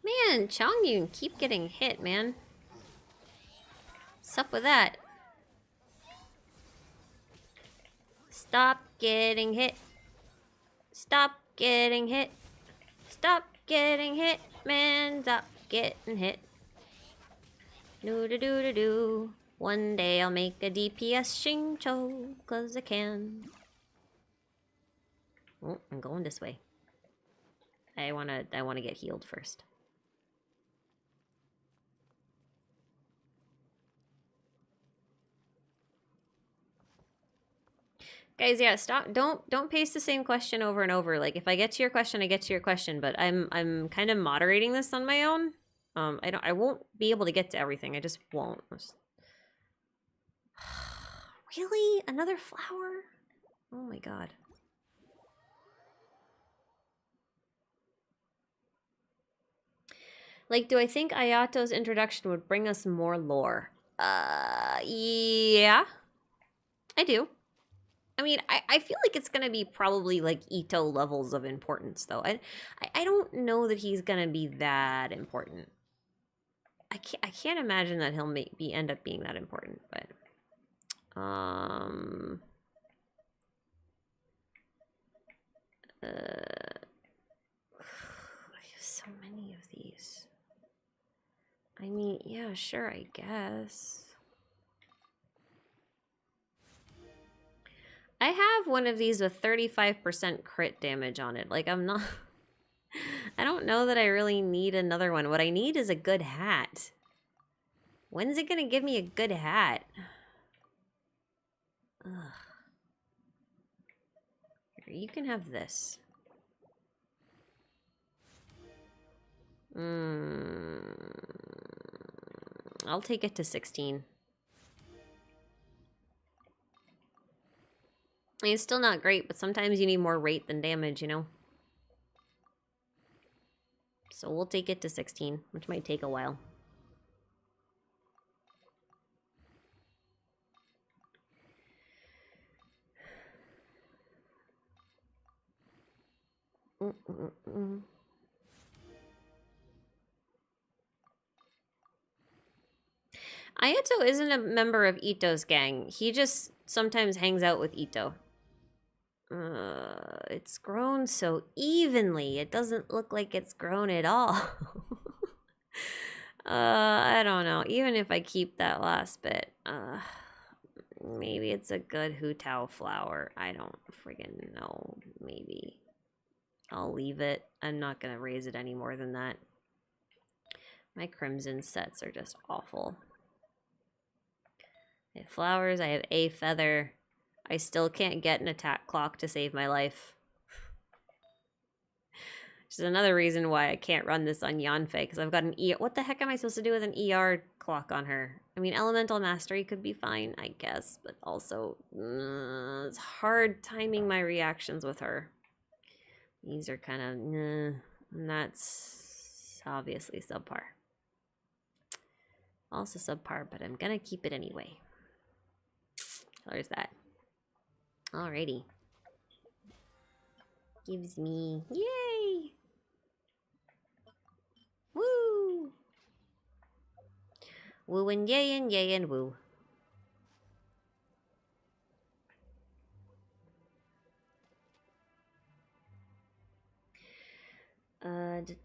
Man, Chongyun, keep getting hit, man. What's up with that? Stop getting hit. Stop getting hit. Stop getting hit, man. Stop getting hit. Do-do-do-do-do. One day I'll make a DPS Shincho, 'cause I can. Oh, I'm going this way. I wanna get healed first. Guys, yeah, stop. Don't paste the same question over and over. Like, if I get to your question, I get to your question. But I'm kind of moderating this on my own. I won't be able to get to everything. I just won't. Really? Another flower? Oh my god. Like, do I think Ayato's introduction would bring us more lore? Yeah. I do. I mean, I feel like it's gonna be probably like Ito levels of importance, though. I don't know that he's gonna be that important. I can't imagine that he'll end up being that important, but I have so many of these. I mean, yeah, sure, I guess. I have one of these with 35% crit damage on it. Like, I'm not... I don't know that I really need another one. What I need is a good hat. When's it gonna give me a good hat? Ugh. Here, you can have this. I'll take it to 16. I mean, it's still not great, but sometimes you need more rate than damage, you know? So we'll take it to 16, which might take a while. Ayato isn't a member of Ito's gang. He just sometimes hangs out with Ito. It's grown so evenly. It doesn't look like it's grown at all. I don't know. Even if I keep that last bit, maybe it's a good Hu Tao flower. I don't friggin' know. Maybe. I'll leave it. I'm not gonna raise it any more than that. My crimson sets are just awful. I have flowers. I have a feather. I still can't get an attack clock to save my life. Which is another reason why I can't run this on Yanfei, because I've got an ER. What the heck am I supposed to do with an ER clock on her? I mean, Elemental Mastery could be fine, I guess, but also it's hard timing my reactions with her. These are kind of, and that's obviously subpar. Also subpar, but I'm gonna keep it anyway. There's that. Alrighty. Gives me... Yay! Woo! Woo and yay and woo. Alright,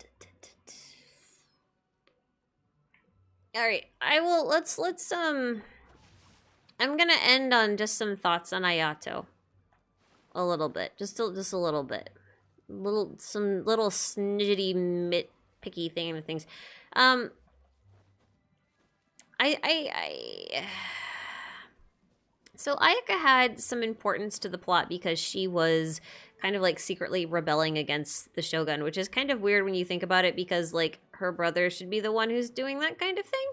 I'm gonna end on just some thoughts on Ayato. A little bit. Just a little bit. Some little snidgety, nitpicky things. So Ayaka had some importance to the plot because she was kind of like secretly rebelling against the Shogun, which is kind of weird when you think about it because like her brother should be the one who's doing that kind of thing.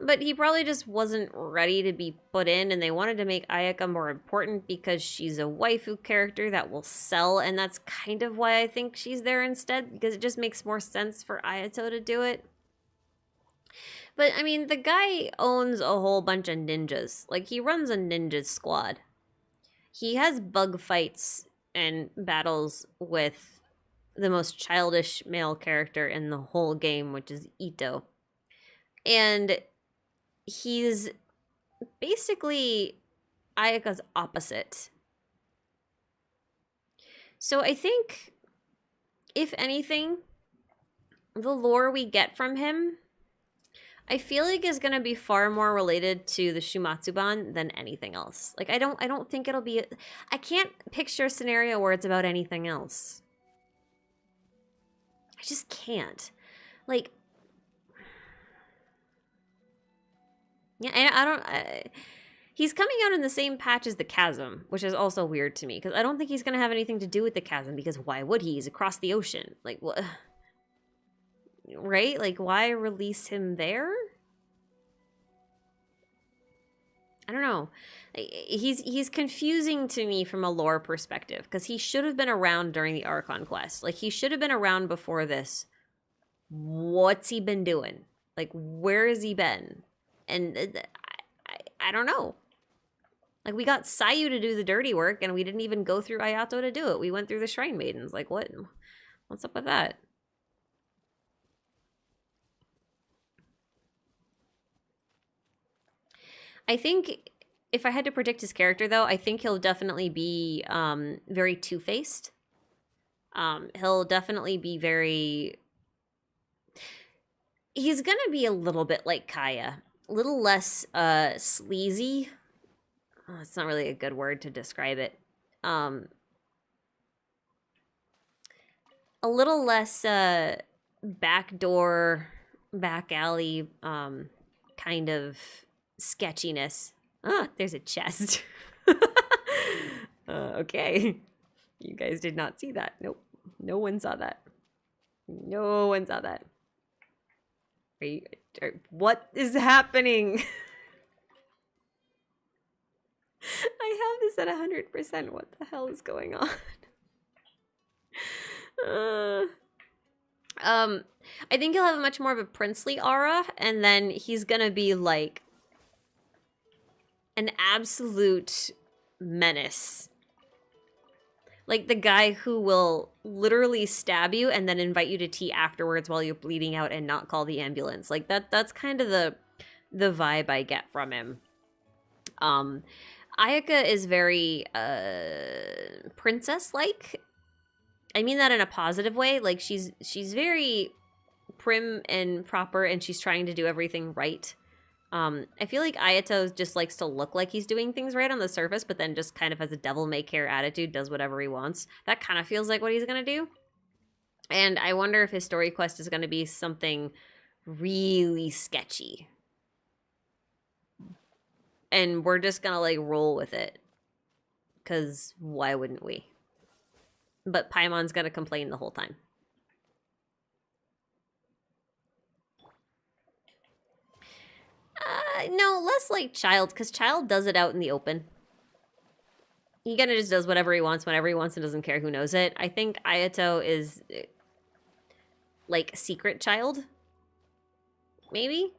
But he probably just wasn't ready to be put in, and they wanted to make Ayaka more important because she's a waifu character that will sell, and that's kind of why I think she's there instead, because it just makes more sense for Ayato to do it. But, I mean, the guy owns a whole bunch of ninjas. Like, he runs a ninja squad. He has bug fights and battles with the most childish male character in the whole game, which is Ito. And he's basically Ayaka's opposite. So I think, if anything, the lore we get from him, I feel like is going to be far more related to the Shumatsuban than anything else. Like I don't think it'll be I can't picture a scenario where it's about anything else. I just can't. Like yeah, I don't he's coming out in the same patch as the chasm, which is also weird to me because I don't think he's going to have anything to do with the chasm because why would he? He's across the ocean. Like what? Right? Like why release him there? I don't know. He's confusing to me from a lore perspective because he should have been around during the Archon quest. Like he should have been around before this. What's he been doing? Like where has he been? And I don't know. Like we got Sayu to do the dirty work and we didn't even go through Ayato to do it. We went through the Shrine Maidens. Like what? What's up with that? I think if I had to predict his character, though, I think he'll definitely be very two-faced. He'll definitely be very... He's going to be a little bit like Kaya. A little less sleazy. Oh, it's not really a good word to describe it. A little less backdoor, back alley kind of sketchiness. Ah, there's a chest. Okay. You guys did not see that. Nope. No one saw that. No one saw that. What is happening? I have this at 100%. What the hell is going on? I think he'll have much more of a princely aura, and then he's gonna be like an absolute menace. Like the guy who will literally stab you and then invite you to tea afterwards while you're bleeding out and not call the ambulance. Like that's kind of the vibe I get from him. Ayaka is very princess-like. I mean that in a positive way. Like she's very prim and proper and she's trying to do everything right. I feel like Ayato just likes to look like he's doing things right on the surface, but then just kind of has a devil-may-care attitude, does whatever he wants. That kind of feels like what he's going to do. And I wonder if his story quest is going to be something really sketchy. And we're just going to, like, roll with it. Because why wouldn't we? But Paimon's going to complain the whole time. No, less like Child, because Child does it out in the open. He kind of just does whatever he wants, whenever he wants, and doesn't care who knows it. I think Ayato is, like, secret Child. Maybe?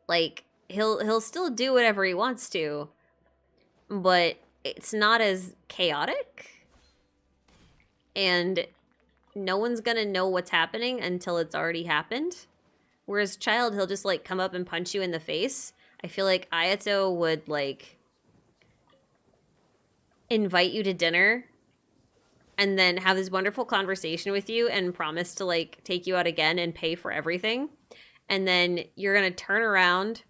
Like, he'll still do whatever he wants to, but it's not as chaotic. And no one's gonna know what's happening until it's already happened. Whereas Child, he'll just, like, come up and punch you in the face. I feel like Ayato would, like, invite you to dinner and then have this wonderful conversation with you and promise to, like, take you out again and pay for everything. And then you're going to turn around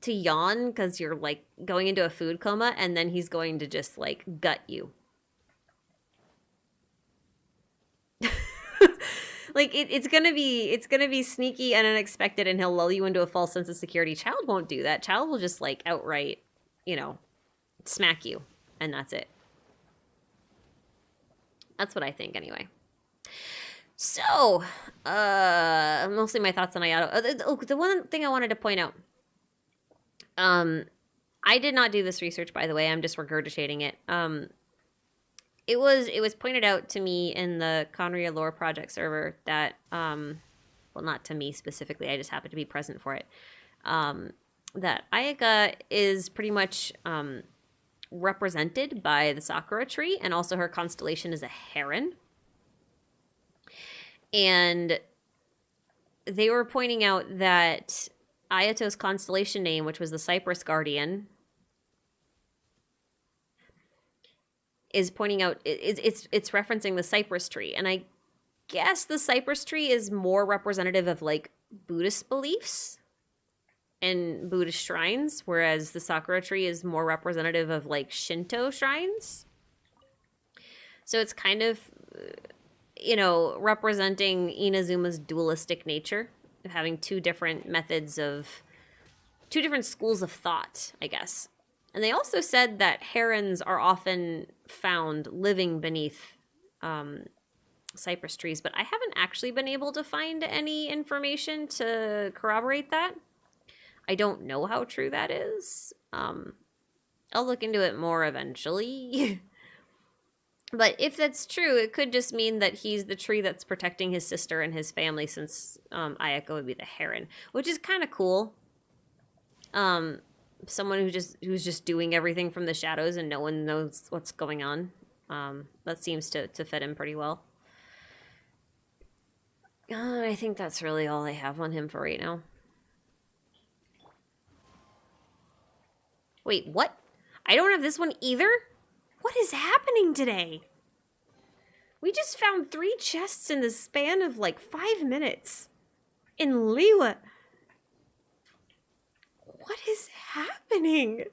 to yawn because you're, like, going into a food coma, and then he's going to just, like, gut you. Like, it's gonna be sneaky and unexpected, and he'll lull you into a false sense of security. Child won't do that. Child will just, like, outright, you know, smack you, and that's it. That's what I think, anyway. So, mostly my thoughts on Ayato. The one thing I wanted to point out, I did not do this research, by the way. I'm just regurgitating it. It was pointed out to me in the Conria Lore Project server that, well, not to me specifically, I just happened to be present for it, that Ayaka is pretty much represented by the Sakura tree, and also her constellation is a heron. And they were pointing out that Ayato's constellation name, which was the Cypress Guardian, is pointing out it's referencing the cypress tree, and I guess the cypress tree is more representative of like Buddhist beliefs and Buddhist shrines, whereas the sakura tree is more representative of like Shinto shrines. So it's kind of, you know, representing Inazuma's dualistic nature, having two different methods of, two different schools of thought, I guess. And they also said that herons are often found living beneath cypress trees, but I haven't actually been able to find any information to corroborate that. I don't know how true that is. I'll look into it more eventually. But if that's true, it could just mean that he's the tree that's protecting his sister and his family, since Ayako would be the heron, which is kind of cool. Someone who's just doing everything from the shadows and no one knows what's going on. That seems to fit him pretty well. I think that's really all I have on him for right now. Wait, what? I don't have this one either? What is happening today? We just found 3 chests in the span of like 5 minutes. In Liwa. What is happening?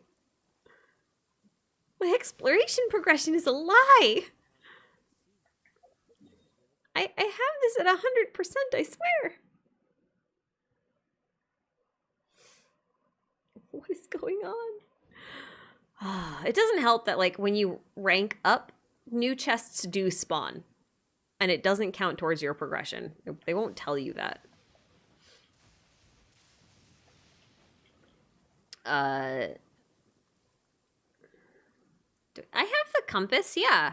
My exploration progression is a lie. I have this at 100%, I swear. What is going on? It doesn't help that, like, when you rank up, new chests do spawn. And it doesn't count towards your progression. They won't tell you that. I have the compass, yeah.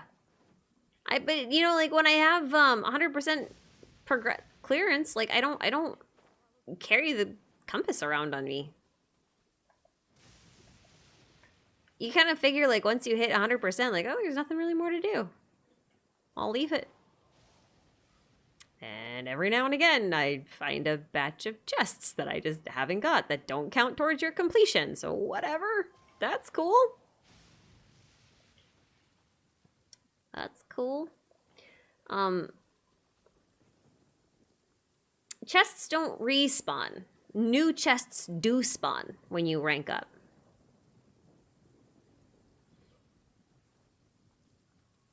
But you know, like when I have 100% clearance, like I don't carry the compass around on me. You kind of figure like once you hit 100%, like, oh, there's nothing really more to do. I'll leave it. And every now and again, I find a batch of chests that I just haven't got that don't count towards your completion. So whatever. That's cool. That's cool. Chests don't respawn. New chests do spawn when you rank up.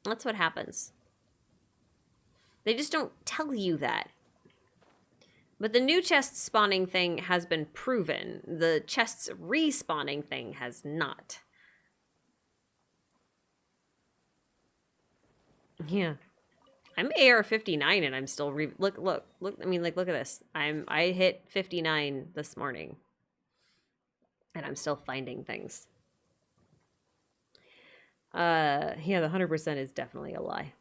That's what happens. They just don't tell you that. But the new chest spawning thing has been proven. The chests respawning thing has not. Yeah. I'm AR 59 and I'm still look. I mean, like, look at this. I hit 59 this morning. And I'm still finding things. Yeah, the 100% is definitely a lie.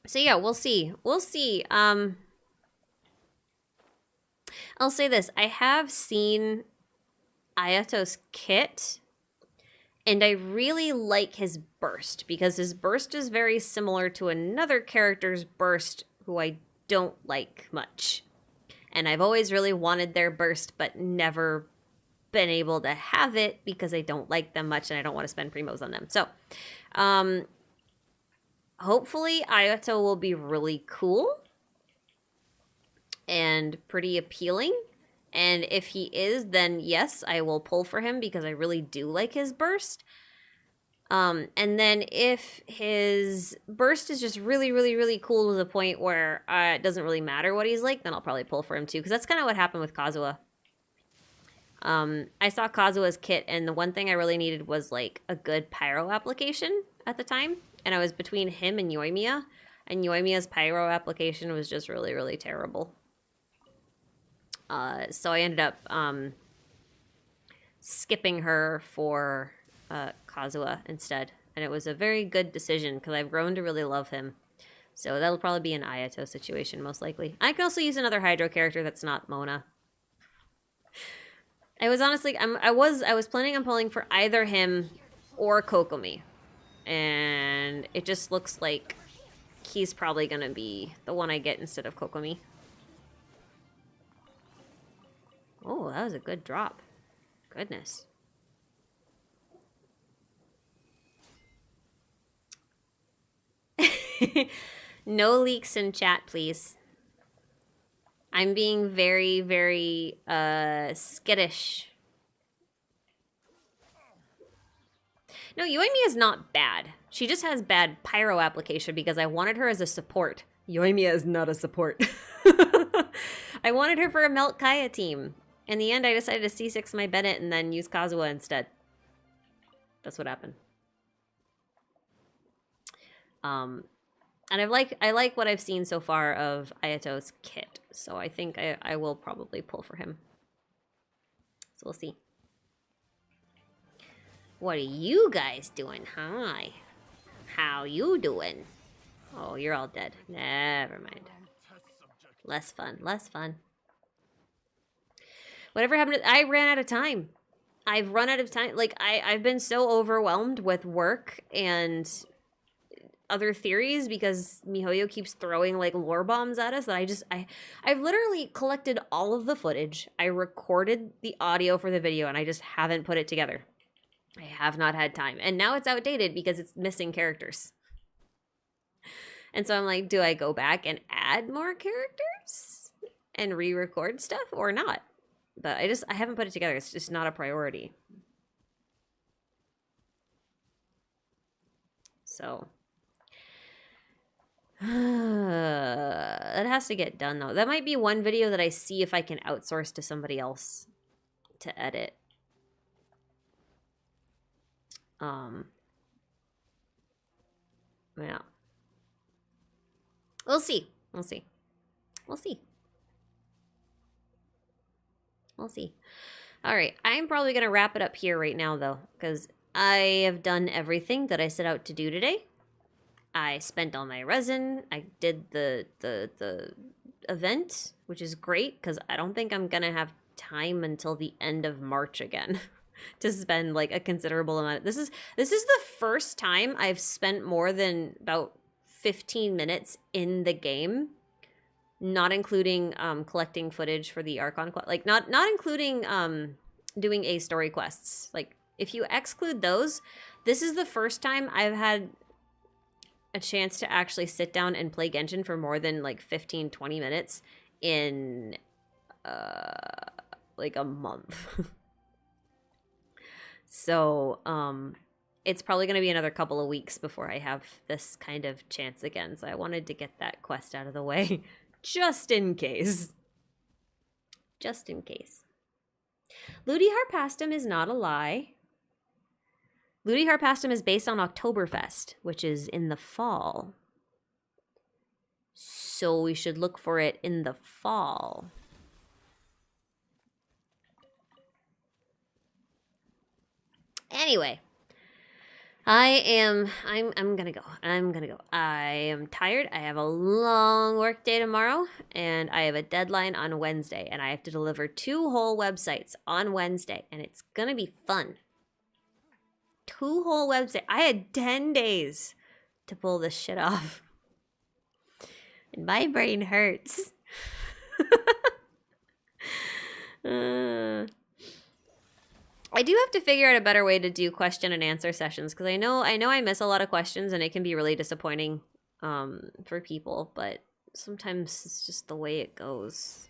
So yeah, we'll see. We'll see. I'll say this. I have seen Ayato's kit, and I really like his burst, because his burst is very similar to another character's burst who I don't like much. And I've always really wanted their burst, but never been able to have it because I don't like them much and I don't want to spend primos on them. So, hopefully Ayato will be really cool and pretty appealing. And if he is, then yes, I will pull for him because I really do like his burst. And then if his burst is just really, really, really cool to the point where it doesn't really matter what he's like, then I'll probably pull for him too. Because that's kind of what happened with Kazuha. I saw Kazuha's kit, and the one thing I really needed was like a good pyro application at the time. And I was between him and Yoimiya. And Yoimiya's pyro application was just really, really terrible. So I ended up skipping her for Kazuha instead. And it was a very good decision because I've grown to really love him. So that'll probably be an Ayato situation, most likely. I can also use another Hydro character that's not Mona. I was honestly, I was planning on pulling for either him or Kokomi. And it just looks like he's probably gonna be the one I get instead of Kokomi. Oh, that was a good drop. Goodness. No leaks in chat, please. I'm being very, very skittish. No, Yoimiya is not bad. She just has bad pyro application because I wanted her as a support. Yoimiya is not a support. I wanted her for a Melt Kaya team. In the end, I decided to C6 my Bennett and then use Kazuha instead. That's what happened. And I like what I've seen so far of Ayato's kit, so I think I will probably pull for him. So we'll see. What are you guys doing? Hi. How you doing? Oh, you're all dead. Never mind. Less fun. Less fun. Whatever happened to... I ran out of time. I've run out of time. Like, I've been so overwhelmed with work and other theories because MiHoYo keeps throwing, like, lore bombs at us that I've literally collected all of the footage. I recorded the audio for the video, and I just haven't put it together. I have not had time. And now it's outdated because it's missing characters. And so I'm like, do I go back and add more characters and re-record stuff or not? But I haven't put it together. It's just not a priority. So that has to get done though. That might be one video that I see if I can outsource to somebody else to edit. Yeah. We'll see. We'll see. We'll see. We'll see. All right. I'm probably going to wrap it up here right now, though, because I have done everything that I set out to do today. I spent all my resin. I did the event, which is great, because I don't think I'm going to have time until the end of March again to spend, like, a considerable amount. This is the first time I've spent more than about 15 minutes in the game, not including collecting footage for the Archon quest, like not including doing A story quests. Like, if you exclude those, this is the first time I've had a chance to actually sit down and play Genshin for more than like 15-20 minutes in like a month. So it's probably going to be another couple of weeks before I have this kind of chance again. So I wanted to get that quest out of the way just in case. Just in case. Ludi Harpastum is not a lie. Ludi Harpastum is based on Oktoberfest, which is in the fall. So we should look for it in the fall. Anyway, I'm gonna go. I am tired. I have a long work day tomorrow, and I have a deadline on Wednesday, and I have to deliver 2 whole websites on Wednesday, and it's gonna be fun. 2 whole websites. I had 10 days to pull this shit off. And my brain hurts. I do have to figure out a better way to do question and answer sessions, because I know I miss a lot of questions, and it can be really disappointing for people, but sometimes it's just the way it goes.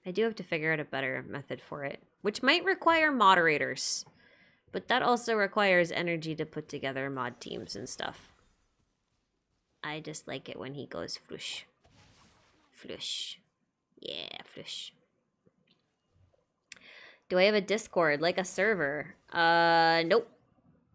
I do have to figure out a better method for it, which might require moderators, but that also requires energy to put together mod teams and stuff. I just like it when he goes flush. Flush. Yeah, flush. Do I have a Discord, like a server? Nope.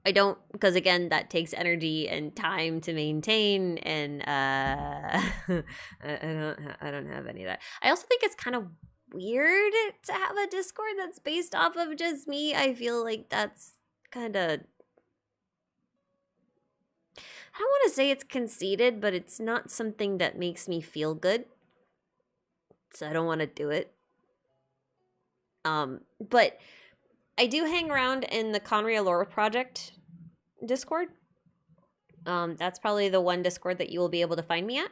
I don't, because again, that takes energy and time to maintain, and I don't have any of that. I also think it's kind of weird to have a Discord that's based off of just me. I feel like that's kind of, I don't want to say it's conceited, but it's not something that makes me feel good. So I don't want to do it. But I do hang around in the Conria Lore Project Discord. That's probably the one Discord that you will be able to find me at.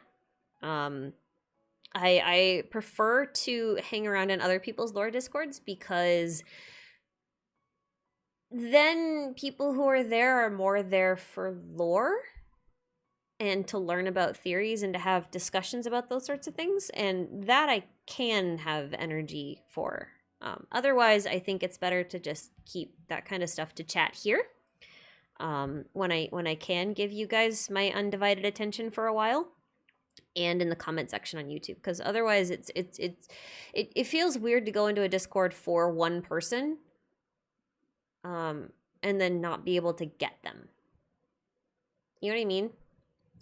I prefer to hang around in other people's lore Discords because then people who are there are more there for lore and to learn about theories and to have discussions about those sorts of things. And that I can have energy for. Otherwise, I think it's better to just keep that kind of stuff to chat here. When I can give you guys my undivided attention for a while, and in the comment section on YouTube, because otherwise it feels weird to go into a Discord for one person, and then not be able to get them. You know what I mean?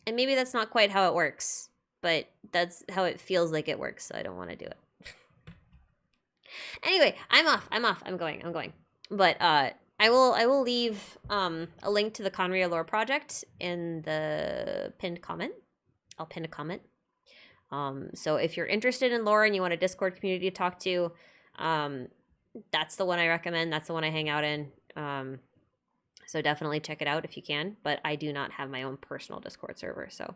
And maybe that's not quite how it works, but that's how it feels like it works. So I don't want to do it. Anyway, I'm off. I'm going. But I will leave a link to the Conria Lore Project in the pinned comment. I'll pin a comment. So if you're interested in lore and you want a Discord community to talk to, that's the one I recommend. That's the one I hang out in. So definitely check it out if you can. But I do not have my own personal Discord server, so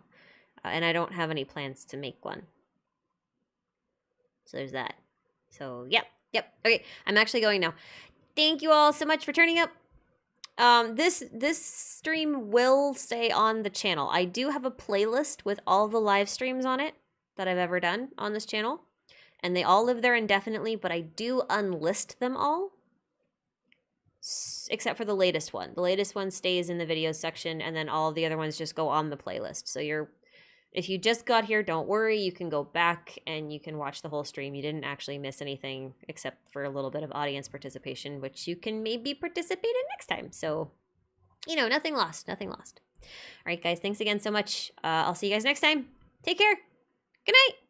and I don't have any plans to make one. So there's that. So yep. Okay, I'm actually going now. Thank you all so much for turning up. This stream will stay on the channel. I do have a playlist with all the live streams on it that I've ever done on this channel, and they all live there indefinitely, but I do unlist them all, except for the latest one. The latest one stays in the videos section, and then all of the other ones just go on the playlist. So if you just got here, don't worry. You can go back and you can watch the whole stream. You didn't actually miss anything except for a little bit of audience participation, which you can maybe participate in next time. So, nothing lost. All right, guys. Thanks again so much. I'll see you guys next time. Take care. Good night.